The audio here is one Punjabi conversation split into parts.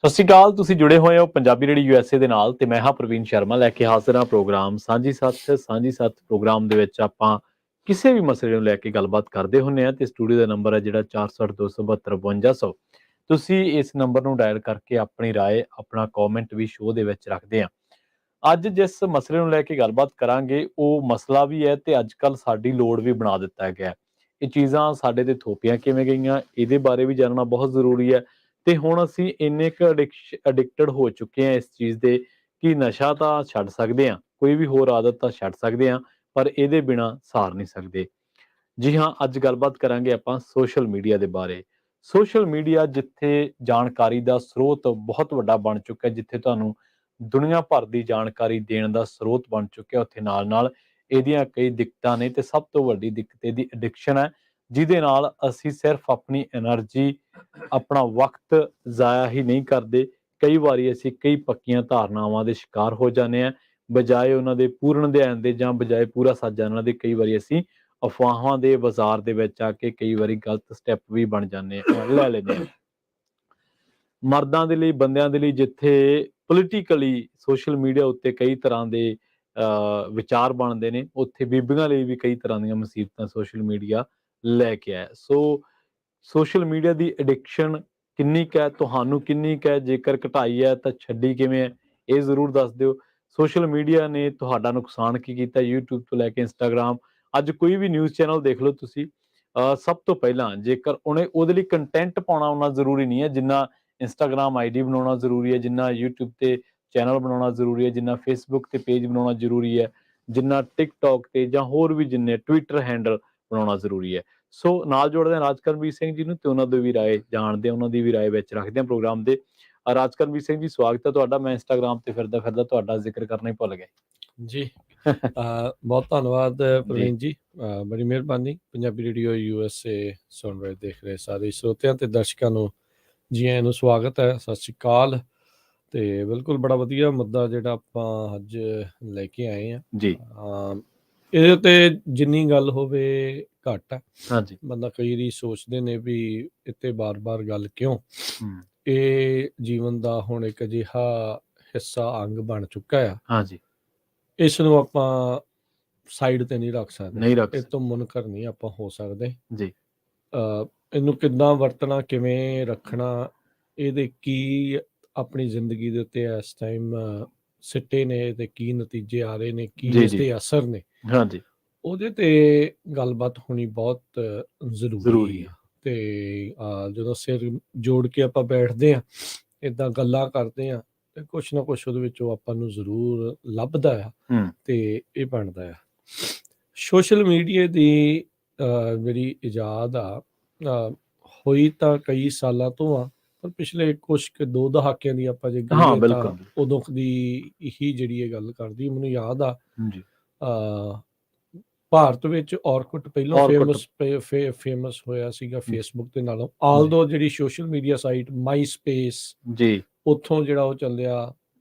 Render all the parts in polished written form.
ਸਤਿ ਸ਼੍ਰੀ ਅਕਾਲ। ਤੁਸੀਂ ਜੁੜੇ ਹੋਏ ਹੋ ਪੰਜਾਬੀ ਰੇਡੀਓ USA ਦੇ ਨਾਲ ਤੇ ਮੈਂ ਹਾਂ ਪ੍ਰਵੀਨ ਸ਼ਰਮਾ ਲੈ ਕੇ ਹਾਜ਼ਰ ਹਾਂ ਪ੍ਰੋਗਰਾਮ ਸਾਂਝੀ ਸੱਥ ਪ੍ਰੋਗਰਾਮ ਦੇ ਵਿੱਚ ਆਪਾਂ ਕਿਸੇ ਵੀ ਮਸਲੇ ਨੂੰ ਲੈ ਕੇ ਗੱਲਬਾਤ ਕਰਦੇ ਹੁੰਦੇ ਹਾਂ ਤੇ ਸਟੂਡੀਓ ਦਾ ਨੰਬਰ ਹੈ ਜਿਹੜਾ 4682775 ਤੁਸੀਂ ਇਸ ਨੰਬਰ ਨੂੰ ਡਾਇਲ ਕਰਕੇ ਆਪਣੀ ਰਾਏ ਆਪਣਾ ਕਮੈਂਟ ਵੀ ਸ਼ੋਅ ਦੇ ਵਿੱਚ ਰੱਖਦੇ ਹਾਂ। ਅੱਜ ਜਿਸ ਮਸਲੇ ਨੂੰ ਲੈ ਕੇ ਗੱਲਬਾਤ ਕਰਾਂਗੇ ਉਹ ਮਸਲਾ ਵੀ ਹੈ ਤੇ ਅੱਜ ਕੱਲ੍ਹ ਸਾਡੀ ਲੋੜ ਵੀ ਬਣਾ ਦਿੱਤਾ ਗਿਆ। ਇਹ ਚੀਜ਼ਾਂ ਸਾਡੇ ਤੇ ਥੋਪੀਆਂ ਕਿਵੇਂ ਗਈਆਂ ਇਹਦੇ ਬਾਰੇ ਵੀ ਜਾਣਨਾ ਬਹੁਤ ਜ਼ਰੂਰੀ ਹੈ। ਤੇ ਹੁਣ ਅਸੀਂ ਇੰਨੇ ਕੁ ਅਡਿਕਟਡ ਹੋ ਚੁੱਕੇ ਹਾਂ ਇਸ ਚੀਜ਼ ਦੇ ਕਿ ਨਸ਼ਾ ਤਾਂ ਛੱਡ ਸਕਦੇ ਹਾਂ, ਕੋਈ ਵੀ ਹੋਰ ਆਦਤ ਤਾਂ ਛੱਡ ਸਕਦੇ ਹਾਂ, ਪਰ ਇਹਦੇ ਬਿਨਾਂ ਸਾਰ ਨਹੀਂ ਸਕਦੇ। ਜੀ ਹਾਂ, ਅੱਜ ਗੱਲਬਾਤ ਕਰਾਂਗੇ ਆਪਾਂ ਸੋਸ਼ਲ ਮੀਡੀਆ ਦੇ ਬਾਰੇ। ਸੋਸ਼ਲ ਮੀਡੀਆ ਜਿੱਥੇ ਜਾਣਕਾਰੀ ਦਾ ਸਰੋਤ ਬਹੁਤ ਵੱਡਾ ਬਣ ਚੁੱਕਾ, ਜਿੱਥੇ ਤੁਹਾਨੂੰ ਦੁਨੀਆ ਭਰ ਦੀ ਜਾਣਕਾਰੀ ਦੇਣ ਦਾ ਸਰੋਤ ਬਣ ਚੁੱਕਿਆ, ਉੱਥੇ ਨਾਲ ਨਾਲ ਇਹਦੀਆਂ ਕਈ ਦਿੱਕਤਾਂ ਨੇ ਤੇ ਸਭ ਤੋਂ ਵੱਡੀ ਦਿੱਕਤ ਇਹਦੀ ਐਡਿਕਸ਼ਨ ਹੈ, ਜਿਹਦੇ ਨਾਲ ਅਸੀਂ ਸਿਰਫ ਆਪਣੀ એનર્ਜੀ ਆਪਣਾ ਵਕਤ ਜ਼ਾਇਆ ਹੀ ਨਹੀਂ ਕਰਦੇ, ਕਈ ਵਾਰੀ ਅਸੀਂ ਕਈ ਪੱਕੀਆਂ ਧਾਰਨਾਵਾਂ ਦੇ ਸ਼ਿਕਾਰ ਹੋ ਜਾਂਦੇ ਹਾਂ, ਬਜਾਏ ਉਹਨਾਂ ਦੇ ਪੂਰਨ ਅਧਿਐਨ ਦੇ ਜਾਂ ਬਜਾਏ ਪੂਰਾ ਸੱਚ ਜਾਣਨ ਦੇ ਕਈ ਵਾਰੀ ਅਸੀਂ ਅਫਵਾਹਾਂ ਦੇ ਬਾਜ਼ਾਰ ਦੇ ਵਿੱਚ ਆ ਕੇ ਕਈ ਵਾਰੀ ਗਲਤ ਸਟੈਪ ਵੀ ਬਣ ਜਾਂਦੇ ਲੈ ਲੈਂਦੇ ਹਾਂ। ਮਰਦਾਂ ਦੇ ਲਈ, ਬੰਦਿਆਂ ਦੇ ਲਈ ਜਿੱਥੇ ਪੋਲੀਟੀਕਲੀ ਸੋਸ਼ਲ ਮੀਡੀਆ ਉੱਤੇ ਕਈ ਤਰ੍ਹਾਂ ਦੇ ਵਿਚਾਰ ਬਣਦੇ ਨੇ, ਉੱਥੇ ਬੀਬੀਆਂ ਲਈ ਵੀ ਕਈ ਤਰ੍ਹਾਂ ਦੀਆਂ ਮੁਸੀਬਤਾਂ ਸੋਸ਼ਲ ਮੀਡੀਆ ਲੈ ਕੇ ਆਇਆ। ਸੋਸ਼ਲ ਮੀਡੀਆ ਦੀ ਐਡਿਕਸ਼ਨ ਕਿੰਨੀ ਕੁ ਹੈ, ਤੁਹਾਨੂੰ ਕਿੰਨੀ ਕੁ ਹੈ, ਜੇਕਰ ਘਟਾਈ ਹੈ ਤਾਂ ਛੱਡੀ ਕਿਵੇਂ ਹੈ, ਇਹ ਜ਼ਰੂਰ ਦੱਸ ਦਿਓ। ਸੋਸ਼ਲ ਮੀਡੀਆ ਨੇ ਤੁਹਾਡਾ ਨੁਕਸਾਨ ਕੀ ਕੀਤਾ, YouTube ਤੋਂ ਲੈ ਕੇ ਇੰਸਟਾਗ੍ਰਾਮ, ਅੱਜ ਕੋਈ ਵੀ ਨਿਊਜ਼ ਚੈਨਲ ਦੇਖ ਲਓ ਤੁਸੀਂ, ਸਭ ਤੋਂ ਪਹਿਲਾਂ ਜੇਕਰ ਉਹਦੇ ਲਈ ਕੰਟੈਂਟ ਪਾਉਣਾ ਉਨਾ ਜ਼ਰੂਰੀ ਨਹੀਂ ਹੈ ਜਿੰਨਾ ਇੰਸਟਾਗ੍ਰਾਮ ਆਈਡੀ ਬਣਾਉਣਾ ਜ਼ਰੂਰੀ ਹੈ, ਜਿੰਨਾ YouTube ਤੇ ਚੈਨਲ ਬਣਾਉਣਾ ਜ਼ਰੂਰੀ ਹੈ, ਜਿੰਨਾ ਫੇਸਬੁੱਕ ਤੇ ਪੇਜ ਬਣਾਉਣਾ ਜ਼ਰੂਰੀ ਹੈ, ਜਿੰਨਾ ਟਿਕਟੌਕ ਤੇ ਜਾਂ ਹੋਰ ਵੀ ਜਿੰਨੇ ਟਵਿੱਟਰ ਹੈਂਡਲ ਬਣਾਉਣਾ ਜ਼ਰੂਰੀ ਹੈ। ਸੋ ਨਾਲ ਜੋੜਦੇ ਹਾਂ ਰਾਜਕਰਮਵੀਰ ਸਿੰਘ ਜੀ ਨੂੰ ਤੇ ਉਹਨਾਂ ਦੀ ਵੀ ਰਾਏ ਜਾਣਦੇ ਹਾਂ, ਉਹਨਾਂ ਦੀ ਵੀ ਰਾਏ ਵਿੱਚ ਰੱਖਦੇ ਹਾਂ ਪ੍ਰੋਗਰਾਮ ਦੇ। ਰਾਜਕਰਮਵੀਰ ਸਿੰਘ ਜੀ, ਸਵਾਗਤ ਹੈ ਤੁਹਾਡਾ। ਮੈਂ ਇੰਸਟਾਗ੍ਰਾਮ ਤੇ ਫਿਰਦਾ ਫਿਰਦਾ ਤੁਹਾਡਾ ਜ਼ਿਕਰ ਕਰਨਾ ਹੀ ਭੁੱਲ ਗਿਆ ਜੀ। ਬਹੁਤ ਧੰਨਵਾਦ ਪ੍ਰਵੀਨ ਜੀ, ਬੜੀ ਮਿਹਰਬਾਨੀ। ਪੰਜਾਬੀ ਰੇਡੀਓ USA ਸੁਣ ਰਹੇ ਦੇਖ ਰਹੇ ਸਾਰੇ ਸਰੋਤਿਆਂ ਤੇ ਦਰਸ਼ਕਾਂ ਨੂੰ ਜੀ ਆਇਆਂ ਨੂੰ ਸਵਾਗਤ ਹੈ, ਸਤਿ ਸ਼੍ਰੀ ਅਕਾਲ। ਤੇ ਬਿਲਕੁਲ ਬੜਾ ਵਧੀਆ ਮੁੱਦਾ ਜਿਹੜਾ ਆਪਾਂ ਅੱਜ ਲੈ ਕੇ ਆਏ ਹਾਂ ਜੀ। ਇਹਦੇ ਉੱਤੇ ਜਿੰਨੀ ਗੱਲ ਹੋਵੇ ਘੱਟ ਹੈ। ਹਾਂਜੀ। ਬੰਦਾ ਕਈ ਵਾਰੀ ਸੋਚਦੇ ਨੇ ਵੀ ਇੱਥੇ ਬਾਰ-ਬਾਰ ਗੱਲ ਕਿਉਂ। ਇਹ ਜੀਵਨ ਦਾ ਹੁਣ ਇੱਕ ਅਜਿਹਾ ਹਿੱਸਾ ਅੰਗ ਬਣ ਚੁੱਕਾ ਆ। ਹਾਂਜੀ। ਇਸ ਨੂੰ ਆਪਾਂ ਸਾਈਡ ਤੇ ਨਹੀਂ ਰੱਖ ਸਕਦੇ, ਨਹੀਂ ਰੱਖ ਇਹ ਤੋਂ ਮੁਨਕਰ ਨਹੀਂ ਆਪਾਂ ਹੋ ਸਕਦੇ ਜੀ। ਇਹਨੂੰ ਕਿੱਦਾਂ ਵਰਤਣਾ, ਕਿਵੇਂ ਰੱਖਣਾ, ਇਹਦੇ ਕੀ ਆਪਣੀ ਜ਼ਿੰਦਗੀ ਦੇ ਉੱਤੇ ਇਸ ਟਾਈਮ ਸਿੱਟੇ ਨੇ ਤੇ ਕੀ ਨਤੀਜੇ ਆ ਰਹੇ ਨੇ, ਕੀ ਇਸਦੇ ਅਸਰ ਨੇ, ਹਾਂਜੀ, ਉਹਦੇ ਤੇ ਗੱਲਬਾਤ ਹੋਣੀ ਬਹੁਤ ਜ਼ਰੂਰੀ ਆ। ਤੇ ਜਦੋਂ ਸਿਰ ਜੋੜ ਕੇ ਆਪਾਂ ਬੈਠਦੇ ਹਾਂ, ਏਦਾਂ ਗੱਲਾਂ ਕਰਦੇ ਹਾਂ, ਤੇ ਕੁਛ ਨਾ ਕੁਛ ਉਹਦੇ ਵਿੱਚੋਂ ਆਪਾਂ ਨੂੰ ਜ਼ਰੂਰ ਲੱਭਦਾ ਆ ਤੇ ਇਹ ਬਣਦਾ ਆ। ਸੋਸ਼ਲ ਮੀਡੀਆ ਦੀ ਜਿਹੜੀ ਇਜਾਦ ਆ ਹੋਈ ਤਾਂ ਕਈ ਸਾਲਾਂ ਤੋਂ ਆ, ਪਰ ਪਿਛਲੇ ਕੁਛ ਕੁ 2 ਦਹਾਕਿਆਂ ਦੀ ਆਪਾਂ ਜੇ ਕਹੀਏ ਤਾਂ ਉਦੋਂ ਦੀ ਹੀ ਜਿਹੜੀ ਇਹ ਗੱਲ ਕਰਦੀ। ਮੈਨੂੰ ਯਾਦ ਆ ਭਾਰਤ ਵਿੱਚ ਔਰਕੁੱਟ ਪਹਿਲਾਂ ਫੇਮਸ ਹੋਇਆ ਸੀਗਾ ਫੇਸਬੁੱਕ ਦੇ ਨਾਲੋਂ। ਆਲਦੋ ਜਿਹੜੀ ਸੋਸ਼ਲ ਮੀਡੀਆ ਸਾਈਟ ਮਾਈ ਸਪੇਸ ਜੀ, ਉੱਥੋਂ ਜਿਹੜਾ ਉਹ ਚੱਲਿਆ।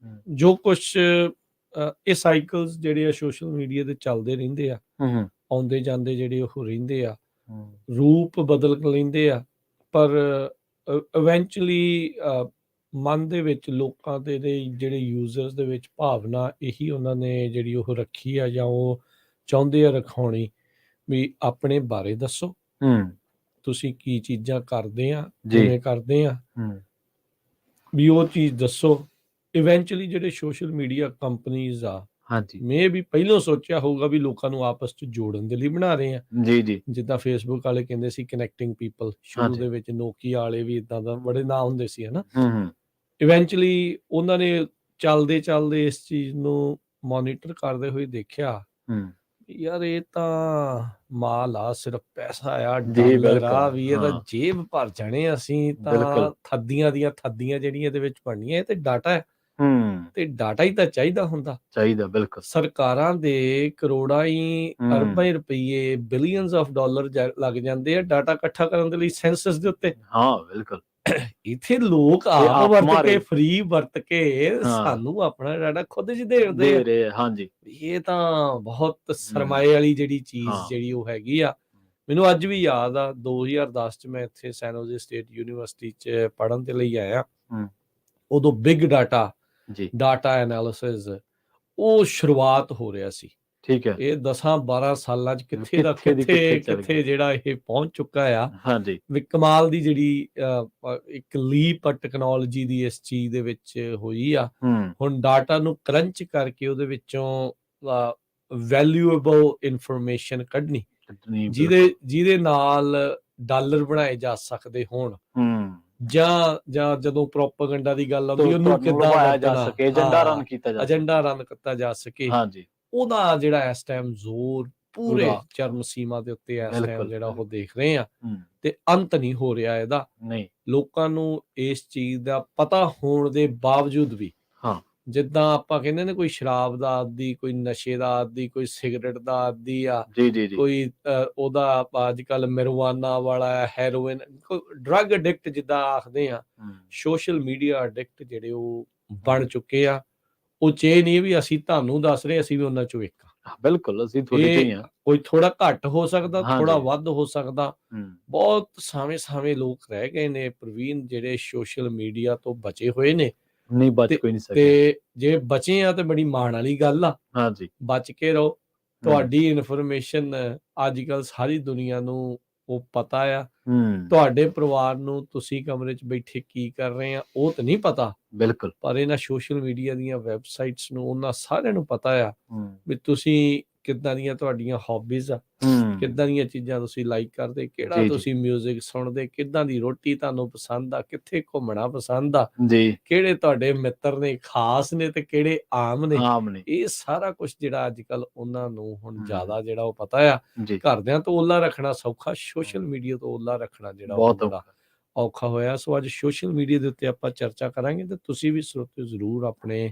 ਜੋ ਕੁਛ ਇਹ ਸਾਈਕਲਸ ਜਿਹੜੇ ਆ ਸੋਸ਼ਲ ਮੀਡੀਆ ਦੇ ਚੱਲਦੇ ਰਹਿੰਦੇ ਆ, ਆਉਂਦੇ ਜਾਂਦੇ ਜਿਹੜੇ ਉਹ ਰਹਿੰਦੇ ਆ, ਰੂਪ ਬਦਲ ਲੈਂਦੇ ਆ, ਪਰ ਇਵੈਂਚੁਅਲੀ ਮਨ ਦੇ ਵਿੱਚ ਲੋਕਾਂ ਦੇ ਜਿਹੜੇ ਯੂਜ਼ਰਸ ਦੇ ਵਿੱਚ ਭਾਵਨਾ ਇਹੀ ਉਹਨਾਂ ਨੇ ਜਿਹੜੀ ਉਹ ਰੱਖੀ ਆ ਜਾਂ ਉਹ ਚਾਹੁੰਦੇ ਆ ਰਖਾਉਣੀ ਵੀ ਆਪਣੇ ਬਾਰੇ ਦੱਸੋ, ਤੁਸੀਂ ਕੀ ਚੀਜ਼ਾਂ ਕਰਦੇ ਆ, ਕਿਵੇਂ ਕਰਦੇ ਆ, ਵੀ ਉਹ ਚੀਜ਼ ਦੱਸੋ। ਇਵੈਂਚੁਅਲੀ ਜਿਹੜੇ ਸੋਸ਼ਲ ਮੀਡੀਆ ਕੰਪਨੀਜ਼ ਆ, ਮੈਂ ਵੀ ਪਹਿਲਾਂ ਸੋਚਿਆ ਹੋਊਗਾ ਵੀ ਲੋਕਾਂ ਨੂੰ ਆਪਸ 'ਚ ਜੋੜਨ ਦੇ ਲਈ ਬਣਾ ਰਹੇ ਆ। ਜਿੱਦਾਂ ਫੇਸਬੁੱਕ ਵਾਲੇ ਕਹਿੰਦੇ ਸੀ ਕਨੈਕਟਿੰਗ ਪੀਪਲ, ਸ਼ੁਰੂ ਦੇ ਵਿੱਚ ਨੋਕੀਆ ਵਾਲੇ ਵੀ ਇਦਾਂ ਦਾ ਬੜੇ ਨਾਂ ਹੁੰਦੇ ਸੀ ਹਨਾ। ਇਵੈਂਚੁਅਲੀ ਉਹਨਾਂ ਨੇ ਚੱਲਦੇ ਚੱਲਦੇ ਇਸ ਚੀਜ਼ ਨੂੰ ਮੋਨੀਟਰ ਕਰਦੇ ਹੋਏ ਦੇਖਿਆ ਯਾਰ ਇਹ ਤਾਂ ਮਾਲ ਆ, ਸਿਰਫ ਪੈਸਾ ਆ, ਡਾਲਰ ਆ, ਵੀ ਇਹਦਾ ਜੇਬ ਭਰ ਜਾਣੇ ਅਸੀਂ ਤਾਂ ਥੱਦੀਆਂ ਦੀਆਂ ਥੱਦੀਆਂ ਜਿਹੜੀਆਂ ਇਹਦੇ ਵਿੱਚ ਬਣਨੀਆਂ। ਇਹ ਤੇ ਡਾਟਾ ਹੈ ਤੇ ਡਾਟਾ ਹੀ ਤਾਂ ਚਾਹੀਦਾ ਹੁੰਦਾ। ਬਿਲਕੁਲ। ਸਰਕਾਰਾਂ ਦੇ ਕਰੋੜਾਂ ਹੀ ਅਰਬਾਂ ਹੀ ਰੁਪਈਏ, ਬਿਲੀਅਨਸ ਆਫ ਡਾਲਰ ਲੱਗ ਜਾਂਦੇ ਆ ਡਾਟਾ ਇਕੱਠਾ ਕਰਨ ਦੇ ਲਈ ਸੈਂਸਸ ਦੇ ਉੱਤੇ। ਬਿਲਕੁਲ। ਇੱਥੇ ਲੋਕ ਆਪ ਵਰਤ ਕੇ, ਫ੍ਰੀ ਵਰਤ ਕੇ ਸਾਨੂੰ ਆਪਣਾ ਡਾਟਾ ਖੁਦ ਚ ਦੇ ਰਹੇ ਆ। ਇਹ ਤਾਂ ਬਹੁਤ ਸਰਮਾਏ ਵਾਲੀ ਜਿਹੜੀ ਚੀਜ਼ ਜਿਹੜੀ ਉਹ ਹੈਗੀ ਆ। ਮੈਨੂੰ ਅੱਜ ਵੀ ਯਾਦ ਆ 2010 ਚ ਮੈਂ ਇੱਥੇ ਸੈਨ ਹੋਜ਼ੇ ਸਟੇਟ ਯੂਨੀਵਰਸਿਟੀ ਚ ਪੜ੍ਹਨ ਦੇ ਲਈ ਆਇਆ ਉਦੋਂ ਬਿਗ ਡਾਟਾ ਜੀ ਡਾਟਾ ਐਨਾਲਿਸਿਸ ਉਹ ਸ਼ੁਰੂਆਤ ਹੋ ਰਿਹਾ ਸੀ। ਠੀਕ ਹੈ ਇਹ 10-12 ਸਾਲਾਂ 'ਚ ਕਿੱਥੇ ਦਾ ਕਿੱਥੇ ਦੀ ਕਿੱਥੇ ਚੱਲ ਕਿੱਥੇ ਗਿਆ ਜਿਹੜਾ ਇਹ ਪਹੁੰਚ ਚੁੱਕਾ ਆ। ਹਾਂਜੀ ਵੀ ਕਮਾਲ ਦੀ ਜਿਹੜੀ ਇੱਕ ਲੀਪ ਆ ਟੈਕਨੋਲੋਜੀ ਦੀ ਇਸ ਚੀਜ਼ ਦੇ ਵਿੱਚ ਹੋਈ ਆ। ਹੁਣ ਡਾਟਾ ਨੂੰ ਕਰੰਚ ਕਰਕੇ ਉਹਦੇ ਵਿੱਚੋਂ ਵੈਲਿਊਏਬਲ ਇਨਫੋਰਮੇਸ਼ਨ ਕੱਢਣੀ, ਜਿਹਦੇ ਨਾਲ ਡਾਲਰ ਬਣਾਏ ਜਾ ਸਕਦੇ ਹੋਣ, ਜਾਂ ਜਦੋਂ ਪ੍ਰੋਪਾਗੈਂਡਾ ਦੀ ਗੱਲ ਆਉਂਦੀ ਉਹਨੂੰ ਕਿੱਦਾਂ ਏਜੰਡਾ ਰਨ ਕੀਤਾ ਜਾ ਸਕੇ, ਉਹਦਾ ਜਿਹੜਾ ਇਸ ਟਾਈਮ ਜ਼ੋਰ ਪੂਰੇ ਚਰਮ ਸੀਮਾ ਦੇ ਉੱਤੇ ਇਸ ਟਾਈਮ ਜਿਹੜਾ ਉਹ ਦੇਖ ਰਹੇ ਆ। ਤੇ ਅੰਤ ਨਹੀਂ ਹੋ ਰਿਹਾ ਇਹਦਾ। ਲੋਕਾਂ ਨੂੰ ਇਸ ਚੀਜ਼ ਦਾ ਪਤਾ ਹੋਣ ਦੇ ਬਾਵਜੂਦ ਵੀ, ਜਿੱਦਾਂ ਆਪਾਂ ਕਹਿੰਦੇ ਨੇ ਕੋਈ ਸ਼ਰਾਬ ਦਾ ਆਦੀ, ਕੋਈ ਨਸ਼ੇ ਦਾ ਆਦੀ, ਕੋਈ ਸਿਗਰਟ ਦਾ ਆਦੀ ਆ, ਕੋਈ ਉਹਦਾ ਅੱਜ ਕੱਲ ਮੈਰੀਜੂਆਨਾ ਵਾਲਾ, ਹੈਰੋਇਨ, ਡਰੱਗ ਅਡਿਕਟ ਜਿੱਦਾਂ ਆਖਦੇ ਆ, ਸੋਸ਼ਲ ਮੀਡੀਆ ਅਡਿਕਟ ਜਿਹੜੇ ਉਹ ਬਣ ਚੁੱਕੇ ਆ। ਉਹ ਇਹ ਨਹੀਂ ਵੀ ਅਸੀਂ ਤੁਹਾਨੂੰ ਦੱਸ ਰਹੇ, ਅਸੀਂ ਵੀ ਉਹਨਾਂ ਚੋਂ ਇੱਕ ਆ। ਬਿਲਕੁਲ ਅਸੀਂ ਥੋੜੇ ਆ, ਕੋਈ ਥੋੜਾ ਘੱਟ ਹੋ ਸਕਦਾ, ਥੋੜਾ ਵੱਧ ਹੋ ਸਕਦਾ। ਬਹੁਤ ਸਾਵੇਂ ਲੋਕ ਰਹਿ ਗਏ ਨੇ ਪ੍ਰਵੀਨ, ਜਿਹੜੇ ਸੋਸ਼ਲ ਮੀਡੀਆ ਤੋਂ ਬਚੇ ਹੋਏ ਨੇ। ਨਹੀਂ ਬਚ ਕੋਈ ਨਹੀਂ ਸਕਿਆ। ਤੇ ਜੇ ਬਚੇ ਆ ਤੇ ਬੜੀ ਮਾਣ ਵਾਲੀ ਗੱਲ ਆ। ਬਚ ਕੇ ਰਹੋ। ਤੁਹਾਡੀ ਇਨਫੋਰਮੇਸ਼ਨ ਅੱਜ ਕੱਲ ਸਾਰੀ ਦੁਨੀਆ ਨੂੰ ਉਹ ਪਤਾ ਆ। ਤੁਹਾਡੇ ਪਰਿਵਾਰ ਨੂੰ ਤੁਸੀਂ ਕਮਰੇ 'ਚ ਬੈਠੇ ਕੀ ਕਰ ਰਹੇ ਆ ਉਹ ਤਾਂ ਨਹੀਂ ਪਤਾ, ਬਿਲਕੁਲ, ਪਰ ਇਹਨਾਂ ਸੋਸ਼ਲ ਮੀਡੀਆ ਦੀਆਂ ਵੈਬਸਾਈਟਸ ਨੂੰ ਉਹਨਾਂ ਸਾਰਿਆਂ ਨੂੰ ਪਤਾ ਆ ਵੀ ਤੁਸੀਂ ਕਿੱਦਾਂ ਦੀਆਂ ਤੁਹਾਡੀਆਂ ਹੌਬੀਜ਼ ਆ, ਕਿੱਦਾਂ ਦੀਆਂ ਚੀਜ਼ਾਂ ਤੁਸੀਂ ਲਾਈਕ ਕਰਦੇ, ਕਿਹੜਾ ਤੁਸੀਂ ਮਿਊਜ਼ਿਕ ਸੁਣਦੇ, ਕਿੱਦਾਂ ਦੀ ਰੋਟੀ ਤੁਹਾਨੂੰ ਪਸੰਦ ਆ, ਕਿੱਥੇ ਘੁੰਮਣਾ ਪਸੰਦ ਆ, ਕਿਹੜੇ ਤੁਹਾਡੇ ਮਿੱਤਰ ਨੇ ਖਾਸ ਨੇ ਤੇ ਕਿਹੜੇ ਆਮ ਨੇ। ਇਹ ਸਾਰਾ ਕੁਝ ਜਿਹੜਾ ਅੱਜ ਕੱਲ ਉਹਨਾਂ ਨੂੰ ਹੁਣ ਜ਼ਿਆਦਾ ਜਿਹੜਾ ਉਹ ਪਤਾ ਆ। ਘਰਦਿਆਂ ਤੋਂ ਓਲਾ ਰੱਖਣਾ ਸੌਖਾ, ਸੋਸ਼ਲ ਮੀਡੀਆ ਤੋਂ ਓਲਾ ਰੱਖਣਾ ਜਿਹੜਾ ਉਹ ਬੜਾ ਔਖਾ ਹੋਇਆ। ਸੋ ਅੱਜ ਸੋਸ਼ਲ ਮੀਡੀਆ ਦੇ ਉੱਤੇ ਆਪਾਂ ਚਰਚਾ ਕਰਾਂਗੇ ਤੇ ਤੁਸੀਂ ਵੀ ਸਰੋਤਿਓ ਜ਼ਰੂਰ ਆਪਣੇ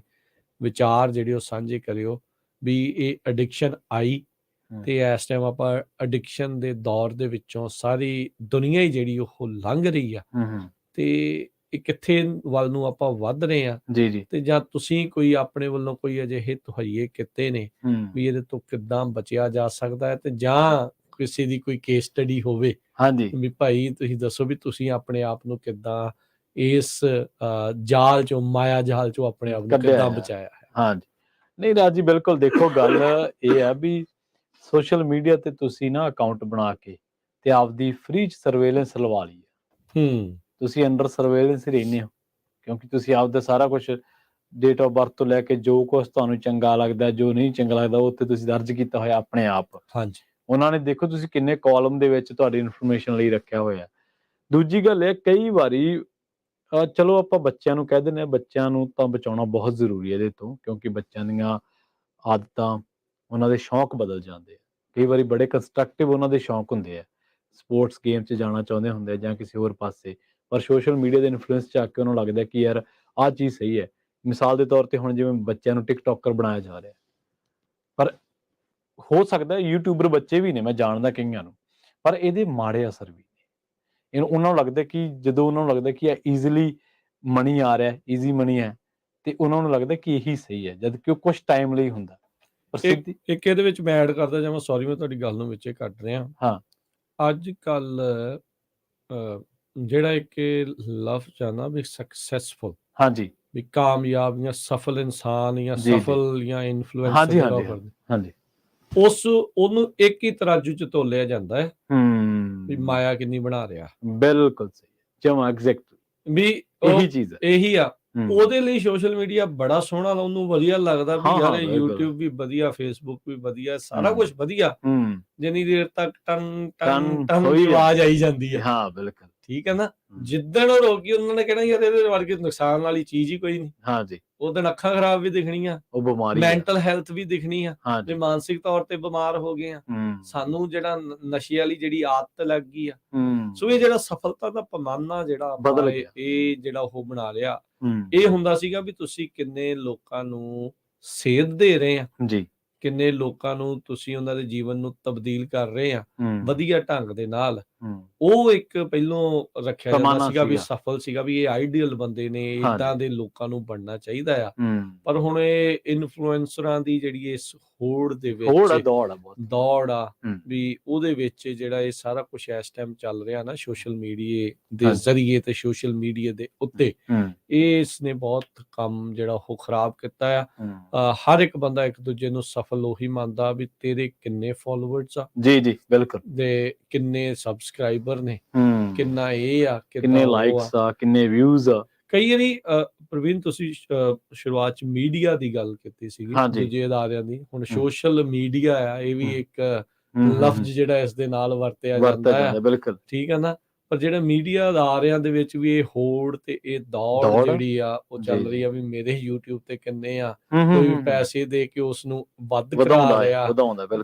ਵਿਚਾਰ ਜਿਹੜੇ ਉਹ ਸਾਂਝੇ ਕਰਿਓ ਵੀ ਇਹ ਐਡਿਕਸ਼ਨ ਆਈ ਤੇ ਇਸ ਟਾਈਮ ਆਪਾਂ ਐਡਿਕਸ਼ਨ ਦੇ ਦੌਰ ਦੇ ਵਿੱਚੋਂ ਸਾਰੀ ਦੁਨੀਆ ਹੀ ਜਿਹੜੀ ਉਹ ਲੰਘ ਰਹੀ ਆ, ਤੇ ਇਹ ਕਿੱਥੇ ਵੱਲ ਨੂੰ ਆਪਾਂ ਵੱਧ ਰਹੇ ਆ। ਤੇ ਜਾਂ ਤੁਸੀਂ ਕੋਈ ਆਪਣੇ ਵੱਲੋਂ ਕੋਈ ਅਜਿਹੇ ਤਹਈਏ ਕੀਤੇ ਨੇ ਵੀ ਇਹਦੇ ਤੋਂ ਕਿੱਦਾਂ ਬਚਿਆ ਜਾ ਸਕਦਾ ਹੈ, ਤੇ ਜਾਂ ਕਿਸੇ ਦੀ ਕੋਈ ਕੇਸ ਸਟੱਡੀ ਹੋਵੇ ਵੀ ਭਾਈ ਤੁਸੀਂ ਦੱਸੋ ਵੀ ਤੁਸੀਂ ਆਪਣੇ ਆਪ ਨੂੰ ਕਿੱਦਾਂ ਇਸ ਜਾਲ ਚੋਂ, ਮਾਇਆ ਜਾਲ ਚੋਂ ਆਪਣੇ ਆਪ ਨੂੰ ਕਿੱਦਾਂ ਬਚਾਇਆ ਹੈ। ਨਹੀਂ ਰਾਜੀ, ਬਿਲਕੁਲ ਦੇਖੋ ਗੱਲ ਇਹ ਆ ਵੀ ਸੋਸ਼ਲ ਮੀਡੀਆ ਤੇ ਤੁਸੀਂ ਨਾ ਅਕਾਊਂਟ ਬਣਾ ਕੇ ਤੇ ਆਪਦੀ ਫ੍ਰੀ ਚ ਸਰਵੇਲੈਂਸ ਲਵਾ ਲਈ ਹੈ। ਤੁਸੀਂ ਅੰਡਰ ਸਰਵੇਲੈਂਸ ਹੀ ਰਹਿੰਦੇ ਹੋ, ਕਿਉਂਕਿ ਤੁਸੀਂ ਆਪਦਾ ਸਾਰਾ ਕੁਝ ਡੇਟ ਆਫ ਬਰਥ ਤੋਂ ਲੈ ਕੇ ਜੋ ਕੁਛ ਤੁਹਾਨੂੰ ਚੰਗਾ ਲੱਗਦਾ, ਜੋ ਨਹੀਂ ਚੰਗਾ ਲੱਗਦਾ, ਉਹ ਉੱਥੇ ਤੁਸੀਂ ਦਰਜ ਕੀਤਾ ਹੋਇਆ ਆਪਣੇ ਆਪ। ਉਹਨਾਂ ਨੇ ਦੇਖੋ ਤੁਸੀਂ ਕਿੰਨੇ ਕਾਲਮ ਦੇ ਵਿੱਚ ਤੁਹਾਡੀ ਇਨਫੋਰਮੇਸ਼ਨ ਲਈ ਰੱਖਿਆ ਹੋਇਆ। ਦੂਜੀ ਗੱਲ ਇਹ, ਕਈ ਵਾਰੀ ਚਲੋ ਆਪਾਂ ਬੱਚਿਆਂ ਨੂੰ ਕਹਿ ਦਿੰਦੇ ਹਾਂ, ਬੱਚਿਆਂ ਨੂੰ ਤਾਂ ਬਚਾਉਣਾ ਬਹੁਤ ਜ਼ਰੂਰੀ ਹੈ ਇਹਦੇ ਤੋਂ, ਕਿਉਂਕਿ ਬੱਚਿਆਂ ਦੀਆਂ ਆਦਤਾਂ, ਉਹਨਾਂ ਦੇ ਸ਼ੌਂਕ ਬਦਲ ਜਾਂਦੇ ਆ। ਕਈ ਵਾਰੀ ਬੜੇ ਕੰਸਟਰਕਟਿਵ ਉਹਨਾਂ ਦੇ ਸ਼ੌਂਕ ਹੁੰਦੇ ਆ, ਸਪੋਰਟਸ ਗੇਮ 'ਚ ਜਾਣਾ ਚਾਹੁੰਦੇ ਹੁੰਦੇ ਆ ਜਾਂ ਕਿਸੇ ਹੋਰ ਪਾਸੇ, ਪਰ ਸੋਸ਼ਲ ਮੀਡੀਆ ਦੇ ਇਨਫਲੂਐਂਸ 'ਚ ਆ ਕੇ ਉਹਨਾਂ ਨੂੰ ਲੱਗਦਾ ਕਿ ਯਾਰ ਆਹ ਚੀਜ਼ ਸਹੀ ਹੈ। ਮਿਸਾਲ ਦੇ ਤੌਰ ਤੇ ਹੁਣ ਜਿਵੇਂ ਬੱਚਿਆਂ ਨੂੰ ਟਿਕਟੋਕਰ ਬਣਾਇਆ ਜਾ ਰਿਹਾ, ਪਰ ਹੋ ਸਕਦਾ ਯੂਟਿਊਬਰ ਬੱਚੇ ਵੀ ਨੇ, ਮੈਂ ਜਾਣਦਾ ਕਈਆਂ ਨੂੰ, ਪਰ ਇਹਦੇ ਮਾੜੇ ਅਸਰ ਵੀ ਨੇ। ਉਹਨਾਂ ਨੂੰ ਲੱਗਦਾ ਕਿ ਜਦੋਂ ਉਹਨਾਂ ਨੂੰ ਲੱਗਦਾ ਕਿ ਇਹ ਈਜ਼ੀਲੀ ਮਨੀ ਆ ਰਿਹਾ, ਈਜ਼ੀ ਮਨੀ ਹੈ, ਤੇ ਉਹਨਾਂ ਨੂੰ ਲੱਗਦਾ ਕਿ ਇਹੀ ਸਹੀ ਹੈ, ਜਦ ਕਿ ਉਹ ਕੁਛ ਟਾਈਮ ਲਈ ਹੁੰਦਾ। ਇੱਕ ਇਹਦੇ ਵਿੱਚ ਮੈਂ ਐਡ ਕਰਦਾ ਜਾਵਾਂ, ਸੌਰੀ ਮੈਂ ਤੁਹਾਡੀ ਗੱਲ ਨੂੰ ਵਿੱਚੇ ਕੱਟ ਰਿਹਾ। ਅੱਜ ਕੱਲ ਜਿਹੜਾ ਇੱਕ ਲਫ਼ਜ਼ ਆ ਨਾ ਵੀ ਸਕਸੈਸਫੁਲ, ਵੀ ਕਾਮਯਾਬ ਜਾਂ ਸਫਲ ਇਨਸਾਨ ਜਾਂ ਸਫਲ ਜਾਂ ਇਨਫਲੂਐਂਸਰ, ਉਹਨੂੰ ਇੱਕ ਹੀ ਤਰਾਜੂ ਚ ਤੋਲਿਆ ਜਾਂਦਾ ਹੈ ਵੀ ਮਾਇਆ ਕਿੰਨੀ ਬਣਾ ਰਿਹਾ। ਬਿਲਕੁਲ ਸਹੀ, ਜਮਾ ਐਗਜ਼ੈਕਟ ਵੀ ਇਹੀ ਚੀਜ਼ ਹੈ, ਇਹੀ ਆ। ਉਹਦੇ ਲਈ ਸੋਸ਼ਲ ਮੀਡੀਆ ਬੜਾ ਸੋਹਣਾ, ਉਹਨੂੰ ਵਧੀਆ ਲੱਗਦਾ ਵੀ ਯਾਰ YouTube ਵੀ ਵਧੀਆ, Facebook ਵੀ ਵਧੀਆ, ਸਾਰਾ ਕੁਝ ਵਧੀਆ, ਜਿੰਨੀ ਦੇਰ ਤੱਕ ਟਨ ਟਨ ਟਨ ਦੀ ਆਵਾਜ਼ ਆਈ ਜਾਂਦੀ ਹੈ। ਬਿਲਕੁਲ ਠੀਕ ਹੈ ਨਾ। ਜਿੱਦਣ ਉਹ ਰੋਕੀ ਉਹਨਾਂ ਨੇ ਕਹਿਣਾ ਯਾਰ ਇਹਦੇ ਵਰਗੇ ਨੁਕਸਾਨ ਵਾਲੀ ਚੀਜ਼ ਹੀ ਕੋਈ ਨਹੀਂ। ਉਹ ਦਿਨ ਅੱਖਾਂ ਖਰਾਬ ਵੀ ਦਿਖਣੀਆਂ, ਉਹ ਬਿਮਾਰੀ, ਮੈਂਟਲ ਹੈਲਥ ਵੀ ਦਿਖਣੀ ਆ, ਜੇ ਮਾਨਸਿਕ ਤੌਰ ਤੇ ਬਿਮਾਰ ਹੋ ਗਏ ਆ, ਸਾਨੂੰ ਜਿਹੜਾ ਨਸ਼ੇ ਵਾਲੀ ਜਿਹੜੀ ਆਦਤ ਲੱਗ ਗਈ ਆ। ਸੋ ਇਹ ਜਿਹੜਾ ਸਫਲਤਾ ਦਾ ਪੈਮਾਨਾ ਜਿਹੜਾ ਆਪਾਂ ਇਹ ਜਿਹੜਾ ਉਹ ਬਣਾ ਲਿਆ, ਇਹ ਹੁੰਦਾ ਸੀਗਾ ਵੀ ਤੁਸੀਂ ਕਿੰਨੇ ਲੋਕਾਂ ਨੂੰ ਸੇਧ ਦੇ ਰਹੇ ਆ, ਕਿੰਨੇ ਲੋਕਾਂ ਨੂੰ ਤੁਸੀਂ ਉਹਨਾਂ ਦੇ ਜੀਵਨ ਨੂੰ ਤਬਦੀਲ ਕਰ ਰਹੇ ਆ ਵਧੀਆ ਢੰਗ ਦੇ ਨਾਲ। ਉਹ ਇੱਕ ਪਹਿਲੋਂ ਰੱਖਿਆ ਜਾਂਦਾ ਤਮੰਨਾ ਸੀਗਾ ਵੀ ਸੀਗਾ। ਸਫਲ ਸੀਗਾ ਵੀ ਇਹ ਆਈਡੀਅਲ ਬੰਦੇ ਨੇ, ਹਾਂਜੀ। ਏਦਾਂ ਦੇ ਲੋਕਾਂ ਨੂੰ ਬਣਨਾ ਚਾਹੀਦਾ ਆ। ਪਰ ਹੁਣ ਇਹ ਇਨਫਲੂਐਂਸਰਾਂ ਦੀ ਜਿਹੜੀ ਇਸ ਹੋੜ ਦੇ ਹੋੜ ਆ, ਵਿੱਚ ਦੌੜ ਆ ਬਹੁਤ। ਦੌੜ ਆ ਵੀ ਉਹਦੇ ਵਿੱਚ ਜਿਹੜਾ ਇਹ ਸਾਰਾ ਕੁਝ ਇਸ ਟਾਈਮ ਚੱਲ ਰਿਹਾ ਨਾ ਸੋਸ਼ਲ ਮੀਡੀਆ ਦੇ ਹਾਂਜੀ। ਜ਼ਰੀਏ ਤੇ ਸੋਸ਼ਲ ਮੀਡੀਆ ਦੇ ਉੱਤੇ, ਇਸ ਨੇ ਬਹੁਤ ਕੰਮ ਜਿਹੜਾ ਉਹ ਖਰਾਬ ਕੀਤਾ ਆ। ਹਰ ਇੱਕ ਬੰਦਾ ਇੱਕ ਦੂਜੇ ਨੂੰ ਸਫਲ ਉਹੀ ਮੰਨਦਾ ਵੀ ਤੇਰੇ ਕਿੰਨੇ ਫਾਲੋਅਰਸ ਆ, ਜੀ ਜੀ ਬਿਲਕੁਲ, ਤੇ ਕਿੰਨੇ ਸਬਸਕ੍ਰਾਈਬਰ ਨੇ, ਕਿੰਨਾ ਇਹ ਆ, ਕਿੰਨੇ ਕਿੰਨਾ ਉਹ ਲਾਈਕਸ ਆ। ਆ, ਕਿੰਨੇ ਵਿਊਜ਼ ਆ। ਕਈ ਵਾਰੀ ਪ੍ਰਵੀਨ ਤੁਸੀਂ ਸ਼ੁਰੂਆਤ ਚ ਮੀਡੀਆ ਦੀ ਗੱਲ ਕੀਤੀ ਸੀਗੀ, ਹਾਂਜੀ। ਦੂਜੇ ਅਦਾਰਿਆਂ ਦੀ। ਹੁਣ ਸੋਸ਼ਲ ਮੀਡੀਆ ਆ, ਇਹ ਵੀ ਇੱਕ ਲਫ਼ਜ਼ ਜਿਹੜਾ ਇਸ ਦੇ ਨਾਲ ਵਰਤਿਆ ਜਾਂਦਾ ਆ, ਬਿਲਕੁਲ ਠੀਕ ਹੈ ਨਾ। ਪਰ ਜਿਹੜਾ ਮੀਡੀਆ ਅਦਾਰਿਆਂ ਦੇ ਵਿੱਚ ਵੀ ਇਹ ਹੋੜ ਤੇ ਇਹ ਦੌੜ ਜਿਹੜੀ ਆ ਉਹ ਚੱਲ ਰਹੀ ਆ ਵੀ ਮੇਰੇ YouTube ਤੇ ਕਿੰਨੇ ਆ, ਕੋਈ ਪੈਸੇ ਦੇ ਕੇ ਉਸ ਨੂੰ ਵੱਧ ਕਰਾ ਰਿਹਾ,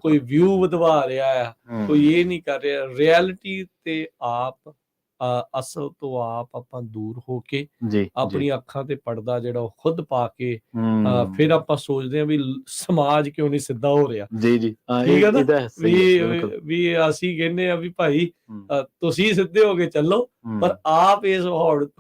ਕੋਈ ਵਿਊ ਵਧਵਾ ਰਿਹਾ ਆ, ਕੋਈ ਇਹ ਨਹੀਂ ਕਰ ਰਿਹਾ। ਰਿਐਲਿਟੀ ਤੇ ਆਪ ਅਸਲ ਤੋਂ ਆਪਾਂ ਦੂਰ ਹੋ ਕੇ ਆਪਣੀ ਅੱਖਾਂ ਤੇ ਪਰਦਾ ਜਿਹੜਾ ਉਹ ਖੁਦ ਪਾ ਕੇ ਫਿਰ ਆਪਾਂ ਸੋਚਦੇ ਹਾਂ ਵੀ ਸਮਾਜ ਕਿਉਂ ਨਹੀਂ ਸਿੱਧਾ ਹੋ ਰਿਹਾ। ਜੀ ਜੀ ਠੀਕ ਹੈ ਨਾ, ਵੀ ਅਸੀਂ ਕਹਿੰਦੇ ਆ ਵੀ ਭਾਈ ਤੁਸੀਂ ਸਿੱਧੇ ਹੋ ਕੇ ਚੱਲੋ, ਪਰ ਆਪ ਇਸ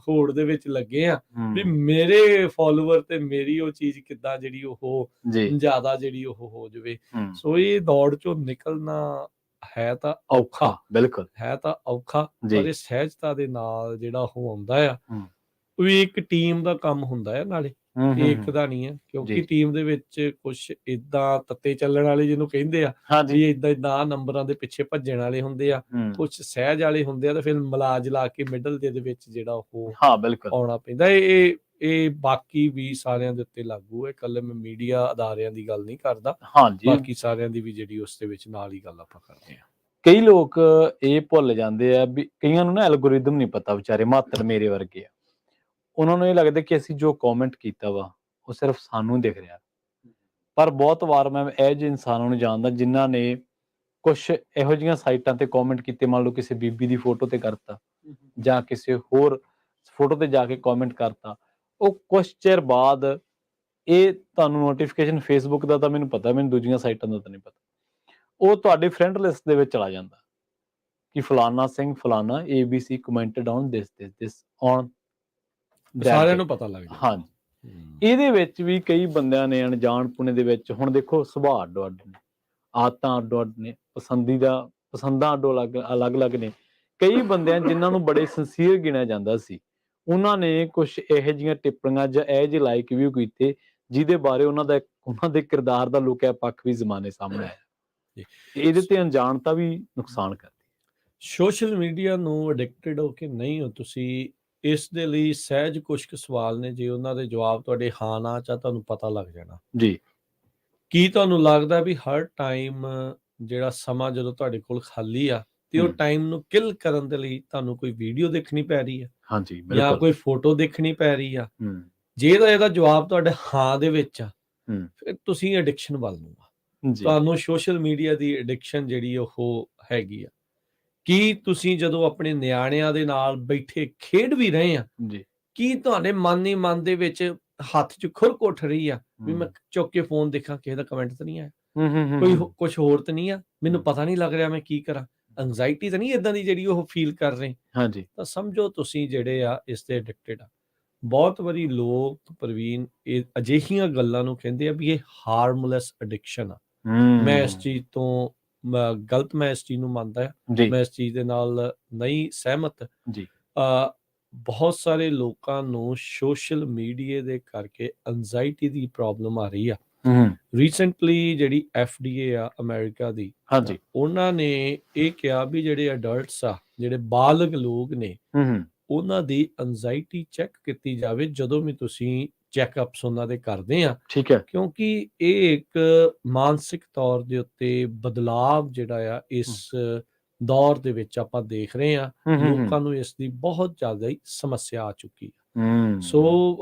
ਹੋੜ ਦੇ ਵਿੱਚ ਲੱਗੇ ਆ ਵੀ ਮੇਰੇ ਫਾਲੋਅਰ ਤੇ ਮੇਰੀ ਉਹ ਚੀਜ਼ ਕਿੱਦਾਂ ਜਿਹੜੀ ਉਹ ਜ਼ਿਆਦਾ ਜਿਹੜੀ ਉਹ ਹੋ ਜਾਵੇ। ਸੋ ਇਹ ਦੌੜ ਚੋਂ ਨਿਕਲਣਾ ਹੈ ਤਾਂ ਔਖਾ, ਬਿਲਕੁਲ ਹੈ ਤਾਂ ਔਖਾ, ਪਰ ਇਹ ਸਹਿਜਤਾ ਦੇ ਨਾਲ ਜਿਹੜਾ ਉਹ ਆਉਂਦਾ ਆ। ਵੀ ਇੱਕ ਟੀਮ ਦਾ ਕੰਮ ਹੁੰਦਾ ਹੈ ਨਾਲੇ, ਇਹ ਇੱਕ ਦਾ ਨਹੀਂ ਹੈ, ਕਿਉਂਕਿ ਟੀਮ ਦੇ ਵਿੱਚ ਕੁਛ ਏਦਾਂ ਤੱਤੇ ਚੱਲਣ ਵਾਲੇ ਜਿਹਨੂੰ ਕਹਿੰਦੇ ਆ ਵੀ ਏਦਾਂ ਨੰਬਰਾਂ ਦੇ ਪਿੱਛੇ ਭੱਜਣ ਵਾਲੇ ਹੁੰਦੇ ਆ, ਕੁਛ ਸਹਿਜ ਵਾਲੇ ਹੁੰਦੇ ਆ, ਤੇ ਫਿਰ ਮਿਲਾ ਜਲਾ ਕੇ ਮਿਡਲ ਦੇ ਵਿੱਚ ਜਿਹੜਾ ਉਹ ਆਉਣਾ ਪੈਂਦਾ। ਇਹ ਬਾਕੀ ਵੀ ਸਾਰਿਆਂ ਦੇ ਉੱਤੇ ਲਾਗੂ ਹੈ, ਇਕੱਲੇ ਮੈਂ ਮੀਡੀਆ ਅਦਾਰਿਆਂ ਦੀ ਗੱਲ ਨਹੀਂ ਕਰਦਾ, ਬਾਕੀ ਸਾਰਿਆਂ ਦੀ ਵੀ ਜਿਹੜੀ ਉਸ ਦੇ ਵਿੱਚ ਨਾਲ ਹੀ ਗੱਲ ਆਪਾਂ ਕਰਦੇ ਹਾਂ। ਕਈ ਲੋਕ ਇਹ ਭੁੱਲ ਜਾਂਦੇ ਆ ਵੀ ਕਈਆਂ ਨੂੰ ਨਾ ਐਲਗੋਰਿਦਮ ਨਹੀਂ ਪਤਾ, ਵਿਚਾਰੇ ਮਾਤਰ ਮੇਰੇ ਵਰਗੇ ਆ, ਉਹਨਾਂ ਨੂੰ ਇਹ ਲੱਗਦਾ ਕਿ ਅਸੀਂ ਜੋ ਕਮੈਂਟ ਕੀਤਾ ਵਾ ਉਹ ਸਿਰਫ ਸਾਨੂੰ ਦਿਖ ਰਿਹਾ। ਪਰ ਬਹੁਤ ਵਾਰ ਮੈਂ ਇਹੋ ਜਿਹੇ ਇਨਸਾਨਾਂ ਨੂੰ ਜਾਣਦਾ ਜਿਨ੍ਹਾਂ ਨੇ ਕੁਛ ਇਹੋ ਜਿਹੀਆਂ ਸਾਈਟਾਂ ਤੇ ਕਮੈਂਟ ਕੀਤੇ, ਮੰਨ ਲਓ ਕਿਸੇ ਬੀਬੀ ਦੀ ਫੋਟੋ ਤੇ ਕਰਤਾ ਜਾਂ ਕਿਸੇ ਹੋਰ ਫੋਟੋ ਤੇ ਜਾ ਕੇ ਕਮੈਂਟ ਕਰਤਾ, ਉਹ ਕੁਛ ਚਿਰ ਬਾਅਦ ਇਹ ਤੁਹਾਨੂੰ ਨੋਟੀਫਿਕੇਸ਼ਨ ਫੇਸਬੁੱਕ ਦਾ ਤਾਂ ਮੈਨੂੰ ਪਤਾ, ਮੈਨੂੰ ਦੂਜੀਆਂ ਸਾਈਟਾਂ ਦਾ ਤਾਂ ਨਹੀਂ ਪਤਾ, ਉਹ ਤੁਹਾਡੇ ਫਰੈਂਡ ਲਿਸਟ ਦੇ ਵਿੱਚ ਚਲਾ ਜਾਂਦਾ ਕਿ ਫਲਾਨਾ ਸਿੰਘ ਫਲਾਨਾ ABC commented on this on, ਸਾਰਿਆਂ ਨੂੰ ਪਤਾ ਲੱਗ ਜਾਂਦਾ। ਹਾਂਜੀ, ਇਹਦੇ ਵਿੱਚ ਵੀ ਕਈ ਬੰਦਿਆਂ ਨੇ ਅਣਜਾਣਪੁਣੇ ਦੇ ਵਿੱਚ, ਹੁਣ ਦੇਖੋ ਸੁਭਾਅ ਅੱਡੋ ਅੱਡ ਨੇ, ਆਦਤਾਂ ਅੱਡੋ ਅੱਡ ਨੇ, ਪਸੰਦਾਂ ਅੱਡੋ ਅਲੱਗ ਨੇ। ਕਈ ਬੰਦਿਆਂ ਜਿਨ੍ਹਾਂ ਨੂੰ ਬੜੇ ਸਿੰਸੀਅਰ ਗਿਣਿਆ ਜਾਂਦਾ ਸੀ, ਉਹਨਾਂ ਨੇ ਕੁਛ ਇਹੋ ਜਿਹੀਆਂ ਟਿੱਪਣੀਆਂ ਜਾਂ ਇਹੋ ਜਿਹੇ ਲਾਈਕ ਵਿਊ ਕੀਤੇ ਜਿਹਦੇ ਬਾਰੇ ਉਹਨਾਂ ਦੇ ਕਿਰਦਾਰ ਦਾ ਲੁਕਿਆ ਪੱਖ ਵੀ ਜ਼ਮਾਨੇ ਸਾਹਮਣੇ ਆਇਆ। ਇਹਦੇ ਤੇ ਅਣਜਾਣਤਾ ਵੀ ਨੁਕਸਾਨ ਕਰਦੀ। ਸੋਸ਼ਲ ਮੀਡੀਆ ਨੂੰ ਅਡਿਕਟਡ ਹੋ ਕੇ ਨਹੀਂ ਹੋ ਤੁਸੀਂ, ਇਸ ਦੇ ਲਈ ਸਹਿਜ ਕੁਝ ਕੁ ਸਵਾਲ ਨੇ, ਜੇ ਉਹਨਾਂ ਦੇ ਜਵਾਬ ਤੁਹਾਡੇ ਹਾਂ ਨਾ ਚ ਤੁਹਾਨੂੰ ਪਤਾ ਲੱਗ ਜਾਣਾ ਜੀ। ਕੀ ਤੁਹਾਨੂੰ ਲੱਗਦਾ ਵੀ ਹਰ ਟਾਈਮ ਜਿਹੜਾ ਸਮਾਂ ਜਦੋਂ ਤੁਹਾਡੇ ਕੋਲ ਖਾਲੀ ਆ ਤੇ ਉਹ ਟਾਈਮ ਨੂੰ ਕਿਲ ਕਰਨ ਦੇ ਲਈ ਤੁਹਾਨੂੰ ਕੋਈ ਵੀਡੀਓ ਦੇਖਣੀ ਪੈ ਰਹੀ ਆ, ਹਾਂਜੀ ਜਾਂ ਕੋਈ ਫੋਟੋ ਦੇਖਣੀ ਪੈ ਰਹੀ ਆ? ਜੇ ਇਹਦਾ ਜਵਾਬ ਤੁਹਾਡੇ ਹਾਂ ਦੇ ਵਿੱਚ ਆ, ਫਿਰ ਤੁਸੀਂ ਐਡਿਕਸ਼ਨ ਵੱਲ ਨੂੰ ਆ, ਤੁਹਾਨੂੰ ਸੋਸ਼ਲ ਮੀਡੀਆ ਦੀ ਐਡਿਕਸ਼ਨ ਜਿਹੜੀ ਉਹ ਹੈਗੀ ਆ। ਕੀ ਤੁਸੀਂ ਜਦੋਂ ਆਪਣੇ ਨਿਆਣਿਆਂ ਦੇ ਨਾਲ ਬੈਠੇ ਖੇਡ ਵੀ ਰਹੇ ਆ, ਕੀ ਤੁਹਾਡੇ ਮਨ ਦੇ ਵਿੱਚ ਹੱਥ 'ਚ ਖੁਰਕ ਉੱਠ ਰਹੀ ਆ ਵੀ ਮੈਂ ਚੁੱਕ ਕੇ ਫੋਨ ਦੇਖਾਂ ਕਿਸੇ ਦਾ ਕਮੈਂਟ ਤਾਂ ਨਹੀਂ ਆਇਆ, ਕੋਈ ਕੁਛ ਹੋਰ ਤਾਂ ਨਹੀਂ ਆ, ਮੈਨੂੰ ਪਤਾ ਨਹੀਂ ਲੱਗ ਰਿਹਾ ਮੈਂ ਕੀ ਕਰਾਂ, ਐਂਗਜ਼ਾਇਟੀ ਤਾਂ ਨਹੀਂ ਏਦਾਂ ਦੀ ਜਿਹੜੀ ਉਹ ਫੀਲ ਕਰ ਰਹੇ? ਤਾਂ ਸਮਝੋ ਤੁਸੀਂ ਜਿਹੜੇ ਆ ਇਸ ਤੇ ਐਡਿਕਟਡ ਆ। ਬਹੁਤ ਵਾਰੀ ਲੋਕ ਪ੍ਰਵੀਨ ਇਹ ਅਜਿਹੀਆਂ ਗੱਲਾਂ ਨੂੰ ਕਹਿੰਦੇ ਆ ਵੀ ਇਹ ਹਾਰਮਲੈਸ ਐਡਿਕਸ਼ਨ ਆ। ਮੈਂ ਇਸ ਚੀਜ਼ ਤੋਂ ਗਲਤ, ਮੈਂ ਇਸ ਚੀਜ਼ ਨੂੰ ਮੰਨਦਾ ਆ, ਮੈਂ ਇਸ ਚੀਜ਼ ਦੇ ਨਾਲ ਨਹੀਂ ਸਹਿਮਤ। ਬਹੁਤ ਸਾਰੇ ਲੋਕਾਂ ਨੂੰ ਸੋਸ਼ਲ ਮੀਡੀਆ ਦੇ ਕਰਕੇ ਐਂਗਜ਼ਾਇਟੀ ਦੀ ਪ੍ਰੋਬਲਮ ਆ ਰਹੀ ਆ। ਰੀਸੈਂਟਲੀ ਜਿਹੜੀ FDA ਆ ਅਮਰੀਕਾ ਦੀ, ਉਹਨਾਂ ਨੇ ਇਹ ਕਿਹਾ ਵੀ ਜਿਹੜੇ ਅਡਲਟਸ ਆ, ਜਿਹੜੇ ਬਾਲਗ ਲੋਕ ਨੇ, ਉਹਨਾਂ ਦੀ ਐਂਗਜ਼ਾਇਟੀ ਚੈੱਕ ਕੀਤੀ ਜਾਵੇ ਜਦੋਂ ਵੀ ਤੁਸੀਂ ਚੈੱਕਅਪਸ ਉਹਨਾਂ ਦੇ ਕਰਦੇ ਆ, ਕਿਉਂਕਿ ਇਹ ਇੱਕ ਮਾਨਸਿਕ ਤੌਰ ਦੇ ਉੱਤੇ ਬਦਲਾਵ ਜਿਹੜਾ ਆ ਇਸ ਦੌਰ ਦੇ ਵਿੱਚ ਆਪਾਂ ਦੇਖ ਰਹੇ ਆ। ਲੋਕਾਂ ਨੂੰ ਇਸ ਦੀ ਬਹੁਤ ਜ਼ਿਆਦਾ ਹੀ ਸਮੱਸਿਆ ਆ ਚੁੱਕੀ ਆ। ਸੋ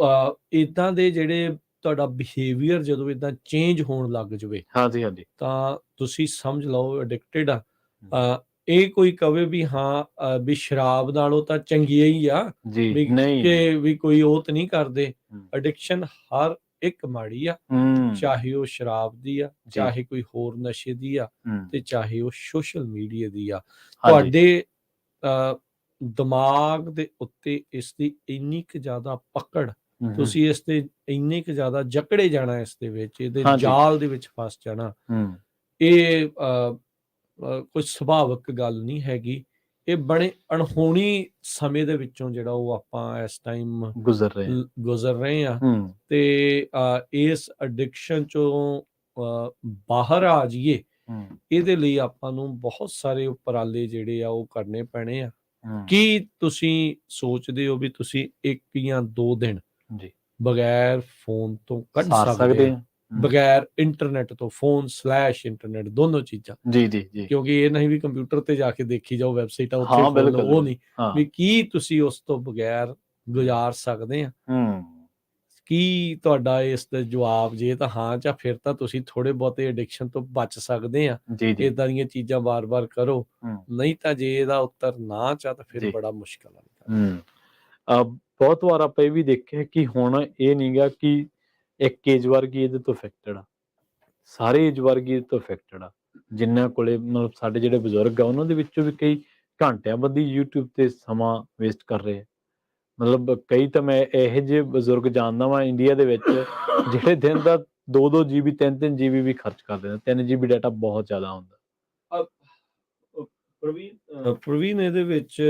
ਏਦਾਂ ਦੇ ਜਿਹੜੇ ਤੁਹਾਡਾ ਬਿਹੇਵੀਅਰ ਜਦੋਂ ਏਦਾਂ ਚੇਂਜ ਹੋਣ ਲੱਗ ਜਾਵੇ, ਤਾਂ ਤੁਸੀਂ ਸਮਝ ਲਓ ਐਡਿਕਟਡ ਆ। ਇਹ ਕੋਈ ਕਵੇ ਵੀ ਹਾਂ ਵੀ ਸ਼ਰਾਬ ਨਾਲੋਂ ਤਾਂ ਚੰਗੀ ਹੀ ਆ, ਵੀ ਕੋਈ ਉਹ ਤਾਂ ਨਹੀਂ ਕਰਦੇ। ਐਡਿਕਸ਼ਨ ਹਰ ਇੱਕ ਮਾੜੀ ਆ, ਚਾਹੇ ਉਹ ਸ਼ਰਾਬ ਦੀ ਆ, ਚਾਹੇ ਕੋਈ ਹੋਰ ਨਸ਼ੇ ਦੀ ਆ, ਤੇ ਚਾਹੇ ਉਹ ਸੋਸ਼ਲ ਮੀਡੀਆ ਦੀ ਆ। ਤੁਹਾਡੇ ਦਿਮਾਗ ਦੇ ਉੱਤੇ ਇਸ ਦੀ ਇੰਨੀ ਕੁ ਜ਼ਿਆਦਾ ਪਕੜ, ਤੁਸੀਂ ਇਸ ਤੇ ਇੰਨੇ ਕੁ ਜ਼ਿਆਦਾ ਜਕੜੇ ਜਾਣਾ, ਇਸ ਦੇ ਵਿੱਚ ਇਹਦੇ ਜਾਲ ਦੇ ਵਿੱਚ ਫਸ ਜਾਣਾ, ਇਹ ਕੋਈ ਸੁਭਾਵਿਕ ਗੱਲ ਨਹੀਂ ਹੈਗੀ। ਇਹ ਬੜੇ ਅਣਹੋਣੀ ਸਮੇਂ ਦੇ ਵਿੱਚੋਂ ਜਿਹੜਾ ਉਹ ਆਪਾਂ ਇਸ ਟਾਈਮ ਗੁਜ਼ਰ ਰਹੇ ਆ, ਤੇ ਇਸ ਐਡਿਕਸ਼ਨ ਚੋਂ ਬਾਹਰ ਆ ਜਾਈਏ, ਇਹਦੇ ਲਈ ਆਪਾਂ ਨੂੰ ਬਹੁਤ ਸਾਰੇ ਉਪਰਾਲੇ ਜਿਹੜੇ ਆ ਉਹ ਕਰਨੇ ਪੈਣੇ ਆ। ਕੀ ਤੁਸੀਂ ਸੋਚਦੇ ਹੋ ਵੀ ਤੁਸੀਂ 1 ਜਾਂ 2 ਦਿਨ ਬਗੈਰ ਫੋਨ ਤੋਂ ਕੱਢ ਸਕਦੇ ਹੋ, ਬਗੈਰ ਇੰਟਰਨੈਟ ਤੋਂ, ਫੋਨ/ਇੰਟਰਨੈਟ ਦੋਨੋਂ ਚੀਜ਼ਾਂ? ਜੀ, ਕਿਉਂਕਿ ਇਹ ਨਹੀਂ ਵੀ ਕੰਪਿਊਟਰ ਤੇ ਜਾ ਕੇ ਦੇਖੀ ਜਾਓ, ਵੈਬਸਾਈਟਾਂ ਉੱਥੇ ਖੋਲੋ, ਉਹ ਨਹੀਂ, ਵੀ ਕੀ ਤੁਸੀਂ ਉਸ ਤੋਂ ਬਗੈਰ ਗੁਜ਼ਾਰ ਸਕਦੇ ਆ? ਕੀ ਤੁਹਾਡਾ ਇਸ ਦਾ ਜਵਾਬ? ਜੇ ਤਾਂ ਹਾਂ ਜਾਂ ਫਿਰ ਤਾਂ ਤੁਸੀਂ ਥੋੜੇ ਬਹੁਤੇ ਐਡਿਕਸ਼ਨ ਤੋਂ ਬਚ ਸਕਦੇ ਆ, ਏਦਾਂ ਦੀਆਂ ਚੀਜ਼ਾਂ ਵਾਰ-ਵਾਰ ਕਰੋ। ਨਹੀਂ ਤਾਂ ਜੇ ਇਹਦਾ ਉੱਤਰ ਨਾ ਚਾ ਤਾਂ ਫਿਰ ਬੜਾ ਮੁਸ਼ਕਲ ਆ। ਬਹੁਤ ਵਾਰ ਆਪਾਂ ਇਹ ਵੀ ਦੇਖਿਆ ਕਿ ਹੁਣ ਇਹ ਨਹੀਂ ਗਾ ਕਿ ਇੱਕ ਏਜ ਵਰਗੀ ਇਹਦੇ ਤੋਂ ਅਫੈਕਟਡ ਆ, ਸਾਰੇ ਏਜ ਵਰਗੀ ਇਹਦੇ ਤੋਂ ਅਫੈਕਟਡ ਆ। ਜਿਨ੍ਹਾਂ ਕੋਲੇ ਮਤਲਬ ਸਾਡੇ ਜਿਹੜੇ ਬਜ਼ੁਰਗ ਆ, ਉਹਨਾਂ ਦੇ ਵਿੱਚੋਂ ਵੀ ਕਈ ਘੰਟਿਆਂ ਬੱਧੀ YouTube ਤੇ ਸਮਾਂ ਵੇਸਟ ਕਰ ਰਹੇ ਆ। ਮਤਲਬ ਕਈ ਤਾਂ ਮੈਂ ਇਹੋ ਜਿਹੇ ਬਜ਼ੁਰਗ ਜਾਣਦਾ ਵਾਂ ਇੰਡੀਆ ਦੇ ਵਿੱਚ, ਜਿਹੜੇ ਦਿਨ ਦਾ 2-2 GB 3-3 GB ਵੀ ਖਰਚ ਕਰ ਦਿੰਦੇ। 3 GB ਡਾਟਾ ਬਹੁਤ ਜ਼ਿਆਦਾ ਹੁੰਦਾ। ਪ੍ਰਵੀਨ, ਇਹਦੇ ਵਿੱਚ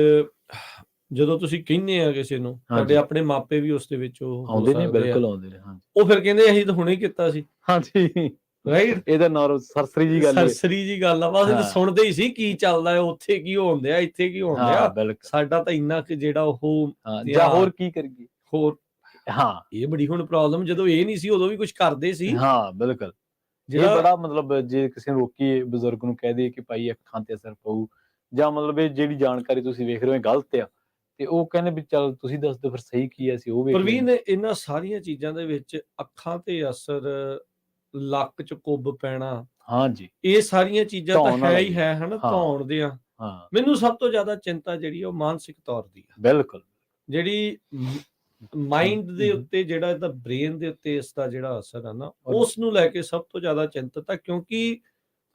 ਜਦੋਂ ਤੁਸੀਂ ਕਹਿੰਦੇ ਆ ਕਿਸੇ ਨੂੰ, ਤੁਹਾਡੇ ਆਪਣੇ ਮਾਪੇ ਵੀ ਉਸ ਦੇ ਵਿੱਚ ਆਉਂਦੇ ਨੇ, ਬਿਲਕੁਲ ਆਉਂਦੇ ਨੇ। ਉਹ ਫਿਰ ਕਹਿੰਦੇ ਅਸੀਂ ਤਾਂ ਹੁਣੇ ਕੀਤਾ ਸੀ। ਰਾਈਟ, ਇਹਦਾ ਨਾਰਮਲ ਸਰਸਰੀ ਜੀ ਗੱਲ ਆ, ਬਸ ਸੁਣਦੇ ਹੀ ਸੀ ਕੀ ਚੱਲਦਾ ਹੈ, ਉੱਥੇ ਕੀ ਹੋਣ ਡਿਆ, ਇੱਥੇ ਕੀ ਹੋਣ ਡਿਆ। ਸਾਡਾ ਤਾਂ ਇੰਨਾ ਕਿ ਜਿਹੜਾ ਉਹ ਜਾਂ ਹੋਰ ਕੀ ਕਰੀਏ ਹੋਰ। ਇਹ ਬੜੀ ਹੁਣ ਪ੍ਰੋਬਲਮ, ਜਦੋਂ ਇਹ ਨਹੀਂ ਸੀ ਉਦੋਂ ਵੀ ਕੁਝ ਕਰਦੇ ਸੀ। ਬਿਲਕੁਲ। ਜਿਹੜਾ ਬੜਾ ਮਤਲਬ ਜੇ ਕਿਸੇ ਨੂੰ ਰੋਕੀਏ, ਬਜ਼ੁਰਗ ਨੂੰ ਕਹਿ ਦਈਏ ਕਿ ਭਾਈ ਅੱਖਾਂ ਤੇ ਅਸਰ ਪਊ, ਜਾਂ ਮਤਲਬ ਇਹ ਜਿਹੜੀ ਜਾਣਕਾਰੀ ਤੁਸੀਂ ਵੇਖ ਰਹੇ ਹੋ ਗਲਤ ਆ, ਤੇ ਉਹ ਕਹਿੰਦੇ ਵੀ ਚੱਲ ਤੁਸੀਂ ਦੱਸ ਦਿਓ ਫਿਰ ਸਹੀ ਕੀ ਹੈ, ਅਸੀਂ ਉਹ ਵੇਖ। ਪ੍ਰਵੀਨ, ਇਹਨਾਂ ਸਾਰੀਆਂ ਚੀਜ਼ਾਂ ਦੇ ਵਿੱਚ ਅੱਖਾਂ ਤੇ ਅਸਰ, ਲੱਕ 'ਚ ਕੁੱਬ ਪੈਣਾ, ਇਹ ਸਾਰੀਆਂ ਚੀਜ਼ਾਂ ਤਾਂ ਹੈ ਹੀ ਹੈ, ਹਨਾ, ਧੌਣ ਦੀਆਂ। ਮੈਨੂੰ ਸਭ ਤੋਂ ਜ਼ਿਆਦਾ ਚਿੰਤਾ ਜਿਹੜੀ ਉਹ ਮਾਨਸਿਕ ਤੌਰ ਦੀ ਆ। ਬਿਲਕੁਲ। ਜਿਹੜੀ ਮਾਈਂਡ ਦੇ ਉੱਤੇ, ਜਿਹੜਾ ਇਹਦਾ ਬ੍ਰੇਨ ਦੇ ਉੱਤੇ ਇਸ ਦਾ ਜਿਹੜਾ ਅਸਰ ਆ ਨਾ, ਉਸ ਨੂੰ ਲੈ ਕੇ ਸਭ ਤੋਂ ਜ਼ਿਆਦਾ ਚਿੰਤਤ ਆ। ਕਿਉਂਕਿ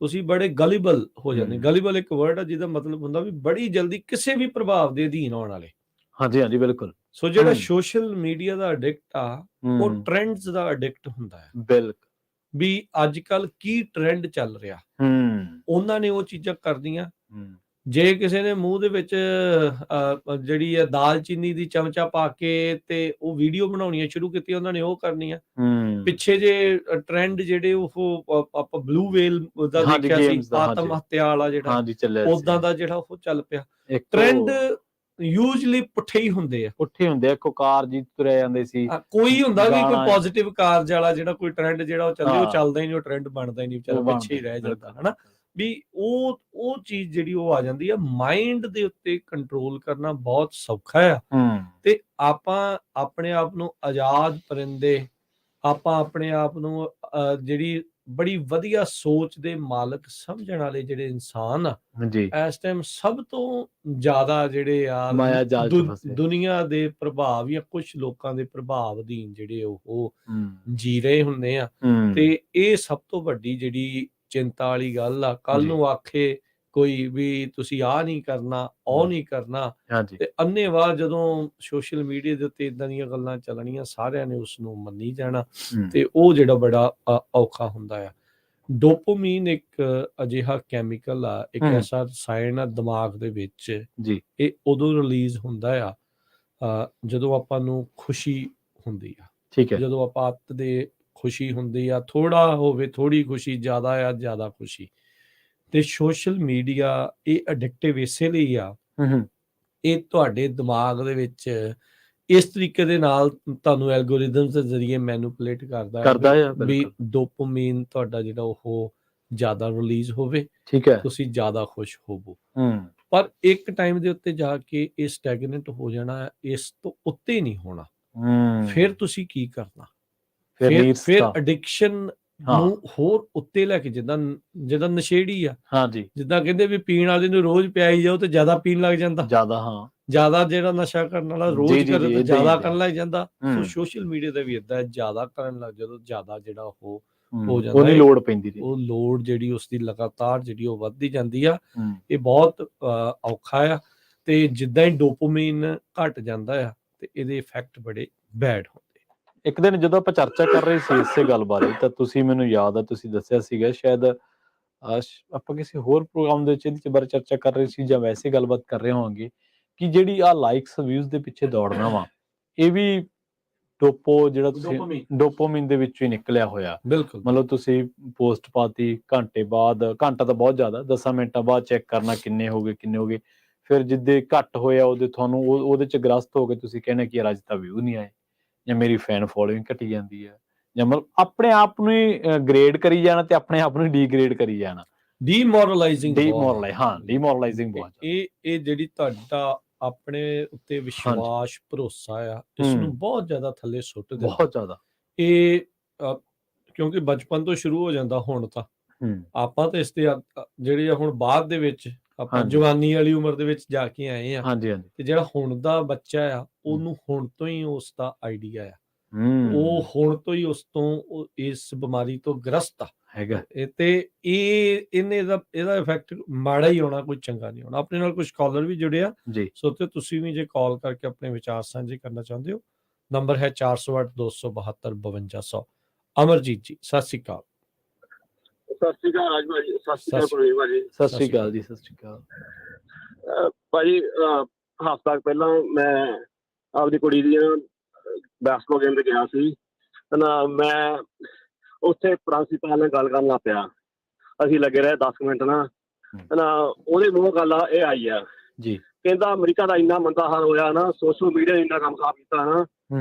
ਤੁਸੀਂ ਬੜੇ ਗਲੀਬਲ ਹੋ ਜਾਂਦੇ। ਗਲੀਬਲ ਇੱਕ ਵਰਡ ਆ ਜਿਹਦਾ ਮਤਲਬ ਹੁੰਦਾ ਵੀ ਬੜੀ ਜਲਦੀ ਕਿਸੇ ਵੀ ਪ੍ਰਭਾਵ ਦੇ ਅਧੀਨ ਆਉਣ ਵਾਲੇ। ਬਿਲਕੁਲ। ਸੋ ਜਿਹੜਾ ਸੋਸ਼ਲ ਮੀਡੀਆ ਦਾ ਐਡਿਕਟ ਆ, ਉਹ ਟ੍ਰੈਂਡਸ ਦਾ ਐਡਿਕਟ ਹੁੰਦਾ ਹੈ। ਬਿਲਕੁਲ। ਵੀ ਅੱਜ ਕੱਲ ਕੀ ਟ੍ਰੈਂਡ ਚੱਲ ਰਿਹਾ, ਉਹਨਾਂ ਨੇ ਉਹ ਚੀਜ਼ਾਂ ਕਰਦੀਆਂ। ਜੇ ਕਿਸੇ ਨੇ ਮੂੰਹ ਦੇ ਵਿੱਚ ਜਿਹੜੀ ਹੈ ਦਾਲਚੀਨੀ ਦੀ ਚਮਚਾ ਪਾ ਕੇ ਤੇ ਉਹ ਵੀਡੀਓ ਬਣਾਉਣੀਆਂ ਸ਼ੁਰੂ ਕੀਤੀਆਂ, ਉਹਨਾਂ ਨੇ ਉਹ ਕਰਨੀਆਂ। ਪਿੱਛੇ ਜੇ ਟ੍ਰੈਂਡ ਜਿਹੜੇ ਉਹ ਆਪਾਂ ਬਲੂ ਵੇਲ ਦਾ ਦੇਖਿਆ ਸੀ, ਆਤਮ ਹੱਤਿਆ ਵਾਲਾ, ਜਿਹੜਾ ਉਦਾਂ ਦਾ ਜਿਹੜਾ ਉਹ ਚੱਲ ਪਿਆ। ਟ੍ਰੈਂਡ ਯੂਜਲੀ ਪੁੱਠੇ ਹੀ ਹੁੰਦੇ ਆ। ਇੱਕ ਕਾਰ ਜੀ ਤੁਰਿਆ ਜਾਂਦੇ ਸੀ, ਕੋਈ ਹੁੰਦਾ ਵੀ ਕੋਈ ਪੋਜ਼ਿਟਿਵ ਕਾਰਜ ਵਾਲਾ ਜਿਹੜਾ ਕੋਈ ਟ੍ਰੈਂਡ ਜਿਹੜਾ ਉਹ ਚੱਲੇ, ਉਹ ਚੱਲਦਾ ਹੀ ਨਹੀਂ, ਉਹ ਟ੍ਰੈਂਡ ਬਣਦਾ ਹੀ ਨਹੀਂ, ਵਿਚਾਰਾ ਪਿੱਛੇ ਹੀ ਰਹਿ ਜਾਂਦਾ, ਹਨਾ। ਵੀ ਉਹ ਚੀਜ਼ ਜਿਹੜੀ ਉਹ ਆ ਜਾਂਦੀ ਆ। ਮਾਈਂਡ ਦੇ ਉੱਤੇ ਕੰਟਰੋਲ ਕਰਨਾ ਬਹੁਤ ਸੌਖਾ ਆ, ਤੇ ਆਪਾਂ ਆਪਣੇ ਆਪ ਨੂੰ ਆਜ਼ਾਦ ਪਰਿੰਦੇ, ਆਪਾਂ ਆਪਣੇ ਆਪ ਨੂੰ ਜਿਹੜੀ ਬੜੀ ਵਧੀਆ ਸੋਚ ਦੇ ਮਾਲਕ ਸਮਝਣ ਵਾਲੇ ਜਿਹੜੇ ਇਨਸਾਨ ਆ, ਇਸ ਟਾਈਮ ਸਭ ਤੋਂ ਜ਼ਿਆਦਾ ਜਿਹੜੇ ਆ ਦੁਨੀਆ ਦੇ ਪ੍ਰਭਾਵ ਜਾਂ ਕੁਝ ਲੋਕਾਂ ਦੇ ਪ੍ਰਭਾਵ ਅਧੀਨ ਜਿਹੜੇ ਉਹ ਜੀ ਰਹੇ ਹੁੰਦੇ ਆ। ਤੇ ਇਹ ਸਭ ਤੋਂ ਵੱਡੀ ਜਿਹੜੀ ਚਿੰਤਾ ਵਾਲੀ ਗੱਲ ਆ। ਕੱਲ ਨੂੰ ਆਖੇ ਕੋਈ ਵੀ ਤੁਸੀਂ ਆਹ ਨਹੀਂ ਕਰਨਾ, ਉਹ ਨਹੀਂ ਕਰਨਾ, ਤੇ ਅੰਨ੍ਹੇਵਾਹ ਜਦੋਂ ਸੋਸ਼ਲ ਮੀਡੀਆ ਦੇ ਉੱਤੇ ਇਦਾਂ ਦੀਆਂ ਗੱਲਾਂ ਚੱਲਣੀਆਂ, ਸਾਰਿਆਂ ਨੇ ਉਸ ਨੂੰ ਮੰਨੀ ਜਾਣਾ, ਤੇ ਉਹ ਜਿਹੜਾ ਬੜਾ ਔਖਾ ਹੁੰਦਾ ਆ। ਡੋਪਾਮੀਨ ਇੱਕ ਅਜਿਹਾ ਕੈਮੀਕਲ ਆ, ਇੱਕ ਐਸਾ ਰਸਾਇਣ ਆ ਦਿਮਾਗ ਦੇ ਵਿੱਚ, ਇਹ ਉਦੋਂ ਰਿਲੀਜ਼ ਹੁੰਦਾ ਆ ਜਦੋਂ ਆਪਾਂ ਨੂੰ ਖੁਸ਼ੀ ਹੁੰਦੀ ਆ। ਜਦੋਂ ਆਪਾਂ ਅੱਤ ਦੇ ਖੁਸ਼ੀ ਹੁੰਦੀ ਆ, ਥੋੜਾ ਹੋਵੇ ਥੋੜੀ ਖੁਸ਼ੀ, ਜ਼ਿਆਦਾ ਆ ਜ਼ਿਆਦਾ ਖੁਸ਼ੀ। ਤੇ ਸੋਸ਼ਲ ਮੀਡੀਆ ਇਹ ਐਡਿਕਟਿਵ ਇਸੇ ਲਈ ਆ, ਇਹ ਤੁਹਾਡੇ ਦਿਮਾਗ ਦੇ ਵਿੱਚ ਇਸ ਤਰੀਕੇ ਦੇ ਨਾਲ ਤੁਹਾਨੂੰ ਐਲਗੋਰਿਦਮਸ ਦੇ ਜ਼ਰੀਏ ਮੈਨੂਪੂਲੇਟ ਕਰਦਾ ਹੈ ਵੀ ਡੋਪਾਮੀਨ ਤੁਹਾਡਾ ਜਿਹੜਾ ਉਹ ਜ਼ਿਆਦਾ ਰਿਲੀਜ਼ ਹੋਵੇ, ਤੁਸੀਂ ਜ਼ਿਆਦਾ ਖੁਸ਼ ਹੋਵੋ। ਪਰ ਇੱਕ ਟਾਈਮ ਦੇ ਉੱਤੇ ਜਾ ਕੇ ਇਹ ਸਟੈਗਨੈਂਟ ਹੋ ਜਾਣਾ, ਇਸ ਤੋਂ ਉੱਤੇ ਨਹੀਂ ਹੋਣਾ। ਫਿਰ ਤੁਸੀਂ ਕੀ ਕਰਨਾ? ਫਿਰ ਐਡਿਕਸ਼ਨ ਨੂੰ ਹੋਰ ਉੱਤੇ ਲੈ ਕੇ, ਜਿੱਦਾਂ ਨਸ਼ੇੜੀ ਆ, ਜਿੱਦਾਂ ਕਹਿੰਦੇ ਵੀ ਪੀਣ ਵਾਲੇ ਨੂੰ ਰੋਜ਼ ਪਿਆਈ ਜਾਓ ਤੇ ਜ਼ਿਆਦਾ ਪੀਣ ਲੱਗ ਜਾਂਦਾ, ਜ਼ਿਆਦਾ ਜਿਹੜਾ ਨਸ਼ਾ ਕਰਨ ਵਾਲਾ ਰੋਜ਼ ਕਰੇ ਤਾਂ ਜ਼ਿਆਦਾ ਕਰਨ ਲੱਗ ਜਾਂਦਾ। ਸੋ ਸੋਸ਼ਲ ਮੀਡੀਆ ਦਾ ਵੀ ਏਦਾਂ, ਜ਼ਿਆਦਾ ਕਰਨ ਲੱਗ ਜਦੋਂ ਜ਼ਿਆਦਾ ਜਿਹੜਾ ਉਹ ਹੋ ਜਾਂਦਾ, ਉਹਦੀ ਲੋੜ ਪੈਂਦੀ, ਉਹ ਲੋੜ ਜਿਹੜੀ ਉਸਦੀ ਲਗਾਤਾਰ ਜਿਹੜੀ ਉਹ ਵੱਧਦੀ ਜਾਂਦੀ ਆ। ਇਹ ਬਹੁਤ ਔਖਾ ਆ। ਤੇ ਜਿੱਦਾਂ ਹੀ ਡੋਪਾਮਾਈਨ ਘਟ ਜਾਂਦਾ ਆ ਤੇ ਇਹਦੇ ਇਫੈਕਟ ਬੜੇ ਬੈਡ ਹੁੰਦੇ। ਇੱਕ ਦਿਨ ਜਦੋਂ ਆਪਾਂ ਚਰਚਾ ਕਰ ਰਹੇ ਸੀ ਇਸੇ ਗੱਲ ਬਾਰੇ, ਤਾਂ ਤੁਸੀਂ, ਮੈਨੂੰ ਯਾਦ ਆ, ਤੁਸੀਂ ਦੱਸਿਆ ਸੀਗਾ ਸ਼ਾਇਦ ਆਪਾਂ ਕਿਸੇ ਹੋਰ ਪ੍ਰੋਗਰਾਮ ਦੇ ਵਿੱਚ ਇਹਦੇ ਬਾਰੇ ਚਰਚਾ ਕਰ ਰਹੇ ਸੀ ਜਾਂ ਵੈਸੇ ਗੱਲਬਾਤ ਕਰ ਰਹੇ ਹੋਵਾਂਗੇ, ਕਿ ਜਿਹੜੀ ਆ ਲਾਈਕਸ ਵਿਊਜ਼ ਦੇ ਪਿੱਛੇ ਦੌੜਨਾ ਵਾ, ਇਹ ਵੀ ਜਿਹੜਾ ਤੁਸੀਂ ਡੋਪਾਮਾਈਨ ਦੇ ਵਿੱਚੋਂ ਹੀ ਨਿਕਲਿਆ ਹੋਇਆ। ਬਿਲਕੁਲ ਮਤਲਬ ਤੁਸੀਂ ਪੋਸਟ ਪਾਤੀ, ਘੰਟੇ ਬਾਅਦ, ਘੰਟਾ ਤਾਂ ਬਹੁਤ ਜ਼ਿਆਦਾ, 10 ਮਿੰਟਾਂ ਬਾਅਦ ਚੈੱਕ ਕਰਨਾ ਕਿੰਨੇ ਹੋ ਗਏ, ਫਿਰ ਜਿੱਦੇ ਘੱਟ ਹੋਇਆ ਉਹਦੇ ਤੁਹਾਨੂੰ ਉਹਦੇ ਚ ਗ੍ਰਸਤ ਹੋ ਕੇ ਤੁਸੀਂ ਕਹਿੰਦੇ ਕਿ ਯਾਰ ਅੱਜ ਤਾਂ ਵਿਊ ਨਹੀਂ ਆਏ, ਜਾਂ ਮੇਰੀ ਫੈਨ ਫੋਲੋਇੰਗ ਘਟੀ ਜਾਂਦੀ ਹੈ, ਜਾਂ ਮਤਲਬ ਆਪਣੇ ਆਪ ਨੂੰ ਹੀ ਗ੍ਰੇਡ ਕਰੀ ਜਾਣਾ ਤੇ ਆਪਣੇ ਆਪ ਨੂੰ ਡੀਗ੍ਰੇਡ ਕਰੀ ਜਾਣਾ। ਡੀਮੋਰਲਾਈਜ਼ਿੰਗ ਡੀਮੋਰਲਾਈਜ਼ਿੰਗ ਬਹੁਤ ਇਹ ਜਿਹੜੀ ਤੁਹਾਡਾ ਆਪਣੇ ਉੱਤੇ ਵਿਸ਼ਵਾਸ ਭਰੋਸਾ ਆ, ਇਸ ਨੂੰ ਬਹੁਤ ਜ਼ਿਆਦਾ ਥੱਲੇ ਸੁੱਟ ਦਿੰਦਾ, ਬਹੁਤ ਜ਼ਿਆਦਾ। ਇਹ ਕਿਉਂਕਿ ਬਚਪਨ ਤੋਂ ਸ਼ੁਰੂ ਹੋ ਜਾਂਦਾ। ਹੁਣ ਤਾਂ ਆਪਾਂ ਤਾਂ ਇਸ ਤੇ ਜਿਹੜੀ ਹੁਣ ਬਾਅਦ ਦੇ ਵਿੱਚ ਆਪਾਂ ਜਵਾਨੀ ਵਾਲੀ ਉਮਰ ਦੇ ਵਿੱਚ ਜਾ ਕੇ ਆਏ ਆ, ਤੇ ਜਿਹੜਾ ਹੁਣ ਦਾ ਬੱਚਾ ਆ ਉਹਨੂੰ ਹੁਣ ਤੋਂ ਹੀ ਉਸ ਦਾ ਆਈਡੀਆ ਆ, ਉਹ ਹੁਣ ਤੋਂ ਹੀ ਉਸ ਤੋਂ ਇਸ ਬਿਮਾਰੀ ਤੋਂ ਗ੍ਰਸਤ ਆ ਹੈਗਾ। ਤੇ ਇਹਦਾ ਇਫੈਕਟ ਮਾੜਾ ਹੀ ਹੋਣਾ, ਕੋਈ ਚੰਗਾ ਨਹੀਂ ਹੋਣਾ। ਆਪਣੇ ਨਾਲ ਕੁਝ ਕਾਲਰ ਵੀ ਜੁੜੇ ਆ, ਸੋ ਤੇ ਤੁਸੀਂ ਵੀ ਜੇ ਕਾਲ ਕਰਕੇ ਆਪਣੇ ਵਿਚਾਰ ਸਾਂਝੇ ਕਰਨਾ ਚਾਹੁੰਦੇ ਹੋ, ਨੰਬਰ ਹੈ 408 272 5200। ਅਮਰਜੀਤ ਜੀ ਸਤਿ ਸ਼੍ਰੀ ਅਕਾਲ। ਸਤਿ ਸ਼੍ਰੀ ਅਕਾਲ ਰਾਜ ਭਾਜੀ। ਸਤਿ ਸ਼੍ਰੀ ਅਕਾਲ ਪ੍ਰਵੀਨ ਭਾਜੀ। ਸਤਿ ਸ਼੍ਰੀ ਅਕਾਲ ਜੀ। ਸਤਿ ਸ਼੍ਰੀ ਅਕਾਲ ਭਾਜੀ। ਹਫ਼ਤਾ ਪਹਿਲਾਂ ਮੈਂ ਆਪਦੀ ਕੁੜੀ ਦੀ ਬੈਸਬਾਲ ਗੇਮ ਤੇ ਗਿਆ ਸੀ, ਮੈਂ ਉੱਥੇ ਪ੍ਰਿੰਸੀਪਲ ਨਾਲ ਗੱਲ ਕਰਨ ਲੱਗ ਪਿਆ। ਅਸੀਂ ਲੱਗੇ ਰਹੇ 10 ਮਿੰਟ ਨਾ ਉਹਦੇ ਮੂੰਹ ਗੱਲ ਇਹ ਆਈ ਆ ਜੀ, ਕਹਿੰਦਾ ਅਮਰੀਕਾ ਦਾ ਇੰਨਾ ਮੰਦਾ ਹਾਲ ਹੋਇਆ ਨਾ, ਸੋਸ਼ਲ ਮੀਡੀਆ ਨੇ ਇੰਨਾ ਕੰਮ ਖਰਾਬ ਕੀਤਾ ਨਾ,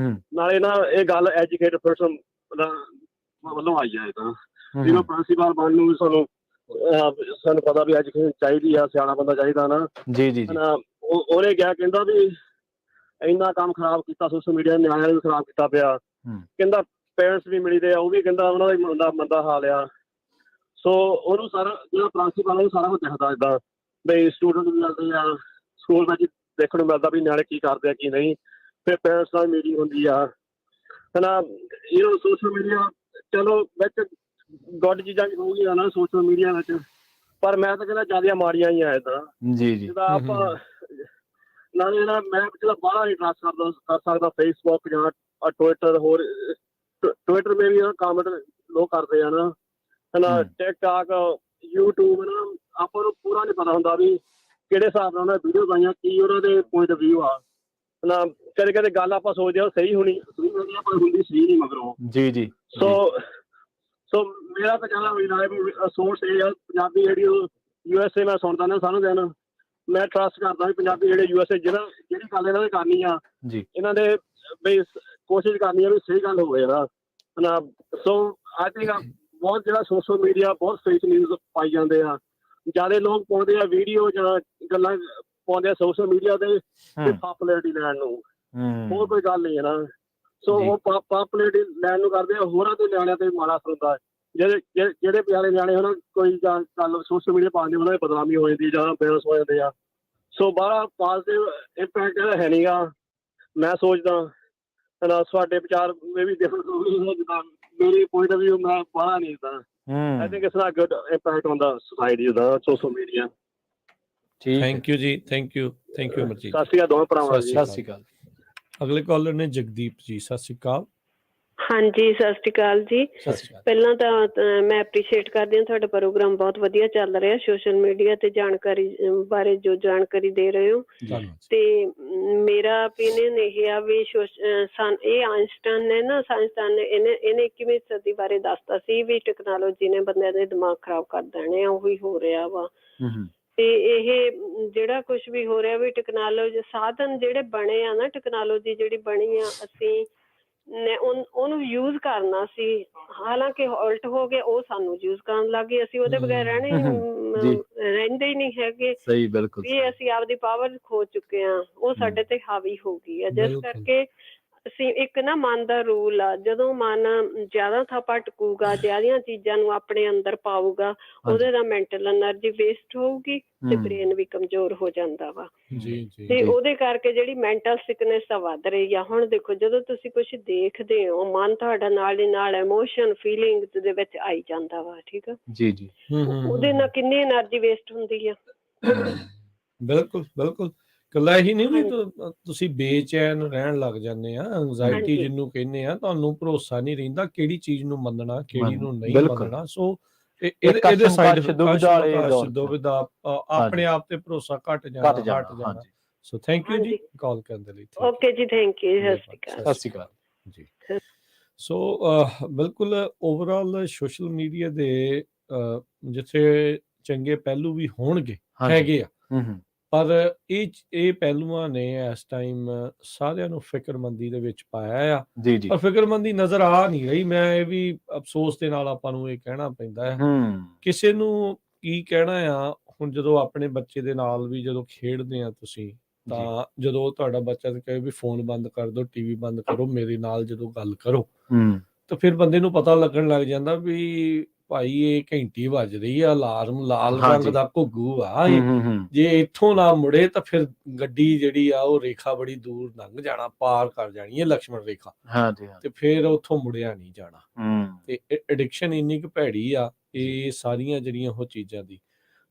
ਨਾਲੇ ਨਾ ਇਹ ਗੱਲ ਐਜੂਕੇਟਡ ਪਰਸਨ ਵੱਲੋਂ ਆਈ ਆ। ਇਹ ਤਾਂ ਜਿਵੇਂ ਪ੍ਰਿੰਸੀਪਲ ਬਣਨ ਨੂੰ ਸਾਨੂੰ ਪਤਾ ਵੀ ਐਜੂਕੇਸ਼ਨ ਚਾਹੀਦੀ ਆ, ਸਿਆਣਾ ਬੰਦਾ ਚਾਹੀਦਾ ਨਾ। ਉਹਨੇ ਕਿਹਾ, ਕਹਿੰਦਾ ਵੀ ਇੰਨਾ ਕੰਮ ਖਰਾਬ ਕੀਤਾ ਸੋਸ਼ਲ ਮੀਡੀਆ ਨੇ, ਨਿਆਣਿਆਂ ਨੂੰ ਖਰਾਬ ਕੀਤਾ ਪਿਆ। ਕਹਿੰਦਾ ਪੇਰੈਂਟਸ ਵੀ ਮਿਲੀ ਦੇ ਆ, ਉਹ ਵੀ ਕਹਿੰਦਾ ਉਹਨਾਂ ਦਾ ਮੰਦਾ ਹਾਲ ਆ। ਸੋ ਉਹਨੂੰ ਸਾਰਾ ਜਿਹੜਾ ਪ੍ਰਿੰਸੀਪਲ ਉਹਨੂੰ ਸਾਰਾ ਕੁਝ ਦਿਖਦਾ, ਏਦਾਂ ਬਈ ਸਟੂਡੈਂਟ ਵੀ ਮਿਲਦੇ ਆ ਸਕੂਲ ਵਿੱਚ, ਦੇਖਣ ਨੂੰ ਮਿਲਦਾ ਵੀ ਨਿਆਣੇ ਕੀ ਕਰਦੇ ਆ ਕੀ ਨਹੀਂ। ਫਿਰ ਪੇਰੈਂਟਸ ਨਾਲ ਮੀਟਿੰਗ ਹੁੰਦੀ ਆ ਸੋਸ਼ਲ ਮੀਡੀਆ ਚਲੋ ਵਿੱਚ ਗੁੱਡ ਚੀਜ਼ਾਂ ਵੀ ਹੋਊਗੀਆਂ ਨਾ ਸੋਸ਼ਲ ਮੀਡੀਆ ਵਿੱਚ, ਪਰ ਮੈਂ ਤਾਂ ਕਹਿੰਦਾ ਜ਼ਿਆਦਾ ਮਾੜੀਆਂ ਹੀ ਆ ਏਦਾਂ। ਜਿੱਦਾਂ ਆਪਾਂ ਨਾਲੇ ਨਾ ਮੈਂ ਜਿਹੜਾ ਬਾਹਲਾ ਨਹੀਂ ਟਰੱਸਟ ਕਰ ਸਕਦਾ ਫੇਸਬੁੱਕ ਜਾਂ ਟਵਿੱਟਰ, ਹੋਰ ਟਵਿੱਟਰ ਮੇ ਵੀ ਕਾਮੈਂਟ ਲੋਕ ਕਰਦੇ ਆ ਨਾ, ਟਿਕਟਾਕ, ਯੂਟਿਊਬ ਨਾ, ਆਪਾਂ ਨੂੰ ਪੂਰਾ ਨਹੀਂ ਪਤਾ ਹੁੰਦਾ ਵੀ ਕਿਹੜੇ ਹਿਸਾਬ ਨਾਲ ਉਹਨਾਂ ਵੀਡੀਓ ਪਾਈਆਂ, ਕੀ ਉਹਨਾਂ ਦੇ ਪੁਆਇੰਟ ਆਫ ਵਿਊ ਆ ਨਾ। ਕਦੇ ਕਦੇ ਗੱਲ ਆਪਾਂ ਸੋਚਦੇ ਹਾਂ ਸਹੀ ਹੋਣੀ, ਪਰ ਹੁੰਦੀ ਸਹੀ ਨਹੀਂ ਮਗਰੋਂ। ਸੋ ਮੇਰਾ ਤਾਂ ਕਹਿਣਾ ਰਿਲਾਇਬਲ ਸੋਰਸ ਇਹ ਆ, ਪੰਜਾਬੀ ਰੇਡੀਓ USA ਮੈਂ ਸੁਣਦਾ ਨਾ ਸਾਰਾ ਦਿਨ। ਮੈਂ ਟਰੱਸਟ ਕਰਦਾ ਵੀ ਪੰਜਾਬੀ ਜਿਹੜੇ USA ਜਿਹੜੀ ਗੱਲ ਇਹਨਾਂ ਨੇ ਕਰਨੀ ਆ, ਇਹਨਾਂ ਦੇ ਬਈ ਕੋਸ਼ਿਸ਼ ਕਰਨੀ ਆ ਵੀ ਸਹੀ ਗੱਲ ਹੋਵੇ ਨਾ। ਸੋ ਆਈ ਥਿੰਕ ਬਹੁਤ ਜਿਹੜਾ ਸੋਸ਼ਲ ਮੀਡੀਆ ਬਹੁਤ ਫੇਕ ਨਿਊਜ਼ ਪਾਈ ਜਾਂਦੇ ਆ, ਜ਼ਿਆਦਾ ਲੋਕ ਪਾਉਂਦੇ ਆ ਵੀਡੀਓ ਜਾਂ ਗੱਲਾਂ ਪਾਉਂਦੇ ਆ ਸੋਸ਼ਲ ਮੀਡੀਆ ਤੇ ਪਾਪੂਲੈਰਿਟੀ ਲੈਣ ਨੂੰ, ਹੋਰ ਕੋਈ ਗੱਲ ਨਹੀਂ ਹੈ ਨਾ। ਸੋ ਉਹ ਪਾਪੂਲੈਰਿਟੀ ਲੈਣ ਨੂੰ ਕਰਦੇ ਆ, ਹੋਰਾਂ ਦੇ ਨਿਆਣਿਆਂ ਤੇ ਮਾੜਾ ਅਸਰ ਹੁੰਦਾ। ਜਿਹੜੇ ਪਿਆਰੇ ਨਿਆਣੇ ਹੋਣਾ ਕੋਈ ਗੱਲ ਸੋਸ਼ਲ ਮੀਡੀਆ ਪਾਉਂਦੇ ਉਹਨਾਂ ਦੀ ਬਦਨਾਮੀ ਹੋ ਜਾਂਦੀ ਜਾਂ ਬੇਹੋਸ਼ ਹੋ ਜਾਂਦੇ ਆ। ਸੋ ਬਾਹਲਾ ਪੋਜ਼ੀਟਿਵ ਇੰਪੈਕਟ ਹੈ ਨੀ ਗਾ। ਮੈਂ ਸੋਚਦਾ ਤੁਹਾਡੇ ਵਿਚਾਰ ਵੀ ਜਿੱਦਾਂ ਮੇਰੀ ਪੁਆਇੰਟ ਆਫ ਵਿਊ ਮੈਂ ਬਾਹਲਾ ਨਹੀਂ ਇੱਦਾਂ। I think it's not good impact on the society the social media। Thank you ਜੀ, ਥੈਂਕ ਯੂ ਅਮਰਜੀਤ। ਸਤਿ ਸ਼੍ਰੀ ਅਕਾਲ ਦੋਵੇਂ ਭਰਾਵਾਂ। ਸਤਿ ਸ਼੍ਰੀ ਅਕਾਲ। ਅਗਲੇ ਕਾਲਰ ਨੇ ਜਗਦੀਪ ਜੀ, ਸਤਿ ਸ਼੍ਰੀ ਅਕਾਲ। ਹਾਂਜੀ, ਸਤਿ ਸ਼੍ਰੀ ਅਕਾਲ ਜੀ। ਪਹਿਲਾਂ ਤਾਂ ਮੈਂ ਐਪਰੀਸ਼ੀਏਟ ਕਰਦੀ ਹਾਂ, ਤੁਹਾਡਾ ਪ੍ਰੋਗਰਾਮ ਬਹੁਤ ਵਧੀਆ ਚੱਲ ਰਿਹਾ। ਸੋਸ਼ਲ ਮੀਡੀਆ ਤੇ ਜਾਣਕਾਰੀ ਬਾਰੇ ਜੋ ਜਾਣਕਾਰੀ ਦੇ ਰਹੇ ਹੋ, ਤੇ ਮੇਰਾ ਓਪੀਨੀਅਨ ਇਹ ਆ ਵੀ ਇਹ ਆਇਨਸਟਾਈਨ ਨੇ ਨਾ, ਸਾਇੰਸਦਾਨ ਨੇ, ਇਹਨੇ 21ਵੀਂ ਸਦੀ ਬਾਰੇ ਦੱਸਤਾ ਸੀ ਵੀ ਟੈਕਨੋਲੋਜੀ ਨੇ ਬੰਦਿਆਂ ਦੇ ਦਿਮਾਗ ਖਰਾਬ ਕਰ ਦੇਣੇ ਆ। ਉਹੀ ਹੋ ਰਿਹਾ ਵਾ। ਤੇ ਇਹ ਜਿਹੜਾ ਕੁਛ ਵੀ ਹੋ ਰਿਹਾ ਵੀ ਟੈਕਨੋਲੋਜੀ ਸਾਧਨ ਜਿਹੜੇ ਬਣੇ ਆ ਨਾ, ਟੈਕਨੋਲੋਜੀ ਜਿਹੜੀ ਬਣੀ ਆ, ਅਸੀਂ ਨੇ ਉਹਨੂੰ ਯੂਜ਼ ਕਰਨਾ ਸੀ, ਹਾਲਾਂਕਿ ਉਲਟ ਹੋ ਗਿਆ, ਉਹ ਸਾਨੂੰ ਯੂਜ਼ ਕਰਨ ਲੱਗ ਗਏ। ਅਸੀਂ ਉਹਦੇ ਬਗੈਰ ਰਹਿੰਦੇ ਹੀ ਨਹੀਂ ਹੈਗੇ। ਵੀ ਅਸੀਂ ਆਪਦੀ ਪਾਵਰ ਖੋ ਚੁੱਕੇ ਹਾਂ, ਉਹ ਸਾਡੇ ਤੇ ਹਾਵੀ ਹੋ ਗਈ ਆ। ਜਿਸ ਕਰਕੇ ਅਸੀਂ ਇੱਕ ਨਾ ਮਨ ਦਾ ਰੂਲ ਆ, ਜਦੋਂ ਮਨ ਜ਼ਿਆਦਾ ਥਾਪਾ ਟਕੂਗਾ, ਜ਼ਿਆਦੀਆਂ ਚੀਜ਼ਾਂ ਨੂੰ ਆਪਣੇ ਅੰਦਰ ਪਾਊਗਾ, ਉਹਦੇ ਨਾਲ ਮੈਂਟਲ ਐਨਰਜੀ ਵੇਸਟ ਹੋਊਗੀ ਤੇ ਬ੍ਰੇਨ ਵੀ ਕਮਜ਼ੋਰ ਹੋ ਜਾਂਦਾ ਵਾ। ਤੇ ਉਹਦੇ ਕਰਕੇ ਜਿਹੜੀ ਮੈਂਟਲ ਸਿਕਨੈਸ ਆ ਵੱਧ ਰਹੀ ਆ। ਹੁਣ ਦੇਖੋ, ਜਦੋਂ ਤੁਸੀਂ ਕੁਛ ਦੇਖਦੇ ਹੋ, ਮਨ ਤੁਹਾਡਾ ਨਾਲ ਦੀ ਨਾਲ ਇਮੋਸ਼ਨ ਫੀਲਿੰਗ ਦੇ ਵਿੱਚ ਆਈ ਜਾਂਦਾ ਵਾ। ਠੀਕ ਆ ਉਹਦੇ ਨਾਲ ਕਿੰਨੀ ਐਨਰਜੀ ਵੇਸਟ ਹੁੰਦੀ ਆ। ਬਿਲਕੁਲ ਬਿਲਕੁਲ। ਇਕੱਲਾ ਇਹੀ ਨਹੀਂ ਵੀ ਤੁਸੀਂ ਬੇਚੈਨ ਰਹਿਣ ਲੱਗ ਜਾਂਦੇ ਆ, ਐਂਜ਼ਾਇਟੀ ਜਿਹਨੂੰ ਕਹਿੰਦੇ ਆ, ਤੁਹਾਨੂੰ ਭਰੋਸਾ ਨਹੀਂ ਰਹਿੰਦਾ ਕਿਹੜੀ ਚੀਜ਼ ਨੂੰ ਮੰਨਣਾ ਕਿਹੜੀ ਨੂੰ ਨਹੀਂ ਮੰਨਣਾ। ਸੋ ਇਹਦੇ ਸਾਈਡ ਦੁਬਿਧਾ, ਆਪਣੇ ਆਪ ਤੇ ਭਰੋਸਾ ਘਟ ਜਾਣਾ, ਹਟ ਜਾਣਾ। ਸੋ ਥੈਂਕ ਯੂ ਜੀ ਕਾਲ ਕਰਨ ਦੇ ਲਈ। ਓਕੇ ਜੀ, ਥੈਂਕ ਯੂ, ਸਤਿ ਸ਼੍ਰੀ ਅਕਾਲ ਜੀ। ਸੋ ਬਿਲਕੁਲ ਓਵਰਆਲ ਸੋਸ਼ਲ ਮੀਡੀਆ ਦੇ ਜਿੱਥੇ ਚੰਗੇ ਪਹਿਲੂ ਵੀ ਹੋਣਗੇ, ਹੈਗੇ ਆ, ਪਰ ਇਹ ਪਹਿਲੂਆਂ ਨੇ ਇਸ ਟਾਈਮ ਸਾਰਿਆਂ ਨੂੰ ਫਿਕਰਮੰਦੀ ਦੇ ਵਿੱਚ ਪਾਇਆ ਆ, ਪਰ ਫਿਕਰਮੰਦੀ ਨਜ਼ਰ ਆ ਨਹੀਂ ਰਹੀ। ਮੈਂ ਇਹ ਵੀ ਅਫਸੋਸ ਦੇ ਨਾਲ ਆਪਾਂ ਨੂੰ ਇਹ ਕਹਿਣਾ ਪੈਂਦਾ ਹੈ, ਕਿਸੇ ਨੂੰ ਕੀ ਕਹਿਣਾ ਆ। ਹੁਣ ਜਦੋਂ ਆਪਣੇ ਬੱਚੇ ਦੇ ਨਾਲ ਵੀ ਜਦੋਂ ਖੇਡਦੇ ਆ ਤੁਸੀਂ, ਤਾਂ ਜਦੋਂ ਤੁਹਾਡਾ ਬੱਚਾ ਕਹੇ ਵੀ ਫੋਨ ਬੰਦ ਕਰ ਦਿਓ, ਟੀਵੀ ਬੰਦ ਕਰੋ, ਮੇਰੇ ਨਾਲ ਜਦੋਂ ਗੱਲ ਕਰੋ, ਤਾਂ ਫਿਰ ਬੰਦੇ ਨੂੰ ਪਤਾ ਲੱਗਣ ਲੱਗ ਜਾਂਦਾ ਵੀ ਭਾਈ ਇਹ ਘੰਟੀ ਵੱਜ ਰਹੀ ਆ, ਅਲਾਰਮ ਲਾਲ ਰੰਗ ਦਾ ਘੁੱਗੂ ਆ, ਜੇ ਇੱਥੋਂ ਨਾ ਮੁੜੇ ਤਾਂ ਫਿਰ ਗੱਡੀ ਜਿਹੜੀ ਆ ਉਹ ਰੇਖਾ ਬੜੀ ਦੂਰ ਲੰਘ ਜਾਣਾ, ਪਾਰ ਕਰ ਜਾਣੀ ਹੈ ਲਕਸ਼ਮਣ ਰੇਖਾ, ਤੇ ਫਿਰ ਉੱਥੋਂ ਮੁੜਿਆ ਨਹੀਂ ਜਾਣਾ। ਤੇ ਐਡਿਕਸ਼ਨ ਇੰਨੀ ਕੁ ਭੈੜੀ ਆ ਇਹ ਸਾਰੀਆਂ ਜਿਹੜੀਆਂ ਉਹ ਚੀਜ਼ਾਂ ਦੀ।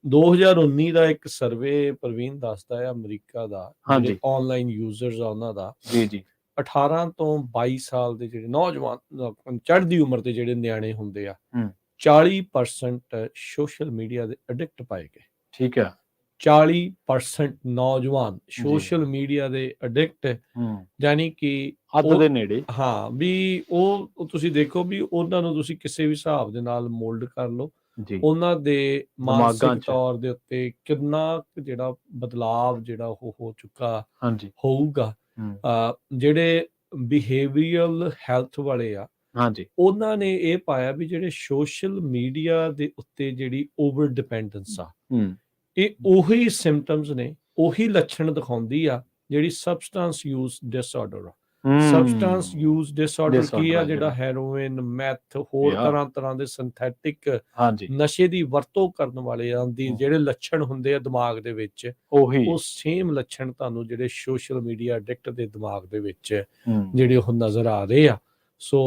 2019 ਦਾ ਇੱਕ ਸਰਵੇ ਪ੍ਰਵੀਨ ਦੱਸਦਾ ਹੈ ਅਮਰੀਕਾ ਦਾ, ਜਿਹੜੇ ਆਨਲਾਈਨ ਯੂਜ਼ਰਸ ਆ ਉਹਨਾਂ ਦਾ, 18 ਤੋਂ 22 ਸਾਲ ਦੇ ਜਿਹੜੇ ਨੌਜਵਾਨ ਚੜ੍ਹਦੀ ਉਮਰ ਦੇ ਜਿਹੜੇ ਨਿਆਣੇ ਹੁੰਦੇ ਆ, 40% ਸੋਸ਼ਲ ਮੀਡੀਆ ਦੇ ਐਡਿਕਟ ਪਾਏ ਗਏ। ਠੀਕ ਹੈ, 40% ਨੌਜਵਾਨ ਸੋਸ਼ਲ ਮੀਡੀਆ ਦੇ ਐਡਿਕਟ, ਯਾਨੀ ਕਿ ਅੱਧ ਦੇ ਨੇੜੇ। ਹਾਂ, ਵੀ ਉਹ ਤੁਸੀਂ ਦੇਖੋ ਵੀ ਉਹਨਾਂ ਨੂੰ ਤੁਸੀਂ ਕਿਸੇ ਵੀ ਹਿਸਾਬ ਦੇ ਨਾਲ ਮੋਲਡ ਕਰ ਲਓ, ਉਹਨਾਂ ਦੇ ਮਾਨਸਿਕ ਤੌਰ ਦੇ ਉੱਤੇ ਕਿੰਨਾ ਜਿਹੜਾ ਬਦਲਾਵ ਜਿਹੜਾ ਉਹ ਹੋ ਚੁੱਕਾ ਹੋਊਗਾ। ਜਿਹੜੇ ਬਿਹੇਵੀਅਰਲ ਹੈਲਥ ਵਾਲੇ ਆ, ਉਹਨਾਂ ਨੇ ਇਹ ਪਾਇਆ ਵੀ ਜਿਹੜੇ ਸੋਸ਼ਲ ਮੀਡੀਆ ਦੇ ਉੱਤੇ ਜਿਹੜੀ ਓਵਰ ਡਿਪੈਂਡੈਂਸ ਆ, ਇਹ ਉਹੀ ਸਿੰਪਟਮਸ ਨੇ, ਉਹੀ ਲੱਛਣ ਦਿਖਾਉਂਦੀ ਆ ਜਿਹੜੀ ਸਬਸਟੈਂਸ ਯੂਜ਼ ਡਿਸਆਰਡਰ ਆ। ਸਬਸਟੈਂਸ ਯੂਜ਼ ਡਿਸਆਰਡਰ ਕੀ ਆ? ਜਿਹੜਾ ਹੈਰੋਇਨ, ਮੈਥ, ਹੋਰ ਤਰ੍ਹਾਂ ਦੇ ਸਿੰਥੈਟਿਕ ਨਸ਼ੇ ਦੀ ਵਰਤੋਂ ਕਰਨ ਵਾਲਿਆਂ ਦੀ ਜਿਹੜੇ ਲੱਛਣ ਹੁੰਦੇ ਆ ਦਿਮਾਗ ਦੇ ਵਿੱਚ, ਉਹ ਸੇਮ ਲੱਛਣ ਤੁਹਾਨੂੰ ਜਿਹੜੇ ਸੋਸ਼ਲ ਮੀਡੀਆ ਐਡਿਕਟ ਦੇ ਦਿਮਾਗ ਦੇ ਵਿੱਚ ਜਿਹੜੇ ਉਹ ਨਜ਼ਰ ਆ ਰਹੇ ਆ। ਸੋ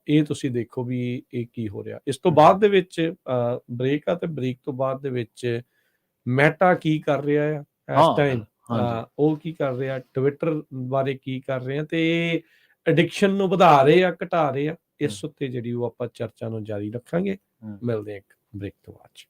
ਇਹ ਤੁਸੀਂ ਦੇਖੋ ਵੀ ਇਹ ਕੀ ਹੋ ਰਿਹਾ। ਇਸ ਤੋਂ ਬਾਅਦ ਦੇ ਵਿੱਚ ਬ੍ਰੇਕ ਆ, ਤੇ ਬ੍ਰੇਕ ਤੋਂ ਬਾਅਦ ਦੇ ਵਿੱਚ ਮੈਟਾ ਕੀ ਕਰ ਰਿਹਾ ਆ ਇਸ ਟਾਈਮ, ਉਹ ਕੀ ਕਰ ਰਿਹਾ, ਟਵਿੱਟਰ ਬਾਰੇ ਕੀ ਕਰ ਰਹੇ ਆ, ਤੇ ਐਡਿਕਸ਼ਨ ਨੂੰ ਵਧਾ ਰਹੇ ਆ ਘਟਾ ਰਹੇ ਆ, ਇਸ ਉੱਤੇ ਜਿਹੜੀ ਉਹ ਆਪਾਂ ਚਰਚਾ ਨੂੰ ਜਾਰੀ ਰੱਖਾਂਗੇ। ਮਿਲਦੇ ਆ ਇੱਕ ਬ੍ਰੇਕ ਤੋਂ ਬਾਅਦ।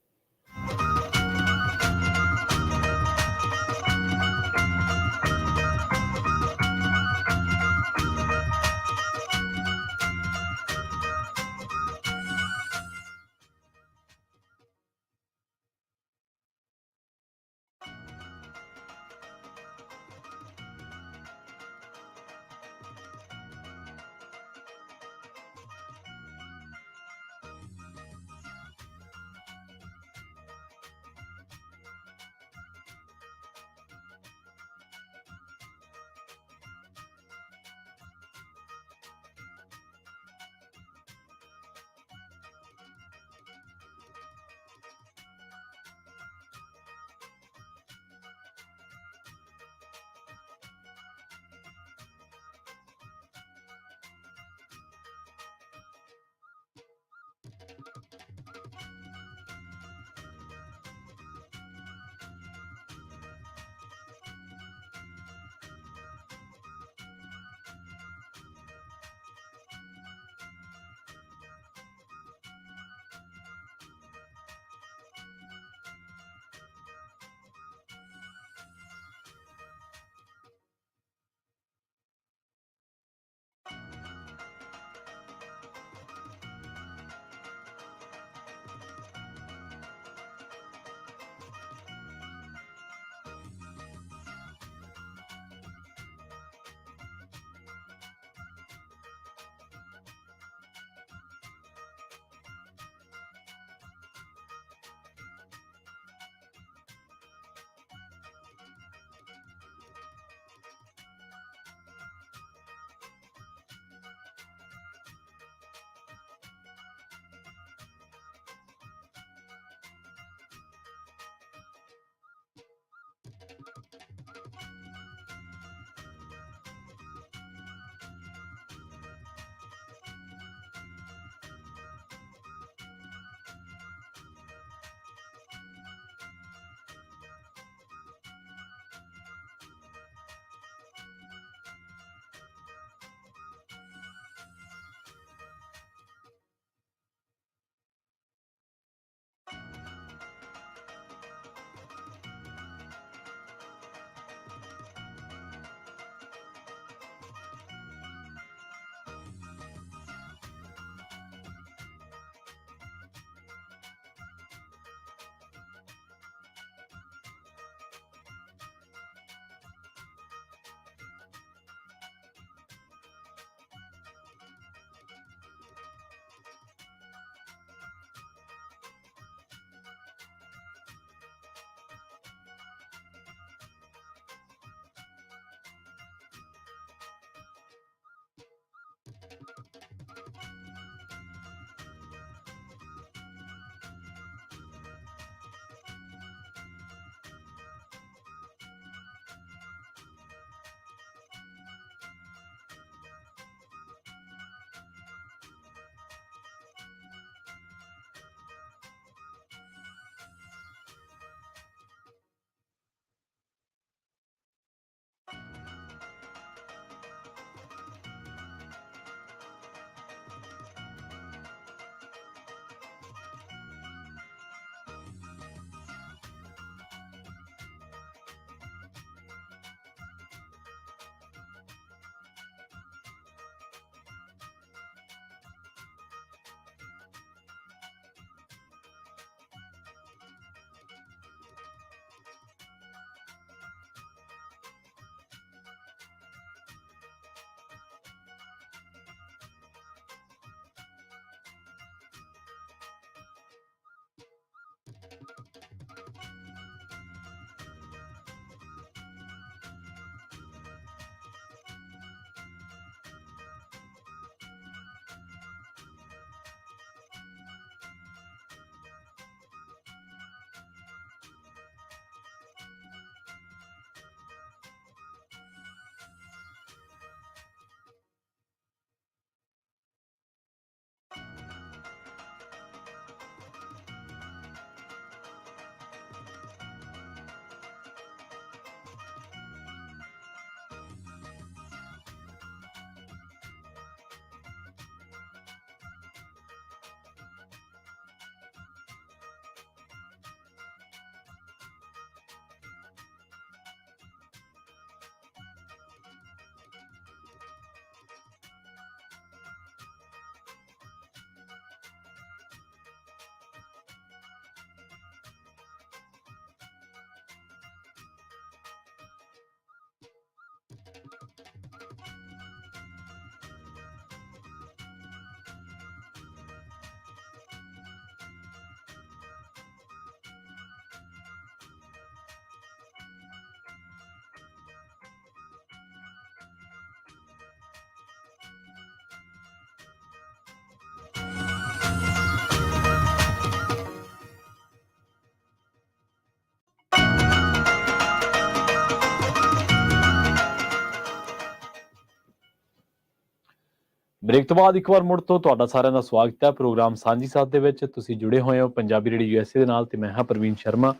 ਬ੍ਰੇਕ ਤੋਂ ਬਾਅਦ ਇੱਕ ਵਾਰ ਮੁੜ ਤੋਂ ਤੁਹਾਡਾ ਸਾਰਿਆਂ ਦਾ ਸਵਾਗਤ ਹੈ ਪ੍ਰੋਗਰਾਮ ਸਾਂਝੀ ਸਾਥ ਦੇ ਵਿੱਚ। ਤੁਸੀਂ ਜੁੜੇ ਹੋਏ ਹੋ ਪੰਜਾਬੀ ਰੇਡੀਓ USA ਦੇ ਨਾਲ ਤੇ ਮੈਂ ਹਾਂ ਪ੍ਰਵੀਨ ਸ਼ਰਮਾ।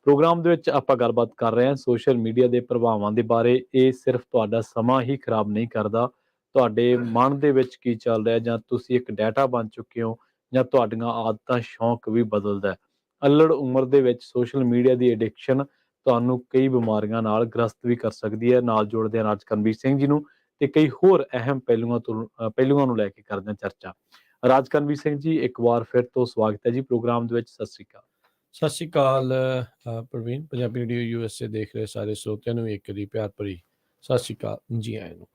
ਪ੍ਰੋਗਰਾਮ ਦੇ ਵਿੱਚ ਆਪਾਂ ਗੱਲਬਾਤ ਕਰ ਰਹੇ ਹਾਂ ਸੋਸ਼ਲ ਮੀਡੀਆ ਦੇ ਪ੍ਰਭਾਵਾਂ ਦੇ ਬਾਰੇ। ਇਹ ਸਿਰਫ ਤੁਹਾਡਾ ਸਮਾਂ ਹੀ ਖਰਾਬ ਨਹੀਂ ਕਰਦਾ, ਤੁਹਾਡੇ ਮਨ ਦੇ ਵਿੱਚ ਕੀ ਚੱਲ ਰਿਹਾ, ਜਾਂ ਤੁਸੀਂ ਇੱਕ ਡਾਟਾ ਬਣ ਚੁੱਕੇ ਹੋ, ਜਾਂ ਤੁਹਾਡੀਆਂ ਆਦਤਾਂ ਸ਼ੌਂਕ ਵੀ ਬਦਲਦਾ। ਅਲੜ ਉਮਰ ਦੇ ਵਿੱਚ ਸੋਸ਼ਲ ਮੀਡੀਆ ਦੀ ਐਡਿਕਸ਼ਨ ਤੁਹਾਨੂੰ ਕਈ ਬਿਮਾਰੀਆਂ ਨਾਲ ਗ੍ਰਸਤ ਵੀ ਕਰ ਸਕਦੀ ਹੈ। ਨਾਲ ਜੋੜਦੇ ਹਾਂ ਰਾਜਕਰਨਵੀਰ ਸਿੰਘ ਜੀ ਨੂੰ ਤੇ ਕਈ ਹੋਰ ਅਹਿਮ ਪਹਿਲੂਆਂ ਨੂੰ ਲੈ ਕੇ ਕਰਦੇ ਹਾਂ ਚਰਚਾ। ਰਾਜਕਰਨਵੀਰ ਸਿੰਘ ਜੀ, ਇੱਕ ਵਾਰ ਫਿਰ ਤੋਂ ਸਵਾਗਤ ਹੈ ਜੀ ਪ੍ਰੋਗਰਾਮ ਦੇ ਵਿੱਚ। ਸਤਿ ਸ਼੍ਰੀ ਅਕਾਲ। ਸਤਿ ਸ਼੍ਰੀ ਅਕਾਲ ਪ੍ਰਵੀਨ। ਪੰਜਾਬੀ ਰੇਡੀਓ USA ਦੇਖ ਰਹੇ ਸਾਰੇ ਸਰੋਤਿਆਂ ਨੂੰ ਇੱਕ ਦੀ ਪਿਆਰ ਭਰੀ ਸਤਿ ਸ਼੍ਰੀ ਅਕਾਲ, ਜੀ ਆਇਆਂ ਨੂੰ।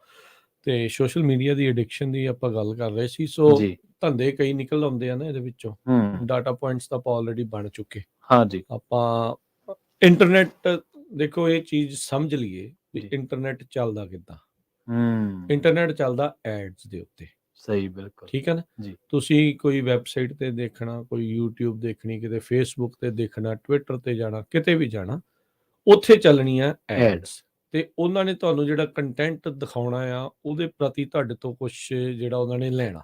ਤੇ ਸੋਸ਼ਲ ਮੀਡੀਆ ਦੀ ਐਡਿਕਸ਼ਨ ਦੀ ਆਪਾਂ ਗੱਲ ਕਰ ਰਹੇ ਸੀ। ਸੋ ਧੰਦੇ ਕਈ ਨਿਕਲ ਆਉਂਦੇ ਆ ਨਾ ਇਹਦੇ ਵਿੱਚੋਂ। ਡਾਟਾ ਪੁਆਇੰਟਸ ਤਾਂ ਆਪਾਂ ਆਲਰੇਡੀ ਬਣ ਚੁੱਕੇ। ਹਾਂਜੀ, ਆਪਾਂ ਇੰਟਰਨੈਟ ਦੇਖੋ, ਇਹ ਚੀਜ਼ ਸਮਝ ਲਈਏ ਵੀ ਇੰਟਰਨੈਟ ਚੱਲਦਾ ਕਿੱਦਾਂ। ਇੰਟਰਨੈਟ ਚੱਲਦਾ ਐਡਸ ਦੇ ਉੱਤੇ। ਸਹੀ, ਬਿਲਕੁਲ ਠੀਕ ਹੈ ਨਾ ਜੀ। ਤੁਸੀਂ ਕੋਈ ਵੈਬਸਾਈਟ ਤੇ ਦੇਖਣਾ, ਕੋਈ YouTube ਦੇਖਣੀ, ਕਿਤੇ Facebook ਤੇ ਦੇਖਣਾ, ਟਵਿੱਟਰ ਤੇ ਜਾਣਾ, ਕਿਤੇ ਵੀ ਜਾਣਾ, ਉੱਥੇ ਚੱਲਣੀਆਂ ਐਡਸ। ਤੇ ਉਹਨਾਂ ਨੇ ਤੁਹਾਨੂੰ ਜਿਹੜਾ ਕੰਟੈਂਟ ਦਿਖਾਉਣਾ ਆ ਉਹਦੇ ਪ੍ਰਤੀ ਤੁਹਾਡੇ ਤੋਂ ਕੁਛ ਜਿਹੜਾ ਉਹਨਾਂ ਨੇ ਲੈਣਾ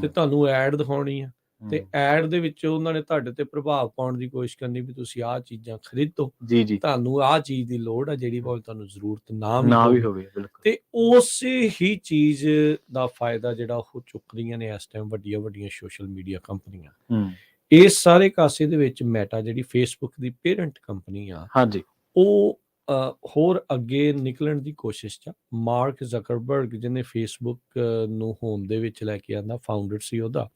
ਤੇ ਤੁਹਾਨੂੰ ਐਡ ਦਿਖਾਉਣੀ ਆ। ਤੇ ਐਡ ਦੇ ਵਿੱਚ ਉਹਨਾਂ ਨੇ ਤੁਹਾਡੇ ਤੇ ਪ੍ਰਭਾਵ ਪਾਉਣ ਦੀ ਕੋਸ਼ਿਸ਼ ਕਰਨੀ ਵੀ ਤੁਸੀਂ ਆਹ ਚੀਜ਼ਾਂ ਖਰੀਦੋ, ਜੀ, ਤੁਹਾਨੂੰ ਆਹ ਚੀਜ਼ ਦੀ ਲੋੜ ਆ ਜਿਹੜੀ ਭਾਵੇਂ ਤੁਹਾਨੂੰ ਜ਼ਰੂਰਤ ਨਾ ਵੀ ਹੋਵੇ। ਬਿਲਕੁਲ। ਤੇ ਉਸੇ ਹੀ ਚੀਜ਼ ਦਾ ਫਾਇਦਾ ਜਿਹੜਾ ਉਹ ਚੁੱਕ ਰਹੀਆਂ ਨੇ ਇਸ ਟਾਈਮ ਵੱਡੀਆਂ ਸੋਸ਼ਲ ਮੀਡੀਆ ਕੰਪਨੀਆਂ। ਇਸ ਸਾਰੇ ਕਾਸੇ ਦੇ ਵਿੱਚ ਮੈਟਾ ਜਿਹੜੀ ਫੇਸਬੁੱਕ ਦੀ ਪੇਰੈਂਟ ਕੰਪਨੀ ਆ, ਹਾਂਜੀ, ਉਹ ਹੋਰ ਅੱਗੇ ਨਿਕਲਣ ਦੀ ਕੋਸ਼ਿਸ਼ 'ਚ। ਮਾਰਕ ਜ਼ਕਰਬਰਗ ਜਿਹਨੇ ਫੇਸਬੁੱਕ ਨੂੰ ਹੋਂਦ ਦੇ ਵਿੱਚ ਲੈ ਕੇ ਆਂਦਾ, ਫਾਊਂਡਰ ਸੀ ਉਹਦਾ,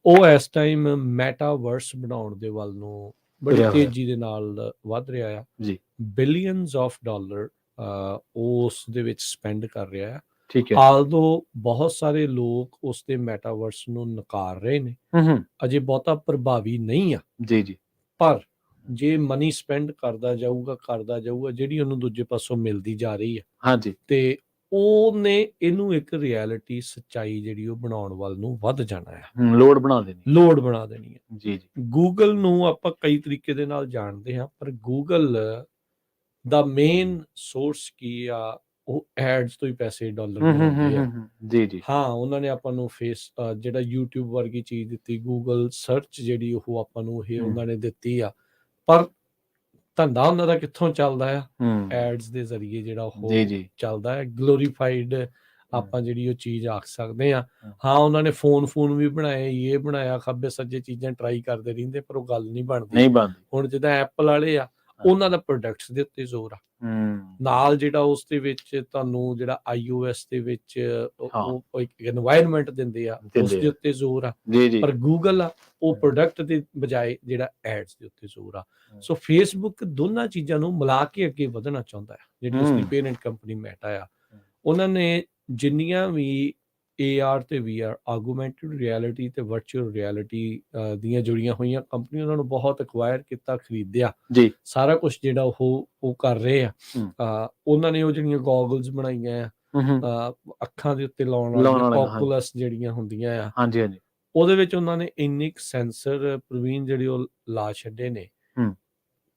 ਉਹ ਇਸ ਟਾਈਮ ਮੈਟਾਵਰਸ ਬਣਾਉਣ ਦੇ ਵੱਲ ਨੂੰ ਬੜੀ ਤੇਜ਼ੀ ਦੇ ਨਾਲ ਵੱਧ ਰਿਹਾ ਆ ਜੀ। ਬਿਲੀਅਨਸ ਆਫ ਡਾਲਰ ਉਸ ਦੇ ਵਿੱਚ ਸਪੈਂਡ ਕਰ ਰਿਹਾ ਆ। ਠੀਕ ਹੈ। ਆਲਦੋ ਬਹੁਤ ਸਾਰੇ ਲੋਕ ਉਸ ਦੇ ਮੈਟਾਵਰਸ ਨੂੰ ਨਕਾਰ ਰਹੇ ਨੇ, ਅਜੇ ਬਹੁਤਾ ਪ੍ਰਭਾਵੀ ਨਹੀਂ ਆ ਜੀ। ਪਰ ਜੇ ਮਨੀ ਸਪੈਂਡ ਕਰਦਾ ਜਾਊਗਾ ਜਿਹੜੀ ਉਹਨੂੰ ਦੂਜੇ ਪਾਸੋਂ ਮਿਲਦੀ ਜਾ ਰਹੀ ਹੈ, ਹਾਂਜੀ, ਤੇ ਉਹਨੇ ਇਹਨੂੰ ਇੱਕ ਰਿਐਲਿਟੀ ਸੱਚਾਈ ਜਿਹੜੀ ਉਹ ਬਣਾਉਣ ਵੱਲ ਨੂੰ ਵੱਧ ਜਾਣਾ ਆ। ਲੋੜ ਬਣਾ ਦੇਣੀ ਹੈ ਜੀ। ਗੂਗਲ ਨੂੰ ਆਪਾਂ ਕਈ ਤਰੀਕੇ ਦੇ ਨਾਲ ਜਾਣਦੇ ਹਾਂ, ਪਰ ਗੂਗਲ ਦਾ ਮੇਨ ਸੋਰਸ ਕੀ ਆ? ਉਹ ਐਡਸ ਤੋਂ ਹੀ ਪੈਸੇ ਡਾਲਰ ਬਣਾਉਂਦੇ ਆ ਜੀ। ਹਾਂ, ਉਹਨਾਂ ਨੇ ਆਪਾਂ ਨੂੰ ਜਿਹੜਾ YouTube ਵਰਗੀ ਚੀਜ਼ ਦਿੱਤੀ, ਗੂਗਲ ਸਰਚ ਜਿਹੜੀ ਉਹ ਆਪਾਂ ਨੂੰ ਇਹ ਉਹਨਾਂ ਨੇ ਦਿੱਤੀ ਆ, ਪਰ ਧੰਦਾ ਉਹਨਾਂ ਦਾ ਕਿੱਥੋਂ ਚੱਲਦਾ ਆ? ਐਡਸ ਦੇ ਜ਼ਰੀਏ ਜਿਹੜਾ ਉਹ ਚੱਲਦਾ ਹੈ। ਗਲੋਰੀਫਾਈਡ ਆਪਾਂ ਜਿਹੜੀ ਉਹ ਚੀਜ਼ ਆਖ ਸਕਦੇ ਆ। ਹਾਂ, ਉਹਨਾਂ ਨੇ ਫੋਨ ਵੀ ਬਣਾਏ, ਇਹ ਬਣਾਇਆ, ਖੱਬੇ ਸੱਜੇ ਚੀਜ਼ਾਂ ਟਰਾਈ ਕਰਦੇ ਰਹਿੰਦੇ, ਪਰ ਉਹ ਗੱਲ ਨਹੀਂ ਬਣਦੀ। ਹੁਣ ਜਿੱਦਾਂ ਐਪਲ ਵਾਲੇ ਆ, ਉਹਨਾਂ ਦਾ ਪ੍ਰੋਡਕਟਸ ਦੇ ਉੱਤੇ ਜ਼ੋਰ ਆ, ਨਾਲ ਜਿਹੜਾ ਉਸ ਦੇ ਵਿੱਚ ਤੁਹਾਨੂੰ ਜਿਹੜਾ iOS ਦੇ ਵਿੱਚ ਉਹ ਇੱਕ এনवायरमेंट ਦਿੰਦੇ ਆ, ਉਸ ਦੇ ਉੱਤੇ ਜ਼ੋਰ ਆ। ਪਰ ਗੂਗਲ ਆ, ਉਹ ਪ੍ਰੋਡਕਟ ਦੇ ਬਜਾਏ ਜਿਹੜਾ ਐਡਸ ਦੇ ਉੱਤੇ ਜ਼ੋਰ ਆ। ਸੋ ਫੇਸਬੁੱਕ ਦੋਨਾਂ ਚੀਜ਼ਾਂ ਨੂੰ ਮਿਲਾ ਕੇ ਅੱਗੇ ਵਧਣਾ ਚਾਹੁੰਦਾ ਹੈ। ਜਿਹੜੀ ਉਸਦੀ ਪੇਰੈਂਟ ਕੰਪਨੀ ਮੈਟਾ ਆ, ਉਹਨਾਂ ਨੇ ਜਿੰਨੀਆਂ ਵੀ AR ਤੇ VR, ਆਗੂਮੈਂਟਡ ਰਿਐਲਿਟੀ ਤੇ ਵਰਚੁਅਲ ਰਿਐਲਿਟੀ ਦੀਆਂ ਜੁੜੀਆਂ ਹੋਈਆਂ ਕੰਪਨੀਆਂ, ਉਹਨਾਂ ਨੂੰ ਬਹੁਤ ਐਕਵਾਇਰ ਕੀਤਾ, ਖਰੀਦਿਆ ਜੀ। ਸਾਰਾ ਕੁਝ ਜਿਹੜਾ ਉਹ ਕਰ ਰਹੇ ਆ। ਉਹਨਾਂ ਨੇ ਉਹ ਜਿਹੜੀਆਂ ਗੋਗਲਸ ਬਣਾਈਆਂ ਆ, ਅੱਖਾਂ ਦੇ ਉੱਤੇ ਲਾਉਣ ਵਾਲੀਆਂ, ਓਕੂਲਸ ਜਿਹੜੀਆਂ ਹੁੰਦੀਆਂ ਆ, ਹਾਂਜੀ, ਉਹਦੇ ਵਿੱਚ ਉਹਨਾਂ ਨੇ ਇੰਨੇ ਸੈਂਸਰ ਪ੍ਰਵੀਨ ਜਿਹੜੇ ਉਹ ਲਾ ਛੱਡੇ ਨੇ।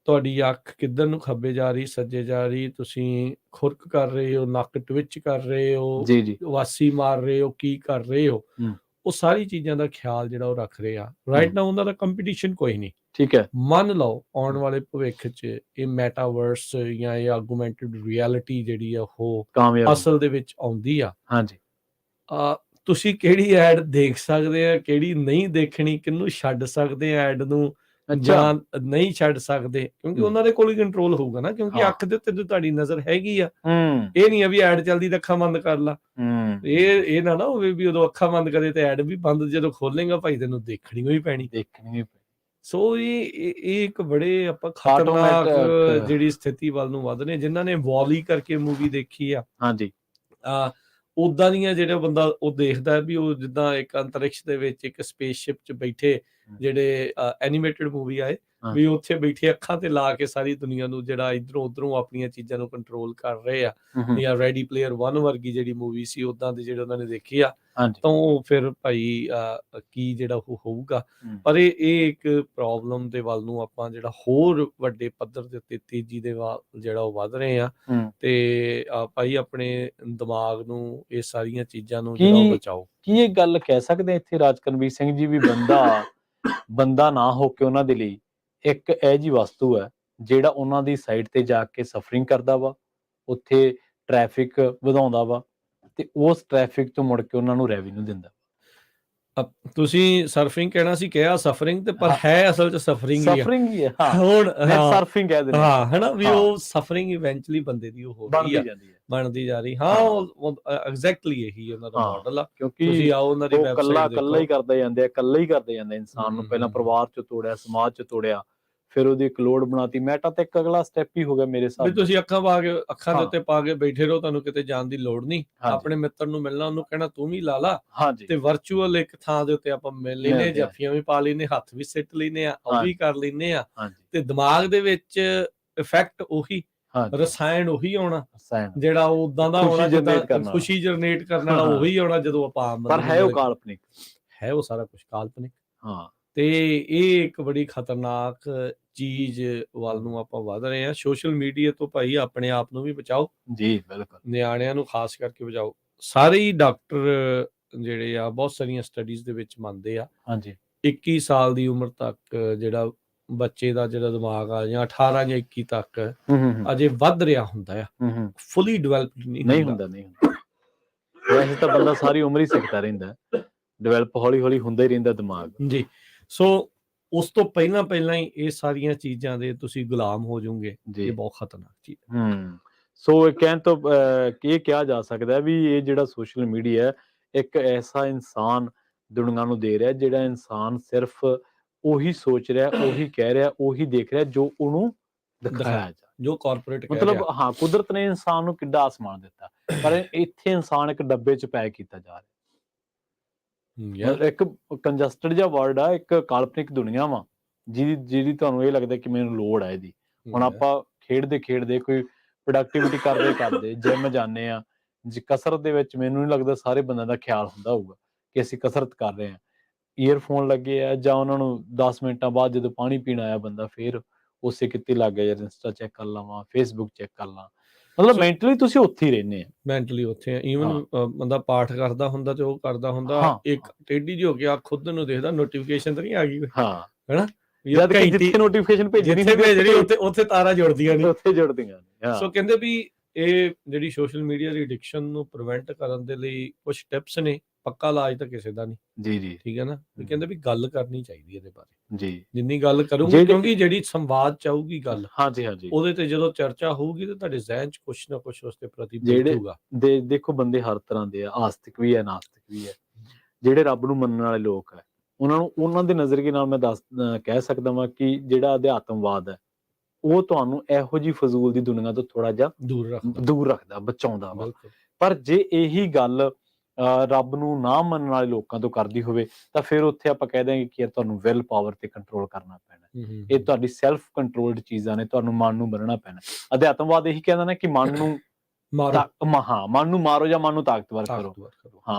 ਤੁਹਾਡੀ ਅੱਖ ਕਿੱਧਰ ਨੂੰ, ਖੱਬੇ ਜਾ ਰਹੀ, ਸੱਜੇ ਜਾ ਰਹੀ, ਤੁਸੀਂ ਖੁਰਕ ਕਰ ਰਹੇ ਹੋ, ਨੱਕ ਟਵਿਚ ਕਰ ਰਹੇ ਹੋ, ਵਾਸੀ ਮਾਰ ਰਹੇ ਹੋ, ਕੀ ਕਰ ਰਹੇ ਹੋ, ਉਹ ਸਾਰੀ ਚੀਜ਼ਾਂ ਦਾ ਖਿਆਲ ਜਿਹੜਾ ਉਹ ਰੱਖ ਰਹੇ ਆ। ਰਾਈਟ ਨਾਓ ਉਹਨਾਂ ਦਾ ਕੰਪੀਟੀਸ਼ਨ ਕੋਈ ਨਹੀਂ। ਠੀਕ ਹੈ। ਮੰਨ ਲਓ ਆਉਣ ਵਾਲੇ ਭਵਿੱਖ 'ਚ ਇਹ ਮੈਟਾਵਰਸ ਜਾਂ ਇਹ ਆਗੂਮੈਂਟਡ ਰਿਐਲਿਟੀ ਜਿਹੜੀ ਆ ਉਹ ਅਸਲ ਦੇ ਵਿੱਚ ਆਉਂਦੀ ਆ, ਹਾਂਜੀ, ਤੁਸੀਂ ਕਿਹੜੀ ਐਡ ਦੇਖ ਸਕਦੇ ਆ, ਕਿਹੜੀ ਨਹੀਂ ਦੇਖਣੀ, ਕਿਹਨੂੰ ਛੱਡ ਸਕਦੇ ਆ ਐਡ ਨੂੰ ਜਾਂ ਨਹੀਂ ਛੱਡ ਸਕਦੇ, ਕਿਉਂਕਿ ਉਹਨਾਂ ਦੇ ਕੋਲ ਹੀ ਕੰਟਰੋਲ ਹੋਊਗਾ ਨਾ। ਕਿਉਂਕਿ ਅੱਖ ਦੇ ਉੱਤੇ ਤੁਹਾਡੀ ਨਜ਼ਰ ਹੈਗੀ ਆ। ਇਹ ਨਹੀਂ ਆ ਵੀ ਐਡ ਚੱਲਦੀ ਤਾਂ ਅੱਖਾਂ ਬੰਦ ਕਰ ਲਾ। ਇਹ ਨਾ ਹੋਵੇ ਵੀ ਉਦੋਂ ਅੱਖਾਂ ਬੰਦ ਕਰੇ ਤੇ ਐਡ ਵੀ ਬੰਦ, ਜਦੋਂ ਖੋਲੇਗਾ ਭਾਈ ਤੈਨੂੰ ਦੇਖਣੀ ਹੋਈ ਪੈਣੀ। ਸੋ ਇਹ ਇੱਕ ਬੜੇ ਆਪਾਂ ਖਤਰਨਾਕ ਜਿਹੜੀ ਸਥਿਤੀ ਵੱਲ ਨੂੰ ਵੱਧ ਰਹੇ। ਜਿਨ੍ਹਾਂ ਨੇ ਵੌਲੀ ਕਰਕੇ ਮੂਵੀ ਦੇਖੀ ਆ, ਹਾਂਜੀ, ਉਦਾਂ ਦੀਆਂ ਜਿਹੜੇ ਬੰਦਾ ਉਹ ਦੇਖਦਾ ਵੀ ਉਹ ਜਿੱਦਾਂ ਇੱਕ ਅੰਤਰਿਕਸ਼ ਦੇ ਵਿੱਚ ਇੱਕ ਸਪੇਸਸ਼ਿਪ 'ਚ ਬੈਠੇ ਜਿਹੜੇ ਐਨੀਮੇਟਡ ਮੂਵੀ ਆਏ, ਵੀ ਉੱਥੇ ਬੈਠੇ ਅੱਖਾਂ ਤੇ ਲਾ ਕੇ ਸਾਰੀ ਦੁਨੀਆ ਨੂੰ ਜਿਹੜਾ ਇਧਰੋਂ ਉਧਰੋਂ ਆਪਣੀਆਂ ਚੀਜ਼ਾਂ ਨੂੰ ਕੰਟਰੋਲ ਕਰ ਰਹੇ ਆ, ਜਾਂ ਰੈਡੀ ਪਲੇਅਰ 1 ਵਰਗੀ ਜਿਹੜੀ ਮੂਵੀ ਸੀ ਉਦਾਂ ਦੇ ਜਿਹੜੇ ਉਹਨਾਂ ਨੇ ਦੇਖੀ ਆ, ਤਾਂ ਉਹ ਫਿਰ ਭਾਈ ਕੀ ਜਿਹੜਾ ਉਹ ਹੋਊਗਾ। ਪਰ ਇਹ ਇੱਕ ਪ੍ਰੋਬਲਮ ਦੇ ਵੱਲ ਨੂੰ ਆਪਾਂ ਜਿਹੜਾ ਹੋਰ ਵੱਡੇ ਪੱਧਰ ਦੇ ਉੱਤੇ ਤੇਜ਼ੀ ਦੇ ਵੱਲ ਜਿਹੜਾ ਉਹ ਵੱਧ ਰਹੇ ਆ, ਤੇ ਭਾਈ ਆਪਣੇ ਦਿਮਾਗ ਨੂੰ ਇਹ ਸਾਰੀਆਂ ਚੀਜ਼ਾਂ ਨੂੰ ਜਿਹੜਾ ਬਚਾਓ। ਕੀ ਇਹ ਗੱਲ ਕਹਿ ਸਕਦੇ ਇੱਥੇ ਰਾਜਕਰਮਵੀਰ ਸਿੰਘ ਜੀ ਵੀ ਬੰਦਾ ਨਾ ਹੋ ਕੇ ਉਹਨਾਂ ਦੇ ਲਈ ਇੱਕ ਇਹ ਜਿਹੀ ਵਸਤੂ ਹੈ ਜਿਹੜਾ ਉਹਨਾਂ ਦੀ ਸਾਈਡ ਤੇ ਜਾ ਕੇ ਸਫਰਿੰਗ ਕਰਦਾ ਵਾ, ਉੱਥੇ ਟ੍ਰੈਫਿਕ ਵਧਾਉਂਦਾ ਵਾ, ਤੇ ਉਸ ਟ੍ਰੈਫਿਕ ਤੋਂ ਮੁੜ ਕੇ ਉਹਨਾਂ ਨੂੰ ਰੈਵਨਿਊ ਦਿੰਦਾ। ਤੁਸੀਂ ਸਰਫਿੰਗ ਕਹਿਣਾ ਸੀ, ਕਿਹਾ ਸਫਰਿੰਗ, ਤੇ ਪਰ ਹੈ ਅਸਲ ਚ ਸਫਰਿੰਗ ਹੀ ਹੈ। ਹੁਣ ਸਰਫਿੰਗ ਕਹਿ ਦਿੰਦੇ ਹਾਂ, ਹੈ ਨਾ, ਵੀ ਉਹ ਸਫਰਿੰਗ ਇਵੈਂਚੁਅਲੀ ਬੰਦੇ ਦੀ ਉਹ ਹੋ ਰਹੀ ਆ, ਬਣਦੀ ਜਾ ਰਹੀ। ਹਾਂ, ਉਹ ਐਗਜ਼ੈਕਟਲੀ ਇਹੀ ਉਹਨਾਂ ਦਾ ਮਾਡਲ ਆ, ਕਿਉਂਕਿ ਤੁਸੀਂ ਆਓ ਉਹਨਾਂ ਦੀ ਵੈਬਸਾਈਟ ਕੱਲਾ ਹੀ ਕਰਦੇ ਜਾਂਦੇ ਇਨਸਾਨ ਨੂੰ। ਪਹਿਲਾਂ ਪਰਿਵਾਰ ਚ ਤੋੜਿਆ, ਸਮਾਜ ਚ ਤੋੜਿਆ, ਫਿਰ ਉਹਦੀ ਇੱਕ ਲੋੜ ਬਣਾਤੀ। ਮੈਟਾ ਤੇ ਇੱਕ ਅਗਲਾ ਸਟੈਪ ਹੀ ਹੋ ਗਿਆ ਮੇਰੇ ਸਾਹਮਣੇ। ਤੁਸੀਂ ਅੱਖਾਂ ਦੇ ਉੱਤੇ ਪਾ ਕੇ ਬੈਠੇ ਰਹੋ, ਤੁਹਾਨੂੰ ਕਿਤੇ ਜਾਣ ਦੀ ਲੋੜ ਨਹੀਂ। ਆਪਣੇ ਮਿੱਤਰ ਨੂੰ ਮਿਲਣਾ, ਉਹਨੂੰ ਕਹਿਣਾ ਤੂੰ ਵੀ ਲਾ ਲਾ, ਤੇ ਵਰਚੁਅਲ ਇੱਕ ਥਾਂ ਦੇ ਉੱਤੇ ਆਪਾਂ ਮਿਲ ਲੈਨੇ, ਜੱਫੀਆਂ ਵੀ ਪਾ ਲੈਨੇ, ਹੱਥ ਵੀ ਸਿੱਟ ਲੈਨੇ ਆ, ਉਹ ਵੀ ਕਰ ਲੈਨੇ ਆ, ਤੇ ਦਿਮਾਗ ਦੇ ਵਿੱਚ ਇਫੈਕਟ ਉਹੀ, ਰਸਾਇਣ ਉਹੀ ਆਉਣਾ ਜਿਹੜਾ ਉਦਾਂ ਦਾ ਆਉਣਾ, ਜਿੱਦਾਂ ਖੁਸ਼ੀ ਜਨਰੇਟ ਕਰਨ ਵਾਲਾ ਉਹੀ ਆਉਣਾ ਜਦੋਂ ਆਪਾਂ। ਪਰ ਹੈ ਉਹ ਕਾਲਪਨਿਕ, ਹੈ ਉਹ ਸਾਰਾ ਕੁਝ ਕਾਲਪਨਿਕ। ਤੇ ਇਹ ਇੱਕ ਬੜੀ ਖਤਰਨਾਕ ਚੀਜ਼ ਵੱਲ ਨੂੰ ਆਪਾਂ ਵਧ ਰਹੇ ਹਾਂ। ਸੋਸ਼ਲ ਮੀਡੀਆ ਤੋਂ ਭਾਈ ਆਪਣੇ ਆਪ ਨੂੰ ਵੀ ਬਚਾਓ ਜੀ, ਬਿਲਕੁਲ, ਨਿਆਣਿਆਂ ਨੂੰ ਖਾਸ ਕਰਕੇ ਬਚਾਓ। ਸਾਰੇ ਹੀ ਡਾਕਟਰ ਜਿਹੜੇ ਆ ਬਹੁਤ ਸਾਰੀਆਂ ਸਟੱਡੀਜ਼ ਦੇ ਵਿੱਚ ਮੰਨਦੇ ਆ 21 ਸਾਲ ਦੀ ਉਮਰ ਤੱਕ ਜਿਹੜਾ ਬੱਚੇ ਦਾ ਜਿਹੜਾ ਦਿਮਾਗ ਆ, ਜਾਂ 18 ਜਾਂ 21 ਤੱਕ ਅਜੇ ਵੱਧ ਰਿਹਾ ਹੁੰਦਾ ਆ, ਫੁੱਲੀ ਡਿਵੈਲਪਡ ਨਹੀਂ ਹੁੰਦਾ। ਵੈਸੇ ਤਾਂ ਬੰਦਾ ਸਾਰੀ ਉਮਰ ਹੀ ਸਿੱਖਦਾ ਰਹਿੰਦਾ, ਡਿਵੈਲਪ ਹੌਲੀ ਹੌਲੀ ਹੁੰਦਾ ਹੀ ਰਹਿੰਦਾ ਦਿਮਾਗ ਜੀ। ਸੋ ਉਸ ਤੋਂ ਪਹਿਲਾਂ ਹੀ ਇਹ ਸਾਰੀਆਂ ਚੀਜ਼ਾਂ ਦੇ ਤੁਸੀਂ ਗੁਲਾਮ ਹੋ ਜਾਓਗੇ, ਇਹ ਬਹੁਤ ਖਤਰਨਾਕ ਚੀਜ਼। ਸੋ ਕਹਿਣ ਤੋਂ ਇਹ ਕਿਹਾ ਜਾ ਸਕਦਾ ਵੀ ਇਹ ਜਿਹੜਾ ਸੋਸ਼ਲ ਮੀਡੀਆ ਇੱਕ ਐਸਾ ਇਨਸਾਨ ਦੁਨੀਆ ਨੂੰ ਦੇ ਰਿਹਾ, ਜਿਹੜਾ ਇਨਸਾਨ ਸਿਰਫ ਉਹੀ ਸੋਚ ਰਿਹਾ, ਉਹੀ ਕਹਿ ਰਿਹਾ, ਉਹੀ ਦੇਖ ਰਿਹਾ ਜੋ ਉਹਨੂੰ ਦਿਖਾਇਆ ਜਾ, ਜੋ ਕਾਰਪੋਰੇਟ ਮਤਲਬ ਕੁਦਰਤ ਨੇ ਇਨਸਾਨ ਨੂੰ ਕਿੱਡਾ ਆਸਮਾਨ ਦਿੱਤਾ, ਪਰ ਇੱਥੇ ਇਨਸਾਨ ਇੱਕ ਡੱਬੇ 'ਚ ਪੈਕ ਕੀਤਾ ਜਾ ਰਿਹਾ। ਇੱਕ ਕੰਜਸਟਡ ਜਿਹਾ ਵਰਡ ਆ, ਇੱਕ ਕਾਲਪਨਿਕ ਦੁਨੀਆ ਵਾ ਜਿਹਦੀ ਤੁਹਾਨੂੰ ਇਹ ਲੱਗਦਾ ਕਿ ਮੈਨੂੰ ਲੋੜ ਆ ਇਹਦੀ। ਹੁਣ ਆਪਾਂ ਖੇਡਦੇ ਕੋਈ ਪ੍ਰੋਡਕਟਿਵਿਟੀ ਕਰਦੇ ਜਿਮ ਜਾਂਦੇ ਆ, ਕਸਰਤ ਦੇ ਵਿੱਚ ਮੈਨੂੰ ਨਹੀਂ ਲੱਗਦਾ ਸਾਰੇ ਬੰਦਿਆਂ ਦਾ ਖਿਆਲ ਹੁੰਦਾ ਹੋਊਗਾ ਕਿ ਅਸੀਂ ਕਸਰਤ ਕਰ ਰਹੇ ਹਾਂ। ਈਅਰਫੋਨ ਲੱਗੇ ਆ, ਜਾਂ ਉਹਨਾਂ ਨੂੰ 10 ਮਿੰਟਾਂ ਬਾਅਦ ਜਦੋਂ ਪਾਣੀ ਪੀਣ ਆਇਆ ਬੰਦਾ, ਫਿਰ ਉਸੇ ਕਿਤੇ ਲੱਗ ਗਿਆ, ਯਾਰ ਇੰਸਟਾ ਚੈੱਕ ਕਰ ਲਵਾਂ, ਫੇਸਬੁੱਕ ਚੈੱਕ ਕਰ ਲਾਂ। ਮਤਲਬ ਮੈਂਟਲੀ ਤੁਸੀਂ ਉੱਥੇ ਹੀ ਰਹਿੰਦੇ ਆ, ਮੈਂਟਲੀ ਉੱਥੇ ਆ। ਈਵਨ ਬੰਦਾ ਪਾਠ ਕਰਦਾ ਹੁੰਦਾ ਤੇ ਉਹ ਕਰਦਾ ਹੁੰਦਾ, ਇੱਕ ਟੇਢੀ ਜਿਹੀ ਹੋ ਕੇ ਆ ਖੁਦ ਨੂੰ ਦੇਖਦਾ, ਨੋਟੀਫਿਕੇਸ਼ਨ ਤਾਂ ਨਹੀਂ ਆ ਗਈ, ਹੈਨਾ, ਜਿੱਥੇ ਨੋਟੀਫਿਕੇਸ਼ਨ ਭੇਜਣੀ ਉੱਥੇ ਤਾਰਾਂ ਜੁੜਦੀਆਂ ਨੇ। ਸੋ ਕਹਿੰਦੇ ਵੀ ਇਹ ਜਿਹੜੀ ਸੋਸ਼ਲ ਮੀਡੀਆ ਦੀ ਐਡਿਕਸ਼ਨ ਨੂੰ ਪ੍ਰੀਵੈਂਟ ਕਰਨ ਦੇ ਲਈ ਕੁਝ ਟਿਪਸ ਨੇ। ਪੱਕਾ ਇਲਾਜ ਤਾਂ ਕਿਸੇ ਦਾ ਨਹੀਂ, ਜੀ, ਠੀਕ ਹੈ ਨਾ। ਕਹਿੰਦੇ ਵੀ ਗੱਲ ਕਰਨੀ ਚਾਹੀਦੀ ਇਹਦੇ ਬਾਰੇ ਜੀ, ਜਿੰਨੀ ਗੱਲ ਕਰੂੰਗੇ, ਕਿਉਂਕਿ ਜਿਹੜੀ ਸੰਵਾਦ ਚਾਹੂਗੀ ਗੱਲ, ਉਹਦੇ ਤੇ ਜਦੋਂ ਚਰਚਾ ਹੋਊਗੀ ਤਾਂ ਤੁਹਾਡੇ ਜ਼ਿਹਨ 'ਚ ਕੁਛ ਨਾ ਕੁਛ ਉਸ ਦੇ ਪ੍ਰਤੀ ਬੈਠੂਗਾ। ਦੇਖੋ, ਬੰਦੇ ਹਰ ਤਰ੍ਹਾਂ ਦੇ ਆ, ਆਸਤਿਕ ਵੀ ਹੈ, ਨਾਸਤਿਕ ਵੀ ਹੈ। ਜਿਹੜੇ ਰੱਬ ਨੂੰ ਮੰਨਣ ਵਾਲੇ ਲੋਕ ਹੈ, ਉਹਨਾਂ ਦੇ ਨਜ਼ਰੀਏ ਨਾਲ ਮੈਂ ਕਹਿ ਸਕਦਾ ਵਾਂ ਕਿ ਜਿਹੜਾ ਅਧਿਆਤਮਵਾਦ ਹੈ ਉਹ ਤੁਹਾਨੂੰ ਇਹੋ ਜਿਹੀ ਫਜ਼ੂਲ ਦੀ ਦੁਨੀਆ ਤੋਂ ਥੋੜਾ ਜਿਹਾ ਦੂਰ ਰੱਖਦਾ, ਬਚਾਉਂਦਾ ਵਾ। ਪਰ ਜੇ ਇਹੀ ਗੱਲ ਰੱਬ ਨੂੰ ਨਾ ਮੰਨਣ ਵਾਲੇ ਲੋਕਾਂ ਤੋਂ ਕਰਦੀ ਹੋਵੇ, ਤਾਂ ਫਿਰ ਉੱਥੇ ਆਪਾਂ ਕਹਿ ਦਿਆਂਗੇ ਕਿ ਤੁਹਾਨੂੰ ਵਿਲ ਪਾਵਰ ਤੇ ਕੰਟਰੋਲ ਕਰਨਾ ਪੈਣਾ। ਇਹ ਤੁਹਾਡੀ ਸੈਲਫ ਕੰਟਰੋਲਡ ਚੀਜ਼ਾਂ ਨੇ, ਤੁਹਾਨੂੰ ਮਨ ਨੂੰ ਮੰਨਣਾ ਪੈਣਾ। ਅਧਿਆਤਮਵਾਦ ਇਹੀ ਕਹਿੰਦਾ ਨਾ ਕਿ ਮਨ ਨੂੰ ਮਨ ਨੂੰ ਮਾਰੋ ਜਾਂ ਮਨ ਨੂੰ ਤਾਕਤਵਰ ਕਰੋ,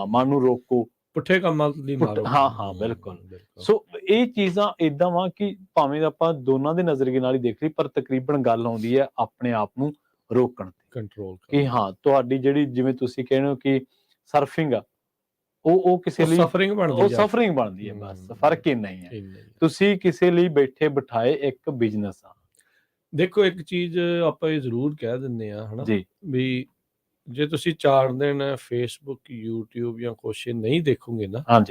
ਮਨ ਨੂੰ ਰੋਕੋ, ਪੁੱਠੇ ਕੰਮਾਂ ਦੀ ਮਾਰੋ। ਬਿਲਕੁਲ। ਸੋ ਇਹ ਚੀਜ਼ਾਂ ਏਦਾਂ ਵਾ ਕਿ ਭਾਵੇਂ ਆਪਾਂ ਦੋਨਾਂ ਦੇ ਨਜ਼ਰੀਏ ਨਾਲ ਹੀ ਦੇਖ ਲਈ, ਪਰ ਤਕਰੀਬਨ ਗੱਲ ਆਉਂਦੀ ਹੈ ਆਪਣੇ ਆਪ ਨੂੰ ਰੋਕਣ ਤੇ, ਕੰਟਰੋਲ, ਕਿ ਤੁਹਾਡੀ ਜਿਹੜੀ, ਜਿਵੇਂ ਤੁਸੀਂ ਕਹਿੰਦੇ ਹੋ ਕਿ ਸਰਫਿੰਗ ਆ, ਉਹ ਕਿਸੇ ਲਈ ਸਫਰਿੰਗ ਬਣਦੀ ਹੈ। ਬਸ ਫਰਕ ਇੰਨਾ ਹੀ ਹੈ। ਤੁਸੀਂ ਕਿਸੇ ਲਈ ਬੈਠੇ ਬਿਠਾਏ ਇੱਕ ਬਿਜ਼ਨਸ ਆ। ਦੇਖੋ, ਇੱਕ ਚੀਜ਼ ਆਪਾਂ ਇਹ ਜ਼ਰੂਰ ਕਹਿ ਦਿੰਦੇ ਆ, ਹਨਾ, ਵੀ ਜੇ ਤੁਸੀਂ 4 ਦਿਨ ਫੇਸਬੁੱਕ, ਯੂਟਿਊਬ ਜਾਂ ਕੁਛ ਨਹੀਂ ਦੇਖੋਗੇ ਨਾ,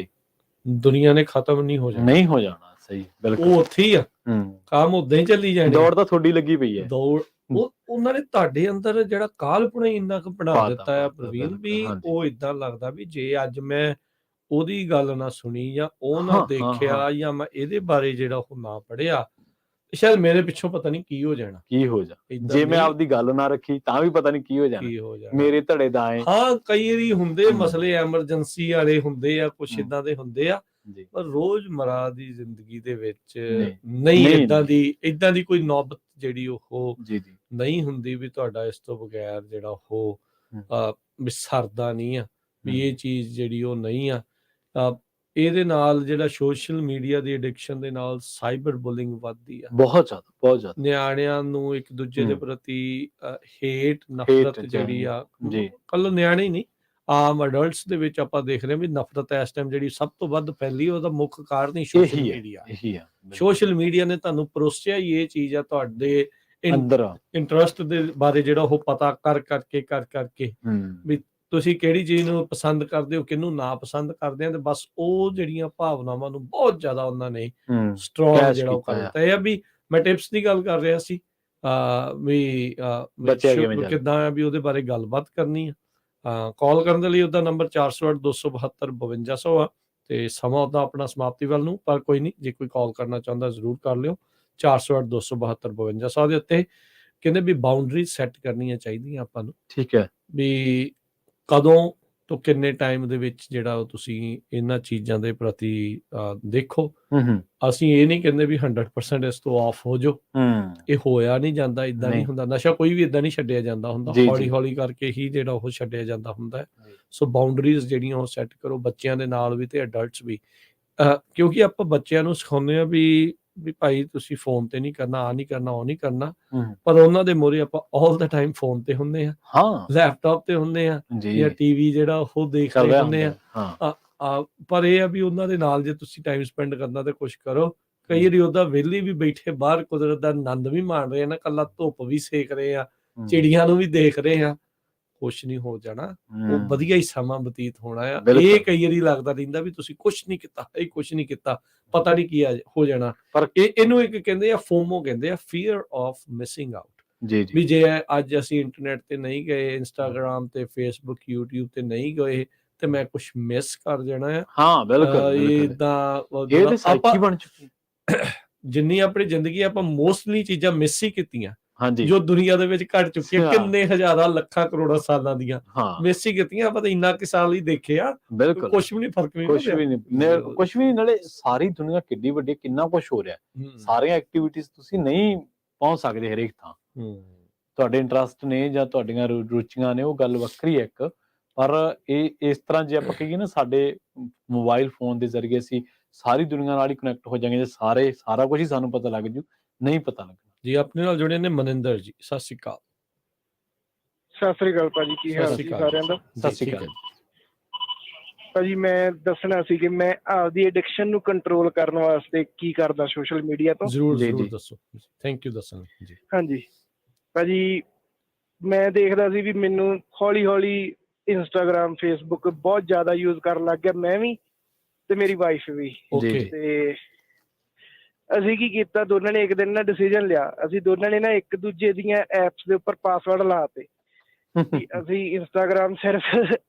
ਦੁਨੀਆ ਨੇ ਖਤਮ ਨਹੀਂ ਹੋ ਜਾਣਾ। ਸਹੀ, ਬਿਲਕੁਲ, ਉਹ ਉੱਥੇ ਹੀ ਆ, ਕੰਮ ਉਦਾਂ ਹੀ ਚੱਲੀ ਜਾਣੀ। ਦੌੜ ਤਾਂ ਤੁਹਾਡੀ ਲੱਗੀ ਪਈ ਹੈ, ਦੌੜ। ਉਹਨਾਂ ਨੇ ਤੁਹਾਡੇ ਅੰਦਰ ਜਿਹੜਾ ਕਾਲਪਨਾ ਇੰਨਾ ਕੁ ਬਣਾ ਦਿੱਤਾ ਆ ਪ੍ਰਵੀਨ, ਵੀ ਉਹ ਏਦਾਂ ਲੱਗਦਾ ਵੀ ਜੇ ਅੱਜ ਮੈਂ ਉਹਦੀ ਗੱਲ ਨਾ ਸੁਣੀ, ਜਾਂ ਉਹ ਨਾ ਦੇਖਿਆ, ਜਾਂ ਮੈਂ ਇਹਦੇ ਬਾਰੇ ਜਿਹੜਾ ਉਹ ਨਾ ਪੜ੍ਹਿਆ, ਸ਼ਾਇਦ ਮੇਰੇ ਪਿੱਛੋਂ ਪਤਾ ਨਹੀਂ ਕੀ ਹੋ ਜਾਣਾ। ਜੇ ਮੈਂ ਆਪਦੀ ਗੱਲ ਨਾ ਰੱਖੀ ਤਾਂ ਵੀ ਪਤਾ ਨਹੀਂ ਕੀ ਹੋ ਜਾਣਾ, ਮੇਰੇ ਧੜੇ ਦਾਏ। ਕਈ ਵਾਰੀ ਹੁੰਦੇ ਮਸਲੇ ਐਮਰਜੈਂਸੀ ਵਾਲੇ ਹੁੰਦੇ ਆ, ਕੁਛ ਏਦਾਂ ਦੇ ਹੁੰਦੇ ਆ, ਜੀ ਪਰ ਰੋਜ਼ਮਰਾ ਦੀ ਜ਼ਿੰਦਗੀ ਦੇ ਵਿੱਚ ਨਹੀਂ ਨਹੀਂ ਨਹੀਂ ਇਦਾਂ ਦੀ ਕੋਈ ਨੌਬਤ ਜਿਹੜੀ ਉਹ ਜੀ ਜੀ ਨਹੀਂ ਹੁੰਦੀ ਵੀ ਤੁਹਾਡਾ ਇਸ ਤੋਂ ਬਗੈਰ ਜਿਹੜਾ ਉਹ ਹਮ, ਵੀ ਸਰਦਾ ਨਹੀਂ ਆ ਵੀ ਇਹ ਹਮ, ਚੀਜ਼ ਜਿਹੜੀ ਉਹ ਨਹੀਂ ਆ। ਇਹਦੇ ਨਾਲ ਜਿਹੜਾ ਸੋਸ਼ਲ ਮੀਡੀਆ ਦੀ ਐਡਿਕਸ਼ਨ ਦੇ ਨਾਲ ਸਾਈਬਰ ਬੁਲਿੰਗ ਵੱਧਦੀ ਆ। ਬਹੁਤ ਜ਼ਿਆਦਾ ਨਿਆਣਿਆਂ ਨੂੰ ਇੱਕ ਦੂਜੇ ਦੇ ਹਮ, ਪ੍ਰਤੀ ਨਫ਼ਰਤ ਜਿਹੜੀ ਆ, ਜੀ ਕੱਲ ਨਿਆਣੇ ਹੀ ਨਹੀਂ, ਆਮ ਅਡਲਟਸ ਦੇ ਵਿੱਚ ਆਪਾਂ ਦੇਖ ਰਹੇ ਹਾਂ ਵੀ ਨਫ਼ਰਤ ਇਸ ਟਾਈਮ ਜਿਹੜੀ ਸਭ ਤੋਂ ਵੱਧ ਫੈਲੀ ਉਹਦਾ ਮੁੱਖ ਕਾਰਨ ਹੀ ਸੋਸ਼ਲ ਇਹੀ ਹੈ ਮੀਡੀਆ। ਇਹੀ ਆ ਬਿਲਕੁਲ। ਸੋਸ਼ਲ ਮੀਡੀਆ ਨੇ ਤੁਹਾਨੂੰ ਪਰੋਸਿਆ ਹੀ ਇਹ ਚੀਜ਼ ਆ, ਤੁਹਾਡੇ ਅੰਦਰ ਆ। ਇੰਟਰਸਟ ਦੇ ਬਾਰੇ ਜਿਹੜਾ ਉਹ ਪਤਾ ਕਰ ਕਰਕੇ ਵੀ ਤੁਸੀਂ ਕਿਹੜੀ ਚੀਜ਼ ਨੂੰ ਪਸੰਦ ਕਰਦੇ ਹੋ, ਕਿਹਨੂੰ ਨਾ ਪਸੰਦ ਕਰਦੇ ਆ, ਤੇ ਬਸ ਉਹ ਜਿਹੜੀਆਂ ਭਾਵਨਾਵਾਂ ਨੂੰ ਬਹੁਤ ਜ਼ਿਆਦਾ ਉਹਨਾਂ ਨੇ ਸਟਰੋਂਗ ਕੈਚ ਜਿਹੜਾ ਉਹ ਕਰ ਕੀਤਾ ਦਿੱਤਾ। ਇਹ ਆ ਵੀ ਮੈਂ ਟਿਪਸ ਦੀ ਗੱਲ ਕਰ ਰਿਹਾ ਸੀ ਵੀ ਬਚਿਆ ਕਿਵੇਂ ਜਾਵੇ। ਕਿੱਦਾਂ ਆ ਵੀ ਉਹਦੇ ਬਾਰੇ ਗੱਲਬਾਤ ਕਰਨੀ ਆ। ਕਾਲ ਕਰਨ ਦੇ ਲਈ ਉਹਦਾ ਨੰਬਰ 408 272 5200 ਆ ਤੇ ਸਮਾਂ ਉਹਦਾ ਆਪਣਾ ਸਮਾਪਤੀ ਵੱਲ ਨੂੰ, ਪਰ ਕੋਈ ਨਹੀਂ, ਜੇ ਕੋਈ ਕਾਲ ਕਰਨਾ ਚਾਹੁੰਦਾ ਜ਼ਰੂਰ ਕਰ ਲਿਓ 408 272 5200 ਦੇ ਉੱਤੇ। ਕਹਿੰਦੇ ਵੀ ਬਾਉਂਡਰੀਜ਼ ਸੈੱਟ ਕਰਨੀਆਂ ਚਾਹੀਦੀਆਂ ਆਪਾਂ ਨੂੰ, ਠੀਕ ਹੈ ਵੀ ਕਦੋਂ ਤੋਂ ਕਿੰਨੇ ਟਾਈਮ ਦੇ ਵਿੱਚ ਜਿਹੜਾ ਉਹ ਤੁਸੀਂ ਇਹਨਾਂ ਚੀਜ਼ਾਂ ਦੇ ਪ੍ਰਤੀ ਦੇਖੋ। ਅਸੀਂ ਇਹ ਨਹੀਂ ਕਹਿੰਦੇ ਵੀ 100% ਇਸ ਤੋਂ ਆਫ ਹੋ ਜਾਓ, ਇਹ ਹੋਇਆ ਨਹੀਂ ਜਾਂਦਾ, ਇਦਾਂ ਨਹੀਂ ਹੁੰਦਾ। ਨਸ਼ਾ ਕੋਈ ਵੀ ਇਦਾਂ ਨਹੀਂ ਛੱਡਿਆ ਜਾਂਦਾ ਹੁੰਦਾ, ਹੌਲੀ ਹੌਲੀ ਕਰਕੇ ਹੀ ਜਿਹੜਾ ਉਹ ਛੱਡਿਆ ਜਾਂਦਾ ਹੁੰਦਾ ਹੈ। ਸੋ ਬਾਉਂਡਰੀਜ਼ ਜਿਹੜੀਆਂ ਉਹ ਸੈੱਟ ਕਰੋ, ਬੱਚਿਆਂ ਦੇ ਨਾਲ ਵੀ ਤੇ ਅਡਲਟਸ ਵੀ, ਕਿਉਂਕਿ ਆਪਾਂ ਬੱਚਿਆਂ ਨੂੰ ਸਿਖਾਉਂਦੇ ਆ ਵੀ ਭਾਈ ਤੁਸੀਂ ਫੋਨ ਤੇ ਨਹੀਂ ਕਰਨਾ, ਆ ਨਹੀਂ ਕਰਨਾ, ਉਹ ਨਹੀਂ ਕਰਨਾ, ਪਰ ਉਹਨਾਂ ਦੇ ਮੋਰੇ ਆਪਾਂ ਆਲ ਦਾ ਟਾਈਮ ਫੋਨ ਤੇ ਹੁੰਦੇ ਆ, ਲੈਪਟਾਪ ਤੇ ਹੁੰਦੇ ਆ, ਜਾਂ ਟੀਵੀ ਜਿਹੜਾ ਉਹ ਦੇਖ ਰਹੇ ਹੁੰਦੇ ਆ। ਪਰ ਇਹ ਆ ਵੀ ਉਹਨਾਂ ਦੇ ਨਾਲ ਜੇ ਤੁਸੀਂ ਟਾਈਮ ਸਪੈਂਡ ਕਰਨਾ ਤੇ ਕੁਛ ਕਰੋ। ਕਈ ਵਾਰੀ ਉਹਦਾ ਵਿਹਲੀ ਵੀ ਬੈਠੇ ਬਾਹਰ ਕੁਦਰਤ ਦਾ ਆਨੰਦ ਵੀ ਮਾਣ ਰਹੇ ਆ ਨਾ, ਕੱਲਾ ਧੁੱਪ ਵੀ ਸੇਕ ਰਹੇ ਆ, ਚਿੜੀਆਂ ਨੂੰ ਵੀ ਦੇਖ ਰਹੇ ਆ, ਕੁਛ ਨਹੀਂ ਹੋ ਜਾਣਾ, ਉਹ ਵਧੀਆ ਹੀ ਸਮਾਂ ਬਤੀਤ ਹੋਣਾ ਆ। ਇਹ ਕਈ ਵਾਰੀ ਲੱਗਦਾ ਰਹਿੰਦਾ ਵੀ ਤੁਸੀਂ ਕੁਛ ਨਹੀਂ ਕੀਤਾ, ਕੁਛ ਨਹੀਂ ਕੀਤਾ, ਪਤਾ ਨਹੀਂ ਕੀ ਹੋ ਜਾਣਾ। ਪਰ ਇਹਨੂੰ ਇੱਕ ਕਹਿੰਦੇ ਆ ਫੋਮੋ, ਕਹਿੰਦੇ ਆ ਫੀਅਰ ਆਫ ਮਿਸਿੰਗ ਆਊਟ। ਵੀ ਜੇ ਅੱਜ ਅਸੀਂ ਇੰਟਰਨੈਟ ਤੇ ਨਹੀਂ ਗਏ, ਇੰਸਟਾਗ੍ਰਾਮ ਤੇ, ਫੇਸਬੁੱਕ, ਯੂਟਿਊਬ ਤੇ ਨਹੀਂ ਗਏ ਤੇ ਮੈਂ ਕੁਛ ਮਿਸ ਕਰ ਜਾਣਾ ਆ। ਹਾਂ ਬਿਲਕੁਲ, ਇਹ ਤਾਂ ਸਾਈਕੀ ਬਣ ਚੁੱਕੀ। ਜਿੰਨੀ ਆਪਣੀ ਜ਼ਿੰਦਗੀ ਆਪਾਂ ਮੋਸਟਲੀ ਚੀਜ਼ਾਂ ਮਿਸ ਹੀ ਕੀਤੀਆਂ, ਹਾਂਜੀ, ਜੋ ਦੁਨੀਆ ਦੇ ਵਿੱਚ ਘਟ ਚੁੱਕੀਆਂ, ਕਿੰਨੇ ਹਜ਼ਾਰਾਂ ਲੱਖਾਂ ਕਰੋੜਾਂ ਸਾਲਾਂ ਦੀਆਂ ਮਿਸ ਹੀ ਕੀਤੀਆਂ ਆਪਾਂ ਤਾਂ ਇੰਨਾ ਕਿ ਸਾਲ ਹੀ ਦੇਖੇ ਆ। ਬਿਲਕੁਲ ਕੁਛ ਵੀ ਨਹੀਂ, ਫਰਕ ਨਹੀਂ, ਕੁਛ ਵੀ ਨਹੀਂ। ਨਾਲੇ ਸਾਰੀ ਦੁਨੀਆ ਕਿੱਡੀ ਵੱਡੀ, ਕਿੰਨਾ ਕੁਛ ਹੋ ਰਿਹਾ, ਸਾਰੀਆਂ ਐਕਟੀਵਿਟੀਜ਼ ਤੁਸੀਂ ਨਹੀਂ ਪਹੁੰਚ ਸਕਦੇ ਹਰੇਕ ਥਾਂ। ਤੁਹਾਡੇ ਇੰਟਰਸਟ ਨੇ ਜਾਂ ਤੁਹਾਡੀਆਂ ਰੁਚੀਆਂ ਨੇ, ਉਹ ਗੱਲ ਵੱਖਰੀ ਹੈ ਇੱਕ, ਪਰ ਇਹ ਇਸ ਤਰ੍ਹਾਂ ਜੇ ਆਪਾਂ ਕਹੀਏ ਨਾ, ਸਾਡੇ ਮੋਬਾਈਲ ਫੋਨ ਦੇ ਜ਼ਰੀਏ ਅਸੀਂ ਸਾਰੀ ਦੁਨੀਆ ਨਾਲ ਹੀ ਕਨੈਕਟ ਹੋ ਜਾਵਾਂਗੇ, ਜੇ ਸਾਰਾ ਕੁਝ ਹੀ ਸਾਨੂੰ ਪਤਾ ਲੱਗ ਜੂ, ਨਹੀਂ ਪਤਾ ਲੱਗਣਾ। ਜੀ ਆਪਣੇ ਨਾਲ ਜੁੜੇ ਨੇ ਮਨਿੰਦਰ ਜੀ, ਸਤਿ ਸ਼੍ਰੀ ਅਕਾਲ। ਸਤਿ ਸ੍ਰੀ ਅਕਾਲ ਭਾਜੀ, ਕੀ ਹਾਲ ਜੀ ਸਾਰਿਆਂ ਦਾ? ਸਤਿ ਸ਼੍ਰੀ ਅਕਾਲ ਭਾਜੀ। ਮੈਂ ਦੱਸਣਾ ਸੀ ਕਿ ਮੈਂ ਆਪਦੀ ਐਡਿਕਸ਼ਨ ਨੂੰ ਕੰਟਰੋਲ ਕਰਨ ਵਾਸਤੇ ਕੀ ਕਰਦਾ ਸੋਸ਼ਲ ਮੀਡੀਆ ਤੋਂ। ਜ਼ਰੂਰ ਦੱਸੋ। ਥੈਂਕ ਯੂ ਦੱਸਣ ਜੀ। ਹਾਂਜੀ ਭਾਜੀ, ਮੈਂ ਦੇਖਦਾ ਸੀ ਵੀ ਮੈਨੂੰ ਹੌਲੀ ਹੌਲੀ ਇੰਸਟਾਗ੍ਰਾਮ, ਫੇਸਬੁੱਕ ਬਹੁਤ ਜ਼ਿਆਦਾ ਯੂਜ਼ ਕਰਨ ਲੱਗ ਗਿਆ, ਮੈਂ ਵੀ ਤੇ ਮੇਰੀ ਵਾਈਫ ਵੀ। ਤੇ ਅਸੀਂ ਕੀ ਕੀਤਾ, ਦੋਨਾਂ ਨੇ ਇੱਕ ਦਿਨ ਨਾ ਡਿਸੀਜਨ ਲਿਆ, ਅਸੀਂ ਦੋਨਾਂ ਨੇ ਨਾ ਇੱਕ ਦੂਜੇ ਦੀਆਂ ਐਪਸ ਦੇ ਉੱਪਰ ਪਾਸਵਰਡ ਲਾਤੇ। ਅਸੀਂ ਇੰਸਟਾਗ੍ਰਾਮ ਸਿਰਫ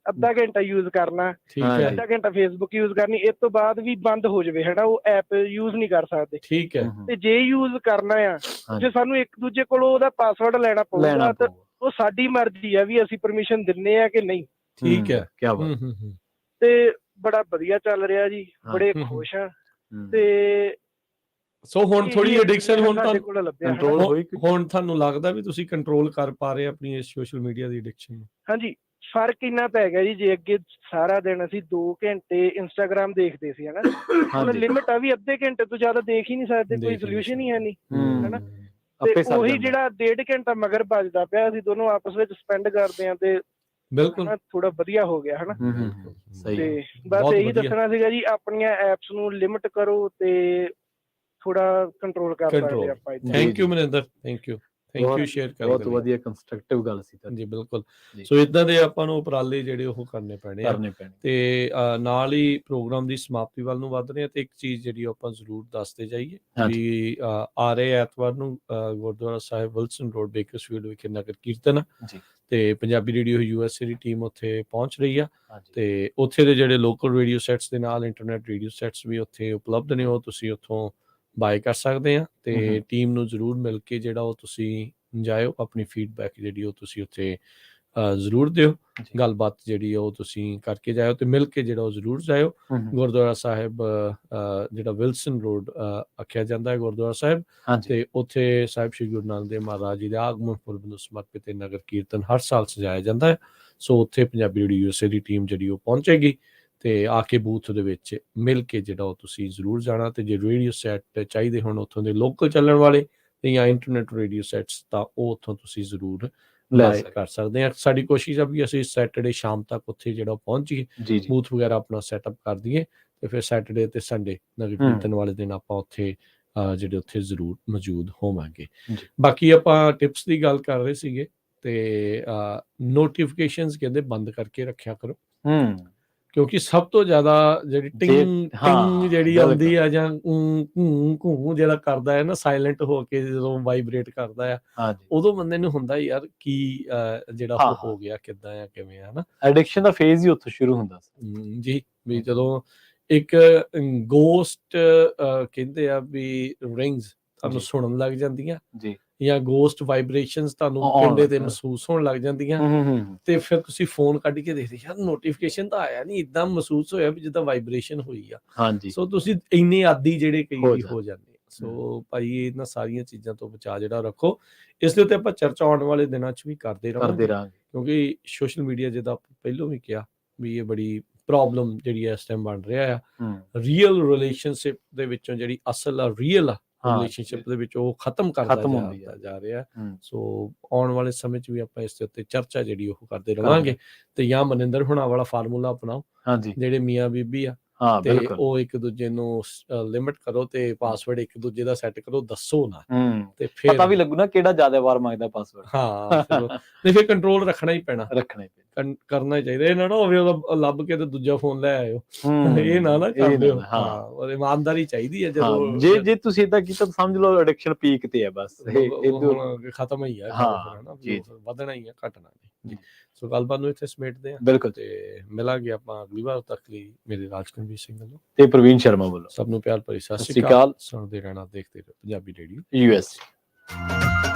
ਅੱਧਾ ਘੰਟਾ ਯੂਜ਼ ਕਰਨਾ, ਅੱਧਾ ਘੰਟਾ ਫੇਸਬੁੱਕ ਯੂਜ਼ ਕਰਨੀ, ਇਸ ਤੋਂ ਬਾਅਦ ਵੀ ਬੰਦ ਹੋ ਜਾਵੇ ਹਨਾ, ਉਹ ਐਪ ਯੂਜ਼ ਨਹੀਂ ਕਰ ਸਕਦੇ। ਠੀਕ ਹੈ। ਤੇ ਜੇ ਯੂਜ਼ ਕਰਨਾ ਆ ਜੇ ਸਾਨੂੰ ਇੱਕ ਦੂਜੇ ਕੋਲੋਂ ਉਹਦਾ ਪਾਸਵਰਡ ਲੈਣਾ ਪਊਗਾ, ਤਾਂ ਉਹ ਸਾਡੀ ਮਰਜ਼ੀ ਆ ਵੀ ਅਸੀਂ ਪਰਮਿਸ਼ਨ ਦਿੰਨੇ ਆ ਕਿ ਨਹੀਂ। ਠੀਕ ਹੈ, ਕਿਆ ਬਾਤ। ਤੇ ਬੜਾ ਵਧੀਆ ਚੱਲ ਰਿਹਾ ਜੀ, ਬੜੇ ਖੁਸ਼ ਆ। ਤੇ ਸੋ ਹੁਣ ਥੋੜੀ ਐਡਿਕਸ਼ਨ ਹੁਣ ਤੁਹਾਨੂੰ ਲੱਗਦਾ ਵੀ ਤੁਸੀਂ ਕੰਟਰੋਲ ਕਰ ਪਾ ਰਹੇ ਆਪਣੀ ਇਸ ਸੋਸ਼ਲ ਮੀਡੀਆ ਦੀ ਐਡਿਕਸ਼ਨ ਨੂੰ? ਹਾਂਜੀ, ਫਰਕ ਇੰਨਾ ਪੈ ਗਿਆ ਜੀ, ਜੇ ਅੱਗੇ ਸਾਰਾ ਦਿਨ ਅਸੀਂ 2 ਘੰਟੇ ਇੰਸਟਾਗ੍ਰਾਮ ਦੇਖਦੇ ਸੀ ਹਨਾ, ਹੁਣ ਲਿਮਿਟ ਆ ਵੀ ਅੱਧੇ ਘੰਟੇ ਤੋਂ ਜ਼ਿਆਦਾ ਦੇਖ ਹੀ ਨਹੀਂ ਸਕਦੇ, ਕੋਈ ਸੋਲੂਸ਼ਨ ਹੀ ਹੈ ਨਹੀਂ ਹਨਾ। ਤੇ ਉਹੀ ਜਿਹੜਾ 1.5 ਘੰਟਾ ਮਗਰ ਵੱਜਦਾ ਪਿਆ, ਅਸੀਂ ਦੋਨੋਂ ਆਪਸ ਵਿੱਚ ਸਪੈਂਡ ਕਰਦੇ ਆ ਤੇ ਬਿਲਕੁਲ ਥੋੜਾ ਵਧੀਆ ਹੋ ਗਿਆ ਹਨਾ। ਤੇ ਬਸ ਇਹੀ ਦੱਸਣਾ ਸੀਗਾ ਜੀ, ਆਪਣੀਆਂ ਐਪਸ ਨੂੰ ਲਿਮਿਟ ਕਰੋ ਤੇ ਥੋੜਾ ਕੰਟਰੋਲ ਕਰ ਸਕਦੇ ਆਪਾਂ। Thank you Maninder, thank you share ਕਰਨ ਲਈ। ਬਹੁਤ ਵਧੀਆ ਕੰਸਟਰਕਟਿਵ ਗੱਲ ਸੀ ਜੀ, ਬਿਲਕੁਲ। ਸੋ ਇਦਾਂ ਦੇ ਆਪਾਂ ਨੂੰ ਉਪਰਾਲੇ ਜਿਹੜੇ ਉਹ ਕਰਨੇ ਪੈਣੇ ਆ। ਤੇ ਨਾਲ ਹੀ ਪ੍ਰੋਗਰਾਮ ਦੀ ਸਮਾਪਤੀ ਵੱਲ ਨੂੰ ਵੱਧ ਰਹੇ ਆ, ਤੇ ਇੱਕ ਚੀਜ਼ ਜਿਹੜੀ ਆਪਾਂ ਜ਼ਰੂਰ ਦੱਸਦੇ ਜਾਈਏ ਵੀ ਆ ਰਹੇ ਐਤਵਾਰ ਨੂੰ ਗੁਰਦੁਆਰਾ ਸਾਹਿਬ ਵਿਲਸਨ ਰੋਡ, ਬੇਕਰਸਫੀਲਡ ਵਿਖੇ ਨਗਰ ਕੀਰਤਨ, ਤੇ ਪੰਜਾਬੀ ਰੇਡੀਓ USA ਦੀ ਟੀਮ ਉੱਥੇ ਪਹੁੰਚ ਰਹੀ ਆ। ਤੇ ਉੱਥੇ ਦੇ ਜਿਹੜੇ ਲੋਕਲ ਰੇਡੀਓ ਸੈਟਸ ਦੇ ਨਾਲ ਇੰਟਰਨੈਟ ਰੇਡੀਓ ਸੈਟਸ ਵੀ ਉੱਥੇ ਉਪਲਬਧ ਨੇ, ਉਹ ਤੁਸੀਂ ਉੱਥੋਂ ਬਾਏ ਕਰ ਸਕਦੇ ਆ। ਤੇ ਟੀਮ ਨੂੰ ਜ਼ਰੂਰ ਮਿਲ ਕੇ ਜਿਹੜਾ ਉਹ ਤੁਸੀਂ ਜਾਇਓ, ਆਪਣੀ ਫੀਡਬੈਕ ਜਿਹੜੀ ਉਹ ਤੁਸੀਂ ਉੱਥੇ ਜ਼ਰੂਰ ਦਿਓ। ਗੱਲਬਾਤ ਜਿਹੜੀ ਉਹ ਤੁਸੀਂ ਕਰਕੇ ਜਾਇਓ ਤੇ ਮਿਲ ਕੇ ਜਿਹੜਾ ਉਹ ਜ਼ਰੂਰ ਜਾਇਓ। ਗੁਰਦੁਆਰਾ ਸਾਹਿਬ ਜਿਹੜਾ ਵਿਲਸਨ ਰੋਡ ਆਖਿਆ ਜਾਂਦਾ ਹੈ ਗੁਰਦੁਆਰਾ ਸਾਹਿਬ, ਤੇ ਉੱਥੇ ਸਾਹਿਬ ਸ਼੍ਰੀ ਗੁਰੂ ਨਾਨਕ ਦੇਵ ਮਹਾਰਾਜ ਜੀ ਦੇ ਆਗਮਨ ਪੁਰਬ ਨੂੰ ਸਮਰਪਿਤ ਨਗਰ ਕੀਰਤਨ ਹਰ ਸਾਲ ਸਜਾਇਆ ਜਾਂਦਾ ਹੈ। ਸੋ ਉੱਥੇ ਪੰਜਾਬੀ ਰੇਡੀਓ USA ਦੀ ਟੀਮ ਜਿਹੜੀ ਉਹ ਪਹੁੰਚੇਗੀ ਤੇ ਆ ਕੇ ਬੂਥ ਦੇ ਵਿੱਚ ਮਿਲ ਕੇ ਜਿਹੜਾ ਉਹ ਤੁਸੀਂ ਜ਼ਰੂਰ ਜਾਣਾ। ਤੇ ਜੇ ਰੇਡੀਓ ਸੈੱਟ ਚਾਹੀਦੇ ਹੁਣ ਉੱਥੋਂ ਦੇ ਲੋਕਲ ਚੱਲਣ ਵਾਲੇ ਤੇ ਜਾਂ ਇੰਟਰਨੈਟ ਰੇਡੀਓ ਸੈੱਟਸ, ਤਾਂ ਉਹ ਉੱਥੋਂ ਤੁਸੀਂ ਜ਼ਰੂਰ ਲੈ ਕਰ ਸਕਦੇ ਆ। ਸਾਡੀ ਕੋਸ਼ਿਸ਼ ਆ ਵੀ ਅਸੀਂ ਸੈਟਰਡੇ ਸ਼ਾਮ ਤੱਕ ਉੱਥੇ ਜਿਹੜਾ ਪਹੁੰਚ ਜਾਈਏ, ਬੂਥ ਵਗੈਰਾ ਆਪਣਾ ਸੈਟਅਪ ਕਰ ਦਈਏ ਤੇ ਫਿਰ ਸੈਟਰਡੇ ਤੇ ਸੰਡੇ ਨਗਰ ਕੀਰਤਨ ਵਾਲੇ ਦਿਨ ਆਪਾਂ ਉੱਥੇ ਜਿਹੜੇ ਉੱਥੇ ਜ਼ਰੂਰ ਮੌਜੂਦ ਹੋਵਾਂਗੇ। ਬਾਕੀ ਆਪਾਂ ਟਿਪਸ ਦੀ ਗੱਲ ਕਰ ਰਹੇ ਸੀਗੇ ਤੇ ਨੋਟੀਫਿਕੇਸ਼ਨਸ ਕਹਿੰਦੇ ਬੰਦ ਕਰਕੇ ਰੱਖਿਆ ਕਰੋ, ਕਿਉਂਕਿ ਸਭ ਤੋਂ ਜ਼ਿਆਦਾ ਜਿਹੜੀ ਟਿੰਗ ਜਿਹੜੀ ਆਉਂਦੀ ਆ ਜਾਂ ਘੂੰ ਜਿਹੜਾ ਕਰਦਾ ਹੈ ਨਾ ਸਾਇਲੈਂਟ ਹੋ ਕੇ ਜਦੋਂ ਵਾਈਬ੍ਰੇਟ ਕਰਦਾ ਆ, ਉਦੋਂ ਬੰਦੇ ਨੂੰ ਹੁੰਦਾ ਯਾਰ ਕੀ ਜਿਹੜਾ ਹੋ ਗਿਆ ਕਿੱਦਾਂ ਆ ਕਿਵੇਂ ਆ ਨਾ। ਐਡਿਕਸ਼ਨ ਦਾ ਫੇਜ਼ ਹੀ ਉੱਥੋਂ ਸ਼ੁਰੂ ਹੁੰਦਾ ਸੀ ਜੀ। ਵੀ ਜਦੋਂ ਇੱਕ ਗੋਸਟ ਕਹਿੰਦੇ ਆ ਵੀ ਰਿੰਗਸ ਤੁਹਾਨੂੰ ਸੁਣਨ ਲੱਗ ਜਾਂਦੀਆਂ ਜੀ, ਜਾਂ ਗੋਸਟ ਵਾਈਬ੍ਰੇਸ਼ਨਸ ਤੁਹਾਨੂੰ ਪਿੰਡੇ ਤੇ ਮਹਿਸੂਸ ਹੋਣ ਲੱਗ ਜਾਂਦੀਆਂ, ਤੇ ਫਿਰ ਤੁਸੀਂ ਫੋਨ ਕੱਢ ਕੇ ਦੇਖਦੇ ਯਾਰ ਨੋਟੀਫਿਕੇਸ਼ਨ ਤਾਂ ਆਇਆ ਨਹੀਂ, ਇਦਾਂ ਮਹਿਸੂਸ ਹੋਇਆ ਵੀ ਜਿੱਦਾਂ ਵਾਈਬ੍ਰੇਸ਼ਨ ਹੋਈ ਆ। ਸੋ ਤੁਸੀਂ ਇੰਨੇ ਆਦੀ ਜਿਹੜੇ ਕਈ ਵਾਰੀ ਹੋ ਜਾਂਦੇ। ਸੋ ਭਾਈ ਇਹਨਾਂ ਸਾਰੀਆਂ ਚੀਜ਼ਾਂ ਤੋਂ ਬਚਾ ਜਿਹੜਾ ਰੱਖੋ। ਇਸ ਦੇ ਉੱਤੇ ਆਪਾਂ ਚਰਚਾ ਆਉਣ ਵਾਲੇ ਦਿਨਾਂ 'ਚ ਵੀ ਕਰਦੇ ਰਹਾਂਗੇ, ਕਿਉਂਕਿ ਸੋਸ਼ਲ ਮੀਡੀਆ ਜਿੱਦਾਂ ਪਹਿਲਾਂ ਵੀ ਕਿਹਾ ਵੀ ਇਹ ਬੜੀ ਪ੍ਰੋਬਲਮ ਜਿਹੜੀ ਇਸ ਟਾਈਮ ਬਣ ਰਿਹਾ ਆ। ਰੀਅਲ ਰਿਲੇਸ਼ਨਸ਼ਿਪ ਦੇ ਵਿੱਚੋਂ ਜਿਹੜੀ ਅਸਲ ਰੀਅਲ ਰਿਲੇਸ਼ਨਸ਼ਿਪ ਦੇ ਵਿੱਚ ਉਹ ਖਤਮ ਕਰਦਾ ਜਾ ਰਿਹਾ। ਸੋ ਆਉਣ ਵਾਲੇ ਸਮੇਂ 'ਚ ਵੀ ਆਪਾਂ ਇਸ ਦੇ ਉੱਤੇ ਚਰਚਾ ਜਿਹੜੀ ਉਹ ਕਰਦੇ ਰਵਾਂਗੇ। ਤੇ ਜਾਂ ਮਨਿੰਦਰ ਹੁਣਾਂ ਵਾਲਾ ਫਾਰਮੂਲਾ ਅਪਣਾਓ, ਜਿਹੜੇ ਮੀਆਂ ਬੀਬੀ ਆ ਤੇ ਉਹ ਇੱਕ ਦੂਜੇ ਨੂੰ ਲਿਮਿਟ ਕਰੋ ਤੇ ਪਾਸਵਰਡ ਇੱਕ ਦੂਜੇ ਦਾ ਸੈੱਟ ਕਰੋ, ਦੱਸੋ ਨਾ, ਤੇ ਫਿਰ ਪਤਾ ਵੀ ਲੱਗੂ ਨਾ ਕਿਹੜਾ ਜ਼ਿਆਦਾ ਵਾਰ ਮੰਗਦਾ ਪਾਸਵਰਡ। ਤੇ ਫਿਰ ਕੰਟਰੋਲ ਰੱਖਣਾ ਹੀ ਪੈਣਾ, ਕਰਨਾ ਚਾਹੀਦਾ। ਇਹ ਨਾ ਹੋਵੇ ਉਹਦਾ ਲੱਭ ਕੇ ਤੇ ਦੂਜਾ ਫੋਨ ਲੈ ਆਇਓ, ਇਹ ਨਾ ਕਰਦੇ ਹੋ। ਔਰ ਇਮਾਨਦਾਰੀ ਚਾਹੀਦੀ ਹੈ। ਜਦੋਂ ਜੇ ਤੁਸੀਂ ਏਦਾਂ ਕੀਤਾ ਤਾਂ ਸਮਝ ਲਓ ਐਡਿਕਸ਼ਨ ਪੀਕ ਤੇ ਹੈ, ਬਸ ਖਤਮ ਹੀ ਆ, ਵਧਣਾ ਹੀ ਆ, ਘਟਣਾ ਨਹੀਂ। ਸੋ ਗੱਲਬਾਤ ਨੂੰ ਇੱਥੇ ਸਮੇਟਦੇ ਆ। ਬਿਲਕੁਲ। ਤੇ ਮਿਲਾਂਗੇ ਆਪਾਂ ਅਗਲੀ ਵਾਰ ਤੱਕ ਲਈ। ਮੇਰੇ ਰਾਜਕਨਵੀਰ ਸਿੰਘ ਵੱਲੋਂ ਤੇ ਪ੍ਰਵੀਨ ਸ਼ਰਮਾ ਵੱਲੋਂ ਸਭ ਨੂੰ ਪਿਆਰ ਭਰੀ ਸਤਿ ਸ਼੍ਰੀ ਅਕਾਲ। ਸੁਣਦੇ ਰਹਿਣਾ, ਦੇਖਦੇ ਰਹੋ ਪੰਜਾਬੀ ਰੇਡੀਓ USA।